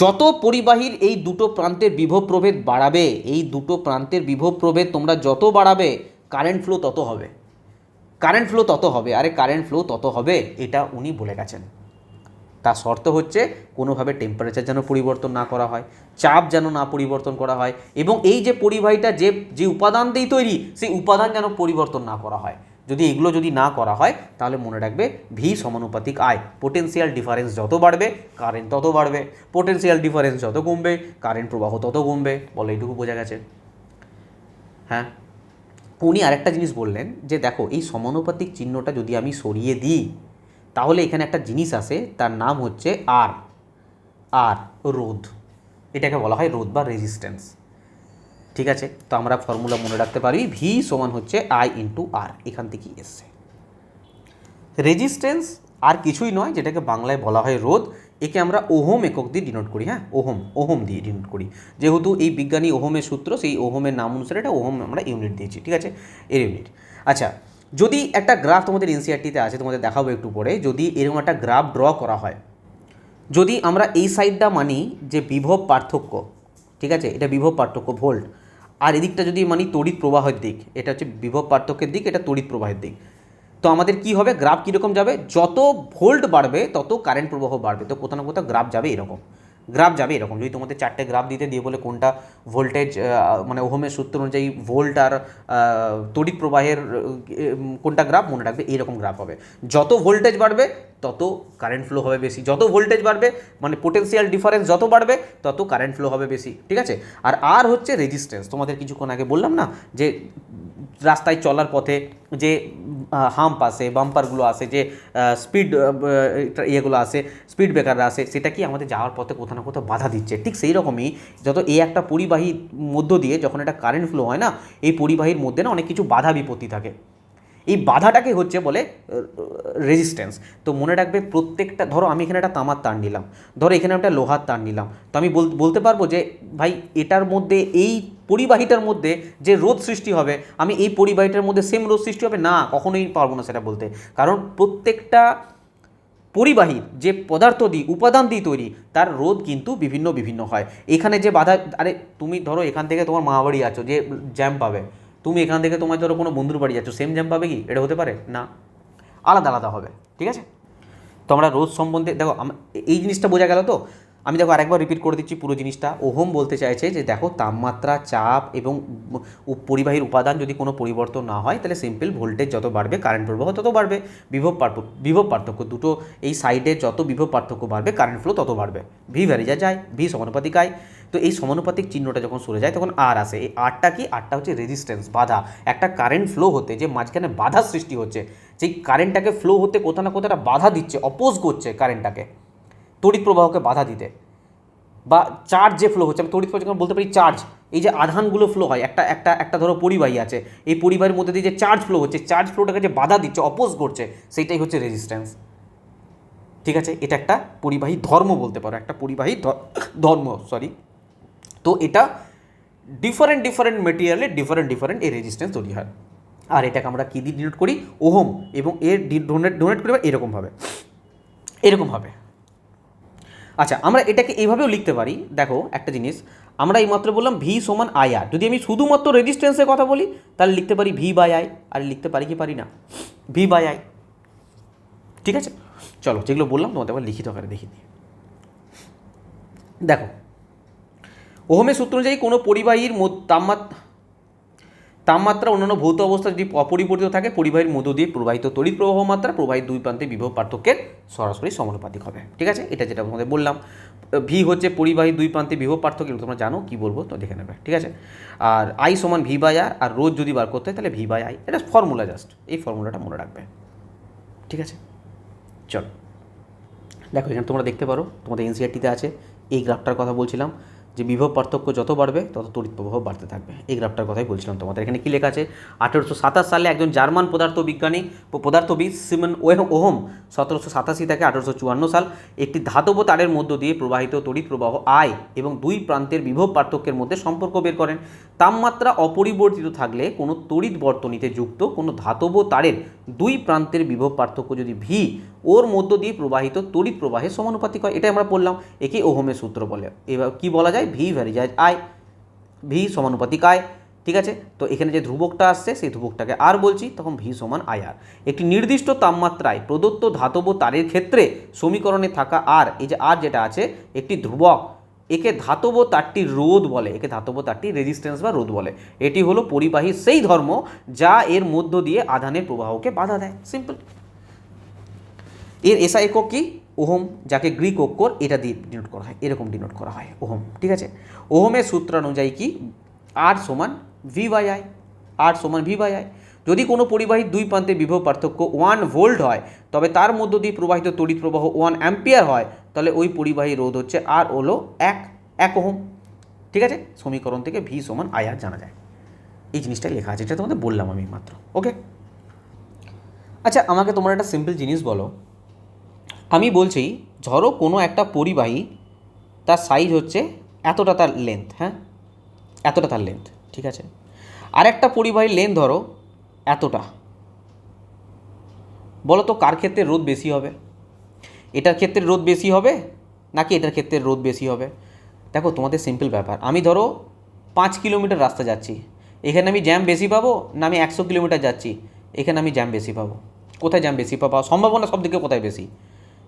যত পরিবাহীর এই দুটো প্রান্তের বিভব প্রভেদ বাড়াবে, এই দুটো প্রান্তের বিভব প্রভেদ তোমরা যত বাড়াবে, কারেন্ট ফ্লো তত হবে, কারেন্ট ফ্লো তত হবে, আরে কারেন্ট ফ্লো তত হবে, এটা উনি বলে গেছেন। তার শর্ত হচ্ছে কোনোভাবে টেম্পারেচার যেন পরিবর্তন না করা হয়, চাপ যেন না পরিবর্তন করা হয়, এবং এই যে পরিবাহীটা যে উপাদান দিয়েই তৈরি, সেই উপাদান যেন পরিবর্তন না করা হয়। যদি এগুলো যদি না করা হয়, তাহলে মনে রাখবে ভি সমানুপাতিক আই, পোটেনশিয়াল ডিফারেন্স যত বাড়বে কারেন্ট তত বাড়বে, পোটেনশিয়াল ডিফারেন্স যত কমবে কারেন্ট প্রবাহ তত কমবে। বলো এইটুকু বোঝা গেছে? হ্যাঁ। উনি আরেকটা জিনিস বললেন যে দেখো এই সমানুপাতিক চিহ্নটা যদি আমি সরিয়ে দিই, তাহলে এখানে একটা জিনিস আসে, তার নাম হচ্ছে আর রোধ, এটাকে বলা হয় রোধ বা রেজিস্ট্যান্স, ঠিক আছে। তো আমরা ফর্মুলা মনে রাখতে পারি, ভি সমান হচ্ছে আই ইন্টু আর, এখান থেকেই এসছে। রেজিস্ট্যান্স আর কিছুই নয়, যেটাকে বাংলায় বলা হয় রোধ, একে আমরা ওহম একক দিয়ে ডিনোট করি, হ্যাঁ ওহম দিয়ে ডিনোট করি, যেহেতু এই বিজ্ঞানী ওহমের সূত্র, সেই ওহমের নাম অনুসারে এটা ওহম আমরা ইউনিট দিয়েছি, ঠিক আছে, এর ইউনিট। আচ্ছা, যদি একটা গ্রাফ তোমাদের এনসিআরটিতে আছে, তোমাদের দেখাবো একটু পরে, যদি এরকম একটা গ্রাফ ড্র করা হয়, যদি আমরা এই সাইডটা মানি যে বিভব পার্থক্য, ঠিক আছে, এটা বিভব পার্থক্য ভোল্ট, আর এদিকটা যদি মানি তড়িৎ প্রবাহের দিক, এটা হচ্ছে বিভব পার্থক্যের দিক, এটা তড়িৎ প্রবাহের দিক, তো আমাদের কি হবে, গ্রাফ কীরকম যাবে, যত ভোল্ট বাড়বে তত কারেন্ট প্রবাহ বাড়বে, তো কোথাও না কোথাও গ্রাফ যাবে এরকম, গ্রাফ যাবে এরকম। যদি তোমাদের 4টে গ্রাফ দিতে দিয়ে বলে কোনটা ভোল্টেজ মানে ওহমের সূত্র অনুযায়ী ভোল্ট আর তড়িৎ প্রবাহের কোনটা গ্রাফ, মনে রাখবে এইরকম গ্রাফ হবে। যত ভোল্টেজ বাড়বে তত কারেন্ট ফ্লো হবে বেশি, যত ভোল্টেজ বাড়বে মানে পোটেনশিয়াল ডিফারেন্স যত বাড়বে তত কারেন্ট ফ্লো হবে বেশি, ঠিক আছে। আর হচ্ছে রেজিস্ট্যান্স, তোমাদের কিছুক্ষণ আগে বললাম না যে রাস্তায় চলার পথে যে হাম্প আসে, বাম্পারগুলো আসে, যে স্পিড ইয়েগুলো আসে, স্পিড ব্রেকাররা আসে, সেটা কি আমাদের যাওয়ার পথে কোথাও না কোথাও বাধা দিচ্ছে। ঠিক সেই রকমই যত এই একটা পরিবাহীর মধ্য দিয়ে যখন একটা কারেন্ট ফ্লো হয় না, এই পরিবাহীর মধ্যে না অনেক কিছু বাধা বিপত্তি থাকে, এই বাধাটাকে হচ্ছে বলে রেজিস্ট্যান্স। তো মনে রাখবে প্রত্যেকটা, ধরো আমি এখানে একটা তামার তার নিলাম, ধরো এখানে একটা লোহার তার নিলাম, তো আমি বলতে পারবো যে ভাই এটার মধ্যে এই পরিবাহীটার মধ্যে যে রোধ সৃষ্টি হবে, আমি এই পরিবাহীটার মধ্যে সেম রোধ সৃষ্টি হবে না, কখনোই পারবো না সেটা বলতে, কারণ পরিবাহীর যে পদার্থ দিয়ে উপাদান দিয়ে তৈরি তার রোধ কিন্তু বিভিন্ন বিভিন্ন হয়। এখানে যে বাধা, আরে তুমি ধরো এখান থেকে তোমার মা বাড়ি আছো, যে জ্যাম পাবে, তুমি এখান থেকে তোমার ধরো কোনো বন্ধুর বাড়ি যাচ্ছ, সেম জ্যাম পাবে কি? এটা হতে পারে না, আলাদা আলাদা হবে। ঠিক আছে, তো আমরা রোধ সম্বন্ধে দেখো এই জিনিসটা বোঝা গেল তো। আমি দেখো আরেকবার রিপিট করে দিচ্ছি পুরো জিনিসটা। ওহম বলতে চাইছে যে দেখো তাপমাত্রা, চাপ এবং পরিবাহীর উপাদান যদি কোনো পরিবর্তন না হয় তাহলে সিম্পল ভোল্টেজ যত বাড়বে কারেন্ট প্রবাহ তত বাড়বে। বিভব পার্থক্য দুটো এই সাইডে যত বিভব পার্থক্য বাড়বে কারেন্ট ফ্লো তত বাড়বে। ভি ভ্যারিজা যায়, ভি সমানুপাতিক আয়। তো এই সমানুপাতিক চিহ্নটা যখন সরে যায় তখন আর আসে। এই আরটা কি? আরটা হচ্ছে রেজিস্ট্যান্স, বাধা। একটা কারেন্ট ফ্লো হতে যে মাঝখানে বাধা সৃষ্টি হচ্ছে, যেই কারেন্টটাকে ফ্লো হতে কোথাও না কোথাও একটা বাধা দিচ্ছে, অপোজ করছে কারেন্টটাকে, তড়িৎ প্রবাহকে বাধা দিতে। বা চার্জ যে ফ্লো হচ্ছে, আমি তড়িৎ প্রবাহ যখন বলতে পারি চার্জ, এই যে আধানগুলো ফ্লো হয়, একটা একটা একটা ধরো পরিবাহী আছে, এই পরিবাহীর মধ্যে দিয়ে যে চার্জ ফ্লো হচ্ছে, চার্জ ফ্লোটাকে যে বাধা দিচ্ছে, অপোজ করছে, সেইটাই হচ্ছে রেজিস্ট্যান্স। ঠিক আছে, এটা একটা পরিবাহী ধর্ম বলতে পারো, একটা পরিবাহী ধর্ম, সরি। তো এটা ডিফারেন্ট ডিফারেন্ট মেটেরিয়ালে ডিফারেন্ট এই রেজিস্ট্যান্স তৈরি হয়। আর এটাকে আমরা কী দিয়ে ডিনোট করি? ওহম। এবং এর ডোনেট করি এরকমভাবে। আচ্ছা, আমরা এটাকে এইভাবেও লিখতে পারি। দেখো একটা জিনিস, আমরা এইমাত্র বললাম ভি সমান আই আর। যদি আমি শুধুমাত্র রেজিস্ট্যান্সের কথা বলি তাহলে লিখতে পারি ভি বাই আই। আর লিখতে পারি কি পারি না? V by I. ঠিক আছে, চলো যেগুলো বললাম তোমাদের আবার লিখিত আকারে দেখিয়ে দিই। দেখো, ওহমের সূত্র অনুযায়ী কোনো পরিবাহীর তাপমাত্রা অন্যান্য ভৌত অবস্থা যদি অপরিবর্তিত থাকে, পরিবাহীর মধ্য দিয়ে প্রবাহিত তড়িৎ প্রবাহ মাত্রা প্রবাহীর দুই প্রান্তে বিভব পার্থক্যের সরাসরি সমানুপাতিক হবে। ঠিক আছে, এটা যেটা তোমাদের বললাম। ভি হচ্ছে পরিবাহীর দুই প্রান্তে বিভব পার্থক্য, এগুলো তোমরা জানো, কী বলবো তো দেখে নেবে। ঠিক আছে, আর আই সমান ভি বাই আর, আর রোধ যদি বার করতে হয় তাহলে ভি বাই আই। এটা ফর্মুলা, জাস্ট এই ফর্মুলাটা মনে রাখবে। ঠিক আছে, চলো দেখো এখানে তোমরা দেখতে পারো, তোমাদের এনসিআরটিতে আছে, এই গ্রাফটার কথা বলছিলাম যে বিভব পার্থক্য যত বাড়বে তত তড়িৎ প্রবাহ বাড়তে থাকবে। এই গ্রাফটার কথাই বলছিলাম তোমাদের। এখানে কী লেখা আছে? 1827 সালে একজন জার্মান পদার্থবিদ সিমন ওহম 1787 থেকে 1854 সাল একটি ধাতব তারের মধ্য দিয়ে প্রবাহিত তড়িৎ প্রবাহ আই এবং দুই প্রান্তের বিভব পার্থক্যের মধ্যে সম্পর্ক বের করেন। তাপমাত্রা অপরিবর্তিত থাকলে কোনো তড়িৎ বর্তনীতে যুক্ত কোনো ধাতব তারের দুই প্রান্তের বিভব পার্থক্য যদি ভি ওর মধ্য দিয়ে প্রবাহিত তড়িৎ প্রবাহের সমানুপাতিক হয়। এটাই আমরা বললাম, একে ওহমের সূত্র বলে। এবার কী বলা যায়? ভি ভ্যারিজাজ আই, ভি সমানুপাতিক আই। ঠিক আছে, তো এখানে যে ধ্রুবকটা আসছে সেই ধ্রুবকটাকে আর বলছি, তখন ভি সমান আই আর। একটি নির্দিষ্ট তাপমাত্রায় প্রদত্ত ধাতব তারের ক্ষেত্রে সমীকরণে থাকা আর, এই যে আর যেটা আছে একটি ধ্রুবক, একে ধাতব তারটির রোধ বলে, একে ধাতব তারটির রেজিস্ট্যান্স বা রোধ বলে। এটি হলো পরিবাহীর সেই ধর্ম যা এর মধ্য দিয়ে আধানের প্রবাহকে বাধা দেয়। সিম্পল। এর এসআই একক কি? ওহম, যাকে গ্রিক অক্ষর এটা দিয়ে ডিনোট করা হয়, এরকম ডিনোট করা হয় ওহম। ঠিক আছে, ওহমের সূত্র অনুযায়ী কি? আর সমান ভি বাই আই, আর সমান ভি বাই আই। যদি কোনো পরিবাহীর দুই প্রান্তে বিভব পার্থক্য 1 ভোল্ট হয়, তবে তার মধ্য দিয়ে প্রবাহিত তড়িৎ প্রবাহ 1 অ্যাম্পিয়ার হয়, তাহলে ওই পরিবাহী রোধ হচ্ছে আর হলো 1 ওহম। ঠিক আছে, সমীকরণ থেকে ভি সমান আই আর জানা যায়। এই জিনিসটাই লেখা আছে, এটা তোমাদের বললাম আমি মাত্র। ওকে, আচ্ছা আমাকে তোমরা একটা সিম্পল জিনিস বলো। আমি বলছি ধরো কোনো একটা পরিবাহী, তার সাইজ হচ্ছে এতটা, তার লেন্থ, হ্যাঁ এতটা তার লেন্থ। ঠিক আছে, আরেকটা পরিবাহীর লেন্থ ধরো এতটা। বলো তো কার ক্ষেত্রে রোধ বেশি হবে? এটার ক্ষেত্রে রোধ বেশি হবে নাকি এটার ক্ষেত্রে রোধ বেশি হবে? দেখো তোমাদের সিম্পল ব্যাপার, আমি ধরো 5 কিলোমিটার রাস্তা যাচ্ছি, এখানে আমি জ্যাম বেশি পাবো না আমি 100 কিলোমিটার যাচ্ছি, এখানে আমি জ্যাম বেশি পাবো? কোথায় জ্যাম বেশি পাবো? সম্ভাবনা সব দিকে কোথায় বেশি?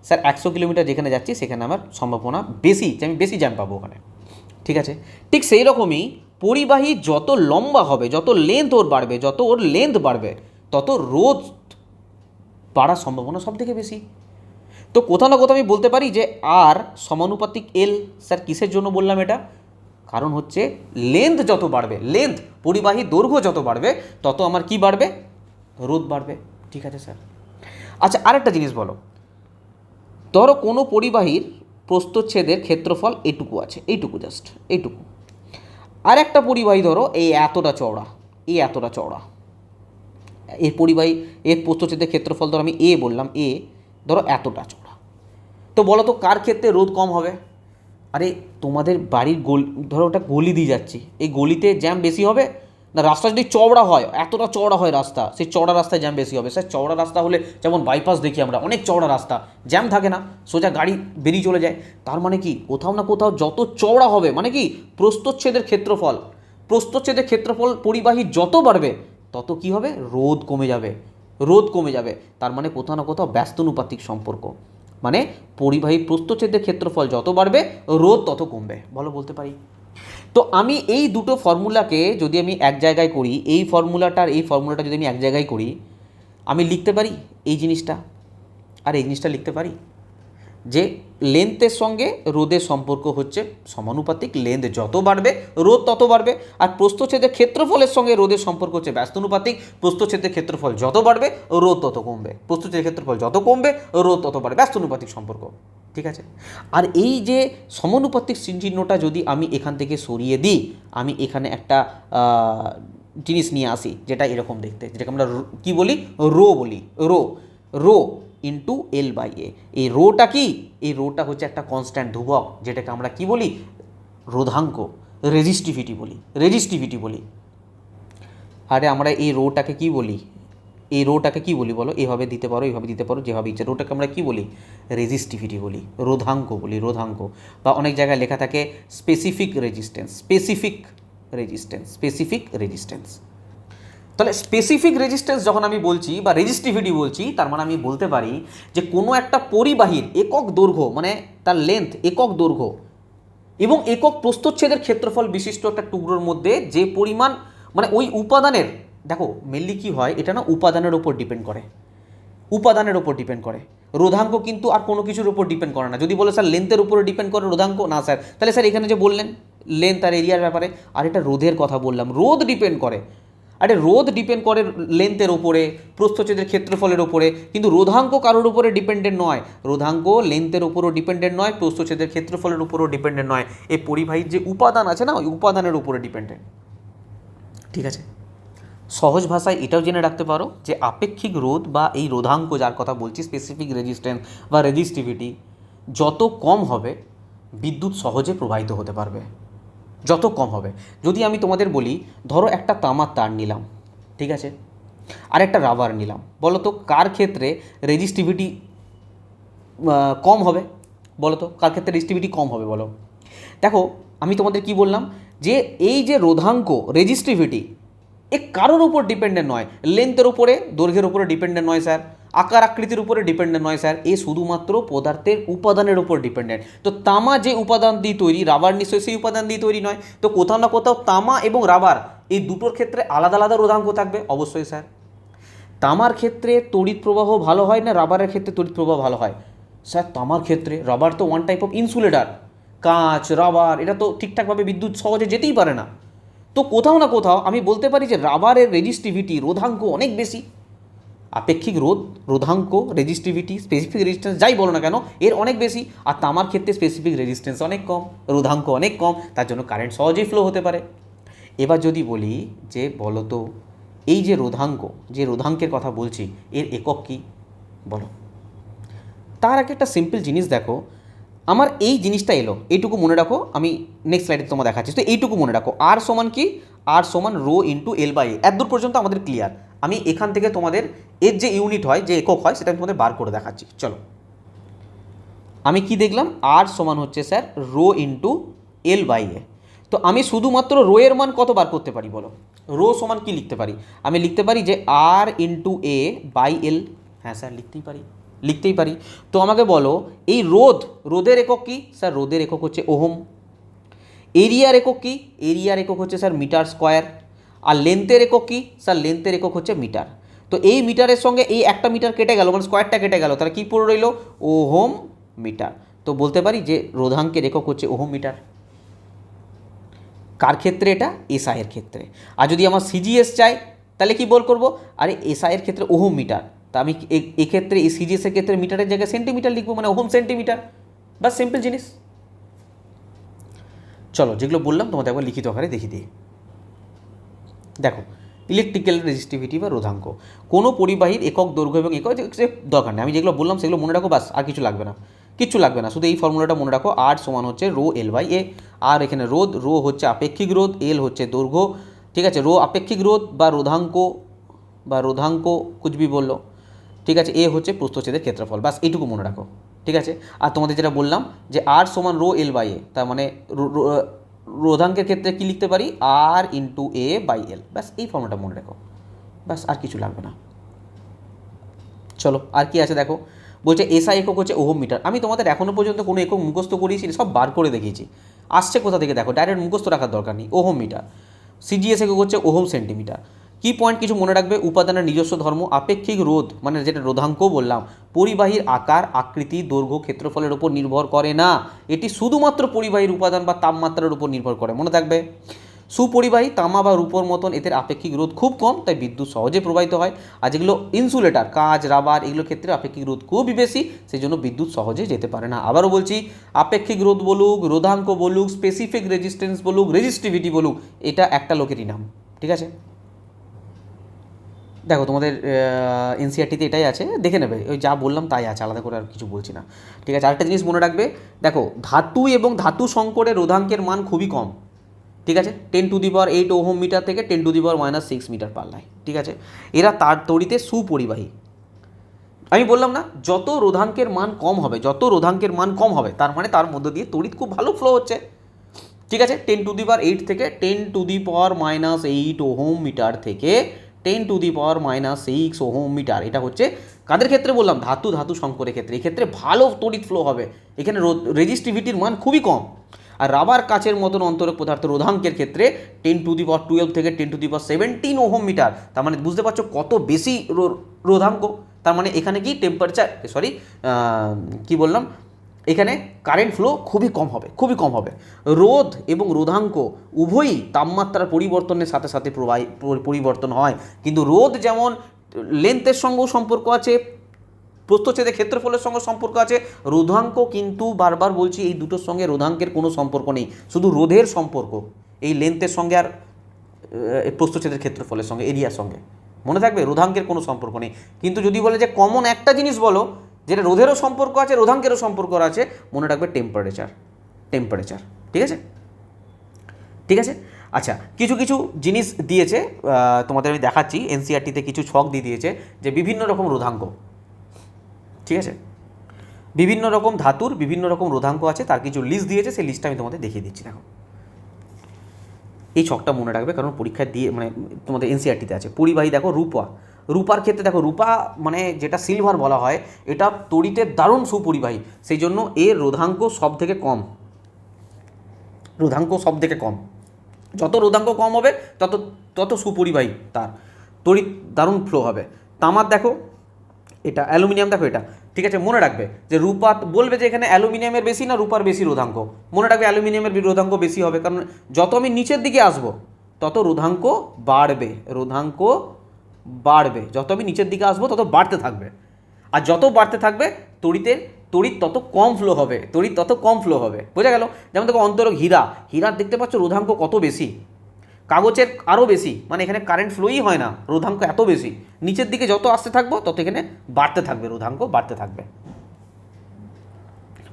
স্যার 100 কিলোমিটার যেখানে যাচ্ছি সেখানে আমার সম্ভাবনা বেশি যে আমি বেশি জ্যাম পাবো ওখানে। ঠিক আছে, ঠিক সেই রকমই পরিবাহী যত লম্বা হবে, যত লেন্থ ওর বাড়বে, যত ওর লেন্থ বাড়বে, তত রোধ বাড়ার সম্ভাবনা সব থেকে বেশি। তো কোথাও না কোথাও আমি বলতে পারি যে আর সমানুপাতিক এল। স্যার কিসের জন্য বললাম এটা? কারণ হচ্ছে লেন্থ যত বাড়বে, লেন্থ পরিবাহী দৈর্ঘ্য যত বাড়বে তত আমার কি বাড়বে? রোধ বাড়বে। ঠিক আছে স্যার। আচ্ছা আরেকটা জিনিস বলো, ধরো কোনো পরিবাহীর প্রস্থচ্ছেদের ক্ষেত্রফল এটুকু আছে, এইটুকু, জাস্ট এইটুকু। আর একটা পরিবাহী ধরো এই এতটা চওড়া, এই এতটা চওড়া। এর পরিবাহী এর প্রস্থচ্ছেদের ক্ষেত্রফল ধরো আমি এ বললাম, এ ধরো এতটা চওড়া। তো বলো তো কার ক্ষেত্রে রোধ কম হবে? আরে তোমাদের বাড়ির ধরো ওটা গলি দিয়ে যাচ্ছি, এই গলিতে জ্যাম বেশি হবে না রাস্তা যদি চওড়া হয়, এতটা চওড়া হয় রাস্তা, সেই চওড়া রাস্তায় জ্যাম বেশি হবে। স্যার চওড়া রাস্তা হলে যেমন বাইপাস দেখি আমরা, অনেক চওড়া রাস্তা, জ্যাম থাকে না, সোজা গাড়ি বেরিয়ে চলে যায়। তার মানে কি কোথাও না কোথাও যত চওড়া হবে মানে কি প্রস্থচ্ছেদের ক্ষেত্রফল পরিবাহী যত বাড়বে তত কি হবে, রোধ কমে যাবে, রোধ কমে যাবে। তার মানে কোথাও না কোথাও ব্যস্তানুপাতিক সম্পর্ক, মানে পরিবাহী প্রস্থচ্ছেদের ক্ষেত্রফল যত বাড়বে রোধ তত কমবে। বলতে পারি। তো আমি এই দুটো ফর্মুলাকে যদি আমি এক জায়গায় করি, এই ফর্মুলাটা আর এই ফর্মুলাটা যদি আমি এক জায়গায় করি, আমি লিখতে পারি এই জিনিসটা আর এই জিনিসটা লিখতে পারি যে লেন্থের সঙ্গে রোধের সম্পর্ক হচ্ছে সমানুপাতিক, লেন্থ যত বাড়বে রোধ তত বাড়বে। আর প্রস্থচ্ছেদের ক্ষেত্রফলের সঙ্গে রোধের সম্পর্ক হচ্ছে ব্যস্তানুপাতিক, প্রস্থচ্ছেদের ক্ষেত্রফল যত বাড়বে রোধ তত কমবে, প্রস্থচ্ছেদের ক্ষেত্রফল যত কমবে রোধ তত বাড়বে, ব্যস্তানুপাতিক সম্পর্ক। ঠিক আছে। আর এই যে সমানুপাতিক চিহ্নটা যদি আমি এখান থেকে সরিয়ে দিই, আমি এখানে একটা জিনিস নিয়ে আসি যেটা এরকম দেখতে, যেটাকে আমরা কী বলি, রো বলি, rho rho into L by A. এই রোটা কি, এই রোটা হচ্ছে একটা কনস্ট্যান্ট ধ্রুবক, যেটাকে আমরা কি বলি, রোধাঙ্ক, রেজিস্টিভিটি বলি। আরে আমরা এই রোটাকে কি বলি, এই রোটাকে কি বলি বলো, এভাবে দিতে পারো, এইভাবে দিতে পারো, যেভাবে ইচ্ছে। রোটাকে আমরা কি বলি, রেজিস্টিভিটি বলি, রোধাঙ্ক বলি, রোধাঙ্ক। বা অনেক জায়গায় লেখা থাকে স্পেসিফিক রেজিস্ট্যান্স। তাহলে স্পেসিফিক রেজিস্ট্যান্স যখন আমি বলছি বা রেজিস্টিভিটি বলছি, তার মানে আমি বলতে পারি যে কোনো একটা পরিবাহীর একক দৈর্ঘ্য, মানে তার লেন্থ একক দৈর্ঘ্য এবং একক প্রস্থচ্ছেদের ক্ষেত্রফল বিশিষ্ট একটা টুকরোর মধ্যে যে পরিমাণ, মানে ওই উপাদানের, দেখো মেনলি কী হয়, এটা না উপাদানের ওপর ডিপেন্ড করে, রোধাঙ্ক কিন্তু আর কোনো কিছুর উপর ডিপেন্ড করে না। যদি বলে স্যার লেন্থের উপরে ডিপেন্ড করে রোধাঙ্ক, না স্যার, তাহলে স্যার এখানে যে বললেন লেন্থ আর এরিয়ার ব্যাপারে, আর এটা রোধের কথা বললাম, রোধ ডিপেন্ড করে, আরে রোধ ডিপেন্ড করে লেন্থের ওপরে, প্রস্থচ্ছেদের ক্ষেত্রফলের ওপরে, কিন্তু রোধাঙ্ক কারোর উপরে ডিপেন্ডেন্ট নয়, রোধাঙ্ক লেন্থের উপরও ডিপেন্ডেন্ট নয়, প্রস্থচ্ছেদের ক্ষেত্রফলের উপরও ডিপেন্ডেন্ট নয়, এই পরিবাহীর যে উপাদান আছে না, ওই উপাদানের উপরে ডিপেন্ডেন্ট। ঠিক আছে। সহজ ভাষায় এটাও জেনে রাখতে পারো যে আপেক্ষিক রোধ বা এই রোধাঙ্ক যার কথা বলছি, স্পেসিফিক রেজিস্ট্যান্স বা রেজিস্টিভিটি যত কম হবে বিদ্যুৎ সহজে প্রবাহিত হতে পারবে, যত কম হবে। যদি আমি তোমাদের বলি, ধরো একটা তামার তার নিলাম, ঠিক আছে, আর একটা রাবার নিলাম, বলো তো কার ক্ষেত্রে রেজিস্টিভিটি কম হবে, বলো তো কার ক্ষেত্রে রেজিস্টিভিটি কম হবে বলো। দেখো আমি তোমাদের কি বললাম, যে এই যে রোধাঙ্ক রেজিস্টিভিটি এ কারোর উপর ডিপেন্ডেন্ট নয়, লেন্থের উপরে দৈর্ঘ্যের উপরে ডিপেন্ডেন্ট নয় স্যার, আকার আকৃতির উপরে ডিপেন্ডেন্ট নয় স্যার, এ শুধুমাত্র পদার্থের উপাদানের উপর ডিপেন্ডেন্ট। তো তামা যে উপাদান দিয়ে তৈরি, রাবার নিশ্চয়ই সেই উপাদান দিয়ে তৈরি নয়, তো কোথাও না কোথাও তামা এবং রাবার এই দুটোর ক্ষেত্রে আলাদা আলাদা রোধাঙ্ক থাকবে অবশ্যই স্যার। তামার ক্ষেত্রে তড়িৎ প্রবাহ ভালো হয় না রাবারের ক্ষেত্রে তড়িৎ প্রবাহ ভালো হয়? স্যার তামার ক্ষেত্রে, রাবার তো ওয়ান টাইপ অফ ইনসুলেটার, কাঁচ রাবার এটা তো ঠিকঠাকভাবে বিদ্যুৎ সহজে যেতেই পারে না, তো কোথাও না কোথাও আমি বলতে পারি যে রাবারের রেজিস্টিভিটি, রোধাঙ্ক অনেক বেশি। আপেক্ষিক রোধ, রোধাঙ্ক, রেজিস্টিভিটি, স্পেসিফিক রেজিস্ট্যান্স যাই বলো না কেন, এর অনেক বেশি। আর তামার ক্ষেত্রে স্পেসিফিক রেজিস্ট্যান্স অনেক কম, রোধাঙ্ক অনেক কম, তার জন্য কারেন্ট সহজেই ফ্লো হতে পারে। এবার যদি বলি যে বলো তো এই যে রোধাঙ্ক, যে রোধাঙ্কের কথা বলছি, এর একক কী বলো। তার আগে একটা সিম্পল জিনিস দেখো, আমার এই জিনিসটা এলো, এইটুকু মনে রাখো, আমি নেক্সট স্লাইডে তোমার দেখাচ্ছি। তো এইটুকু মনে রাখো, আর সমান কি, আর সমান রো ইন্টু এল বাই এ, এতদূর পর্যন্ত আমাদের ক্লিয়ার। আমি এখান থেকে তোমাদের এর যে ইউনিট হয়, যে একক হয়, সেটা আমি তোমাদের বার করে দেখাচ্ছি। চলো, আমি কি দেখলাম, আর সমান হচ্ছে sir rho into L by A. তো আমি শুধুমাত্র রো এর মান কত বার করতে পারি বলো, রো সমান কি লিখতে পারি, আমি লিখতে পারি যে আর ইন্টু এ বাই এল। হ্যাঁ স্যার লিখতেই পারি। তো আমাকে বলো এই রোধের একক কি, স্যার রোধের একক হচ্ছে ওহম। এরিয়ার একক কি, এরিয়ার একক হচ্ছে স্যার মিটার স্কোয়ার। আর লেন্থের একক কি, স্যার লেন্থের একক হচ্ছে মিটার। তো এই মিটারের সঙ্গে এই একটা মিটার কেটে গেল, মানে স্কোয়ারটা কেটে গেল, তাহলে কী পড়ে রইল, ওহম মিটার। তো বলতে পারি যে রোধাঙ্কের একক হচ্ছে ওহম মিটার। কার ক্ষেত্রে এটা, এসআই এর ক্ষেত্রে। আর যদি আমার সিজিএস চাই তাহলে কি বল করবো, আরে এসআই এর ক্ষেত্রে ওহম মিটার, তা আমি এক্ষেত্রে এই সিজিএস এর ক্ষেত্রে মিটারের জায়গায় সেন্টিমিটার লিখবো, মানে ওহম সেন্টিমিটার, বাস সিম্পল জিনিস। চলো যেগুলো বললাম তোমাদের একবার লিখিত আকারে দেখিয়ে দিই। দেখো ইলেকট্রিক্যাল রেজিস্টিভিটি বা রোধাঙ্ক, কোনো পরিবাহীর একক দৈর্ঘ্য এবং একক দরকার নেই, আমি যেগুলো বললাম সেগুলো মনে রাখো, বাস আর কিছু লাগবে না, শুধু এই ফর্মুলাটা মনে রাখো, আর সমান হচ্ছে রো এল বাই এ। আর এখানে রোধ, রো হচ্ছে আপেক্ষিক রোধ, এল হচ্ছে দৈর্ঘ্য, ঠিক আছে, রো আপেক্ষিক রোধ বা রোধাঙ্ক কুছ ভি বললো, ঠিক আছে, এ হচ্ছে প্রস্থচ্ছেদের ক্ষেত্রফল, বাস এইটুকু মনে রাখো। ঠিক আছে, আর তোমাদের যেটা বললাম যে আর সমান রো এল বাই এ, তার মানে রোধাঙ্কের ক্ষেত্রে কি লিখতে পারি, আর ইন্টু এ বাই এল, ব্যাস এই ফর্মুলাটা মনে রাখো, ব্যাস আর কিছু লাগবে না। চলো আর কি আছে দেখো, বলছে এসআই একক হচ্ছে ওহম মিটার। আমি তোমাদের এখনও পর্যন্ত কোনো একক মুখস্থ করিয়েছি, সব বার করে দেখিয়েছি, আসছে কোথা থেকে দেখো, ডাইরেক্ট মুখস্থ রাখার দরকার নেই। ওহম মিটার, সিজিএস একক হচ্ছে ওহম সেন্টিমিটার। কি পয়েন্ট কিছু মনে রাখবে, উপাদানের নিজস্ব ধর্ম, আপেক্ষিক রোধ মানে যেটা রোধাঙ্ক বললাম, পরিবাহীর আকার, আকৃতি, দৈর্ঘ্য, ক্ষেত্রফলের উপর নির্ভর করে না, এটি শুধুমাত্র পরিবাহীর উপাদান বা তাপমাত্রার উপর নির্ভর করে, মনে থাকবে। সুপরিবাহী তামা বা রূপোর মতন এদের আপেক্ষিক রোধ খুব কম, তাই বিদ্যুৎ সহজে প্রবাহিত হয়। আর যেগুলো ইনসুলেটার, কাঁচ, রাবার, এগুলোর ক্ষেত্রে আপেক্ষিক রোধ খুবই বেশি, সেই জন্য বিদ্যুৎ সহজে যেতে পারে না। আবারও বলছি, আপেক্ষিক রোধ বলুক, রোধাঙ্ক বলুক, স্পেসিফিক রেজিস্ট্যান্স বলুক, রেজিস্টিভিটি বলুক, এটা একটা লোকেরই নাম। ঠিক আছে, দেখো তোমাদের এনসিআরটিতে এটাই আছে, দেখে নেবে, ওই যা বললাম তাই আছে, আলাদা করে আর কিছু বলছি না। ঠিক আছে, আরেকটা জিনিস মনে রাখবে, দেখো ধাতু এবং ধাতু সংকরে রোধাঙ্কের মান খুবই কম। ঠিক আছে, 10⁸ ওহম মিটার থেকে 10⁻⁻6 মিটার পাল্লায়। ঠিক আছে, এরা তার তড়িতে সুপরিবাহী। আমি বললাম না, যত রোধাঙ্কের মান কম হবে তার মানে তার মধ্য দিয়ে তড়িৎ খুব ভালো ফ্লো হচ্ছে। ঠিক আছে, 10⁸ থেকে 10⁻⁸ ওহম মিটার থেকে 10⁻⁶ ওহম মিটার, এটা হচ্ছে কাদের ক্ষেত্রে বললাম, ধাতু সংকরের ক্ষেত্রে। এই ক্ষেত্রে ভালো তড়িৎ ফ্লো হবে, এখানে রেজিস্টিভিটির মান খুবই কম। আর রাবার কাচের মতন অন্তরক পদার্থ রোধাঙ্কের ক্ষেত্রে 10⁻12 থেকে 10⁻17 ওহম মিটার, তার মানে বুঝতে পারছো কত বেশি রোধাঙ্ক। তার মানে এখানে কি টেম্পারেচার, কি বললাম, এখানে কারেন্ট ফ্লো খুবই কম হবে। রোধ এবং রোধাঙ্ক উভয়ই তাপমাত্রার পরিবর্তনের সাথে সাথে পরিবর্তন হয়, কিন্তু রোধ যেমন লেন্থের সঙ্গেও সম্পর্ক আছে, প্রস্থচ্ছেদের ক্ষেত্রফলের সঙ্গে সম্পর্ক আছে, রোধাঙ্ক কিন্তু বারবার বলছি এই দুটোর সঙ্গে রোধাঙ্কের কোনো সম্পর্ক নেই, শুধু রোধের সম্পর্ক, এই লেন্থের সঙ্গে আর প্রস্থচ্ছেদের ক্ষেত্রফলের সঙ্গে, এরিয়ার সঙ্গে। মনে থাকবে, রোধাঙ্কের কোনো সম্পর্ক নেই। কিন্তু যদি বলে যে কমন একটা জিনিস বলো যেটা রোধেরও সম্পর্ক আছে, রোধাঙ্কেরও সম্পর্ক আছে, মনে রাখবে টেম্পারেচার। ঠিক আছে। আচ্ছা, কিছু কিছু জিনিস দিয়েছে, তোমাদের আমি দেখাচ্ছি, এনসিআরটিতে কিছু ছক দিয়ে দিয়েছে যে বিভিন্ন রকম রোধাঙ্ক। ঠিক আছে, বিভিন্ন রকম ধাতুর বিভিন্ন রকম রোধাঙ্ক আছে, তার কিছু লিস্ট দিয়েছে, সেই লিস্টটা আমি তোমাদের দেখিয়ে দিচ্ছি। দেখো, এই ছকটা মনে রাখবে, কারণ পরীক্ষায় দিয়ে মানে তোমাদের এনসিআরটিতে আছে। পরিবাহী দেখো, রূপার ক্ষেত্রে দেখো, রূপা মানে যেটা সিলভার বলা হয়, এটা তড়িতের দারুণ সুপরিবাহী, সেই জন্য এর রোধাঙ্ক সব থেকে কম। যত রোধাঙ্ক কম হবে তত সুপরিবাহী, তার তড়িৎ দারুণ ফ্লো হবে। তামার দেখো, এটা অ্যালুমিনিয়াম দেখো, এটা ঠিক আছে। মনে রাখবে যে রূপা বলবে যে এখানে অ্যালুমিনিয়ামের বেশি না রূপার বেশি রোধাঙ্ক, মনে রাখবে অ্যালুমিনিয়ামের রোধাঙ্ক বেশি হবে, কারণ যত আমি নিচের দিকে আসবো তত রোধাঙ্ক বাড়বে, যত আমি নিচের দিকে আসবো তত বাড়তে থাকবে, আর যত বাড়তে থাকবে তড়িৎ তত কম ফ্লো হবে, বোঝা গেল। যেমন দেখো অন্তরক হীরার দেখতে পাচ্ছ রোধাঙ্ক কত বেশি, কাগজের আরও বেশি, মানে এখানে কারেন্ট ফ্লোই হয় না, রোধাঙ্ক এত বেশি, নিচের দিকে যত আসতে থাকবো তত এখানে রোধাঙ্ক বাড়তে থাকবে।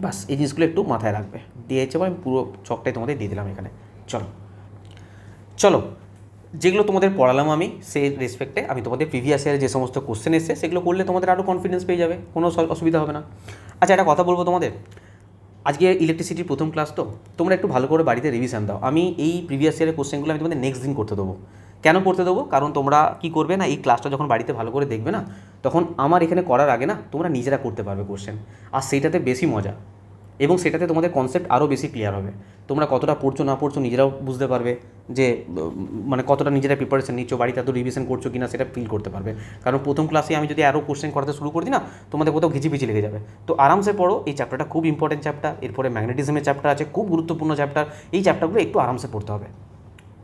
বাস এই জিনিসগুলো একটু মাথায় রাখবে, দিয়েছে আমি পুরো ছকটাই তোমাদের দিয়ে দিলাম এখানে। চলো যেগুলো তোমাদের পড়ালাম আমি, সেই রেসপেক্টে আমি তোমাদের প্রিভিয়াস ইয়ারে যে সমস্ত কোশ্চেন এসছে সেগুলো করলে তোমাদের আরও কনফিডেন্স পেয়ে যাবে, কোনো অসুবিধা হবে না। আচ্ছা, একটা কথা বলবো তোমাদের, আজকে ইলেকট্রিসিটির প্রথম ক্লাস, তো তোমরা একটু ভালো করে বাড়িতে রিভিশন দাও। আমি এই প্রিভিয়াস ইয়ারের কোশ্চেনগুলো আমি তোমাদের নেক্সট দিন করতে দেবো। কেন করতে দেবো? কারণ তোমরা কী করবে না, এই ক্লাসটা যখন বাড়িতে ভালো করে দেখবে না, তখন আমার এখানে করার আগে না তোমরা নিজেরা করতে পারবে কোশ্চেন, আর সেইটাতে বেশি মজা, এবং সেটাতে তোমাদের কনসেপ্ট আরও বেশি ক্লিয়ার হবে। তোমরা কতটা পড়ছো না পড়ছো নিজেরাও বুঝতে পারবে, যে মানে কতটা নিজেরা প্রিপারেশন নিচ্ছ, বাড়িতে এত রিভিশন করছো কিনা সেটা ফিল করতে পারবে। কারণ প্রথম ক্লাসে আমি যদি আরও কোশ্চেন করাতে শুরু করে দিই না, তোমাদের কোথাও ঘিচিপিচি লেগে যাবে। তো আরামসে পড়ো, এই চ্যাপ্টারটা খুব ইম্পর্টেন্ট চ্যাপ্টার, এরপরে ম্যাগনেটিজমের চ্যাপ্টার আছে, খুব গুরুত্বপূর্ণ চ্যাপ্টার, এই চ্যাপ্টারগুলো একটু আরামসে পড়তে হবে।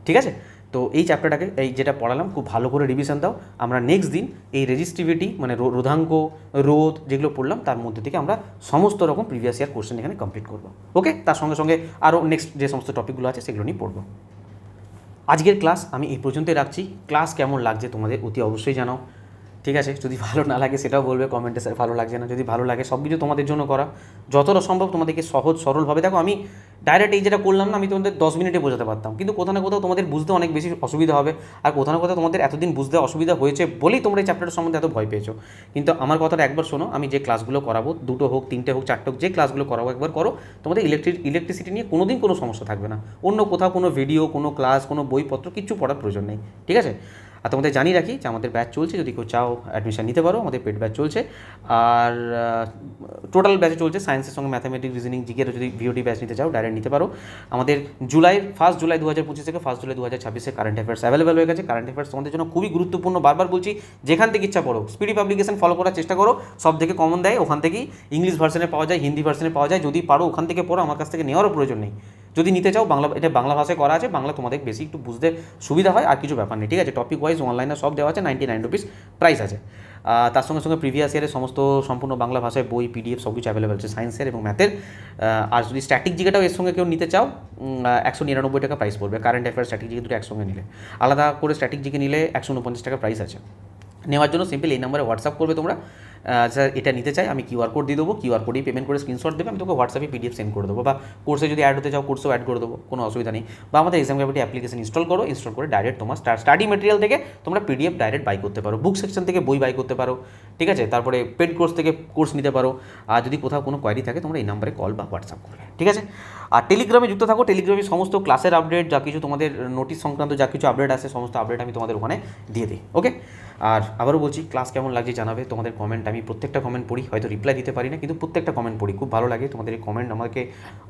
ঠিক আছে, তো এই চ্যাপ্টারটাকে, এই যেটা পড়ালাম খুব ভালো করে রিভিশন দাও। আমরা নেক্সট দিন এই রেজিস্টিভিটি মানে রোধাঙ্ক, রোধ যেগুলো পড়লাম তার মধ্যে থেকে আমরা সমস্ত রকম প্রিভিয়াস ইয়ার কোশ্চেন এখানে কমপ্লিট করবো। ওকে, তার সঙ্গে সঙ্গে আরও নেক্সট যে সমস্ত টপিকগুলো আছে সেগুলো নিয়ে পড়বো। আজকের ক্লাস আমি এই পর্যন্তই রাখছি। ক্লাস কেমন লাগছে তোমাদের অতি অবশ্যই জানাও। ঠিক আছে, যদি ভালো না লাগে সেটাও বলবে কমেন্টে, স্যার ভালো লাগছে না। যদি ভালো লাগে, সব কিছু তোমাদের জন্য করা, যতটা সম্ভব তোমাদেরকে সহজ সরলভাবে। দেখো আমি ডাইরেক্ট এই যেটা করলাম না, আমি তোমাদের 10 মিনিটে বোঝাতে পারতাম, কিন্তু কোথাও না কোথাও তোমাদের বুঝতে অনেক বেশি অসুবিধা হবে। আর কোথাও না কোথাও তোমাদের এতদিন বুঝতে অসুবিধা হয়েছে বলেই তোমরা এই চ্যাপ্টারটার সম্বন্ধে এত ভয় পেয়েছো। কিন্তু আমার কথাটা একবার শোনো, আমি যে ক্লাসগুলো করাবো, 2টো হোক 3টে হোক 4টে হোক, যে ক্লাসগুলো করাবো একবার করো, তোমাদের ইলেকট্রিসিটি নিয়ে কোনোদিন কোনো সমস্যা থাকবে না। অন্য কোথাও কোনো ভিডিও, কোনো ক্লাস, কোনো বইপত্র কিচ্ছু পড়ার প্রয়োজন নেই, ঠিক আছে। আর তোমাদের জানিয়ে রাখি যে আমাদের ব্যাচ চলছে, যদি কেউ চাও অ্যাডমিশন নিতে পারো, আমাদের পেড ব্যাচ চলছে। আর টোটাল ব্যাচে চলছে সায়েন্সের সঙ্গে ম্যাথামেটিক্স, রিজনিং, জিকের যদি ভিওটি ব্যাচ নিতে চাও ডাইরেক্ট নিতে পারো। আমাদের 1 জুলাই 2025 থেকে 1 জুলাই 2026 কারেন্ট অ্যাফেয়ার্স অ্যাভেলেবেল হয়ে গেছে। কারেন্ট অ্যাফেয়ার্স তোমাদের জন্য খুবই গুরুত্বপূর্ণ, বারবার বলছি, যেখান থেকে ইচ্ছা পড়ো, স্পিডি পাবলিকেশন ফলো করার চেষ্টা করো, সব থেকে কমন দেয় ওখান থেকেই। ইংলিশ ভার্সনে পাওয়া যায়, হিন্দি ভার্সনে পাওয়া যায়, যদি পারো ওখান থেকে পড়ো, আমার কাছ থেকে নেওয়ারও প্রয়োজন নেই। যদি নিতে চাও বাংলা, এটা বাংলা ভাষায় করা আছে, বাংলা তোমাদের বেশি একটু বুঝতে সুবিধা হয়, আর কিছু ব্যাপার নেই, ঠিক আছে। টপিক ওয়াইজ অনলাইনে সব দেওয়া আছে, 99 রুপিস প্রাইস আছে। তার সঙ্গে সঙ্গে প্রিভিয়াস ইয়ারের সমস্ত সম্পূর্ণ বাংলা ভাষায় বই, পিডিএফ সব কিছু অ্যাভেলেবেল আছে সায়েন্সের এবং ম্যাথের। আর যদি স্ট্যাটিক জিকেটাও এর সঙ্গে কেউ নিতে চাও, 199 টাকা প্রাইস পড়বে। কারেন্ট অ্যাফেয়ার্স, স্ট্যাটিক জিকে দুটো একসঙ্গে নিলে, আলাদা করে স্ট্যাটিক জিকে নিলে 149 টাকা প্রাইস আছে। নেওয়ার জন্য সিম্পল এই নাম্বারে হোয়াটসঅ্যাপ করবে তোমরা, স্যার এটা নিতে চাই, আমি কিউআর কোড দিয়ে দেবো, কিউআর কোডেই পেমেন্ট করে স্ক্রিনশট দেবে, আমি তোকে হোয়াটসঅ্যাপে পিডিএফ সেন্ড করে দেবো, বা কোর্সে যদি অ্যাড হতে চাও কোর্সেও অ্যাড করে দেবো, কোনো অসুবিধা নেই। বা আমাদের এক্সাম গ্র্যাভিটি অ্যাপ্লিকেশন ইনস্টল করো, ইনস্টল করে ডাইরেক্ট তোমার স্টাডি মেটেরিয়াল থেকে তোমরা পিডিএফ ডাইরেক্ট বাই করতে পারো, বুক সেকশন থেকে বই বাই করতে পারো, ঠিক আছে। তারপরে পেড কোর্স থেকে কোর্স নিতে পারো। আর যদি কোথাও কোনো কোয়ারি থাকে তোমরা এই নাম্বারে কল বা হোয়াটসঅ্যাপ করবে, ঠিক আছে। আর টেলিগ্রামে যুক্ত থাকো, টেলিগ্রামে সমস্ত ক্লাসের আপডেট, যা কিছু তোমাদের নোটিশ সংক্রান্ত যা কিছু আপডেট আছে, সমস্ত আপডেট আমি তোমাদের ওখানে দিয়ে দিই, ওকে। আর আবারও বলছি, ক্লাস কেমন লাগছে জানাবে, তোমাদের কমেন্ট, আমি প্রত্যেকটা কমেন্ট পড়ি, হয়তো রিপ্লাই দিতে পারি না, কিন্তু প্রত্যেকটা কমেন্ট পড়ি, খুব ভালো লাগে তোমাদের এই কমেন্ট, আমাকে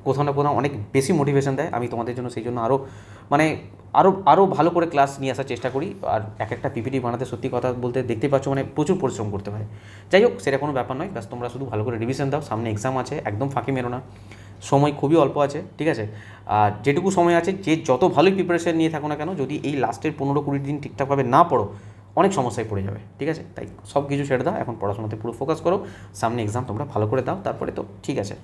কোথাও না কোথাও অনেক বেশি মোটিভেশন দেয়। আমি তোমাদের জন্য সেই জন্য আরও মানে আরও ভালো করে ক্লাস নিয়ে আসার চেষ্টা করি। আর একটা পিপিটি বানাতে সত্যি কথা বলতে দেখতে পাচ্ছ, মানে প্রচুর পরিশ্রম করতে হয়। যাই হোক, সেটা কোনো ব্যাপার নয়, ব্যাস তোমরা শুধু ভালো করে রিভিশন দাও, সামনে এক্সাম আছে, একদম ফাঁকি মেরো না, সময় খুবই অল্প আছে, ঠিক আছে। আর যেটুকু সময় আছে, যে যত ভালোই প্রিপারেশন নিয়ে থাকো না কেন, যদি এই লাস্টের 15-20 দিন ঠিকঠাকভাবে না পড়ো, অনেক সমস্যায় পড়ে যাবে, ঠিক আছে। তাই সব কিছু ছেড়ে দাও, এখন পড়াশোনাতে পুরো ফোকাস করো, সামনে এক্সাম তোমরা ভালো করে দাও, তারপরে তো ঠিক আছে।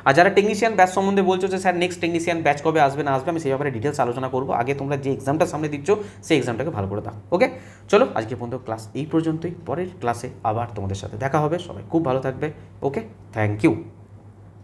আর যারা টেকনিশিয়ান ব্যাচ সম্বন্ধে বলছো যে স্যার নেক্সট টেকনিশিয়ান ব্যাচ কবে আসবে না আসবে, আমি সেই ব্যাপারে ডিটেলস আলোচনা করবো। আগে তোমরা যে এক্সামটা সামনে দিচ্ছ সেই এক্সামটাকে ভালো করে দাও, ওকে। চলো আজকে পর্যন্ত ক্লাস এই পর্যন্তই, পরের ক্লাসে আবার তোমাদের সাথে দেখা হবে। সবাই খুব ভালো থাকবে, ওকে, থ্যাংক ইউ।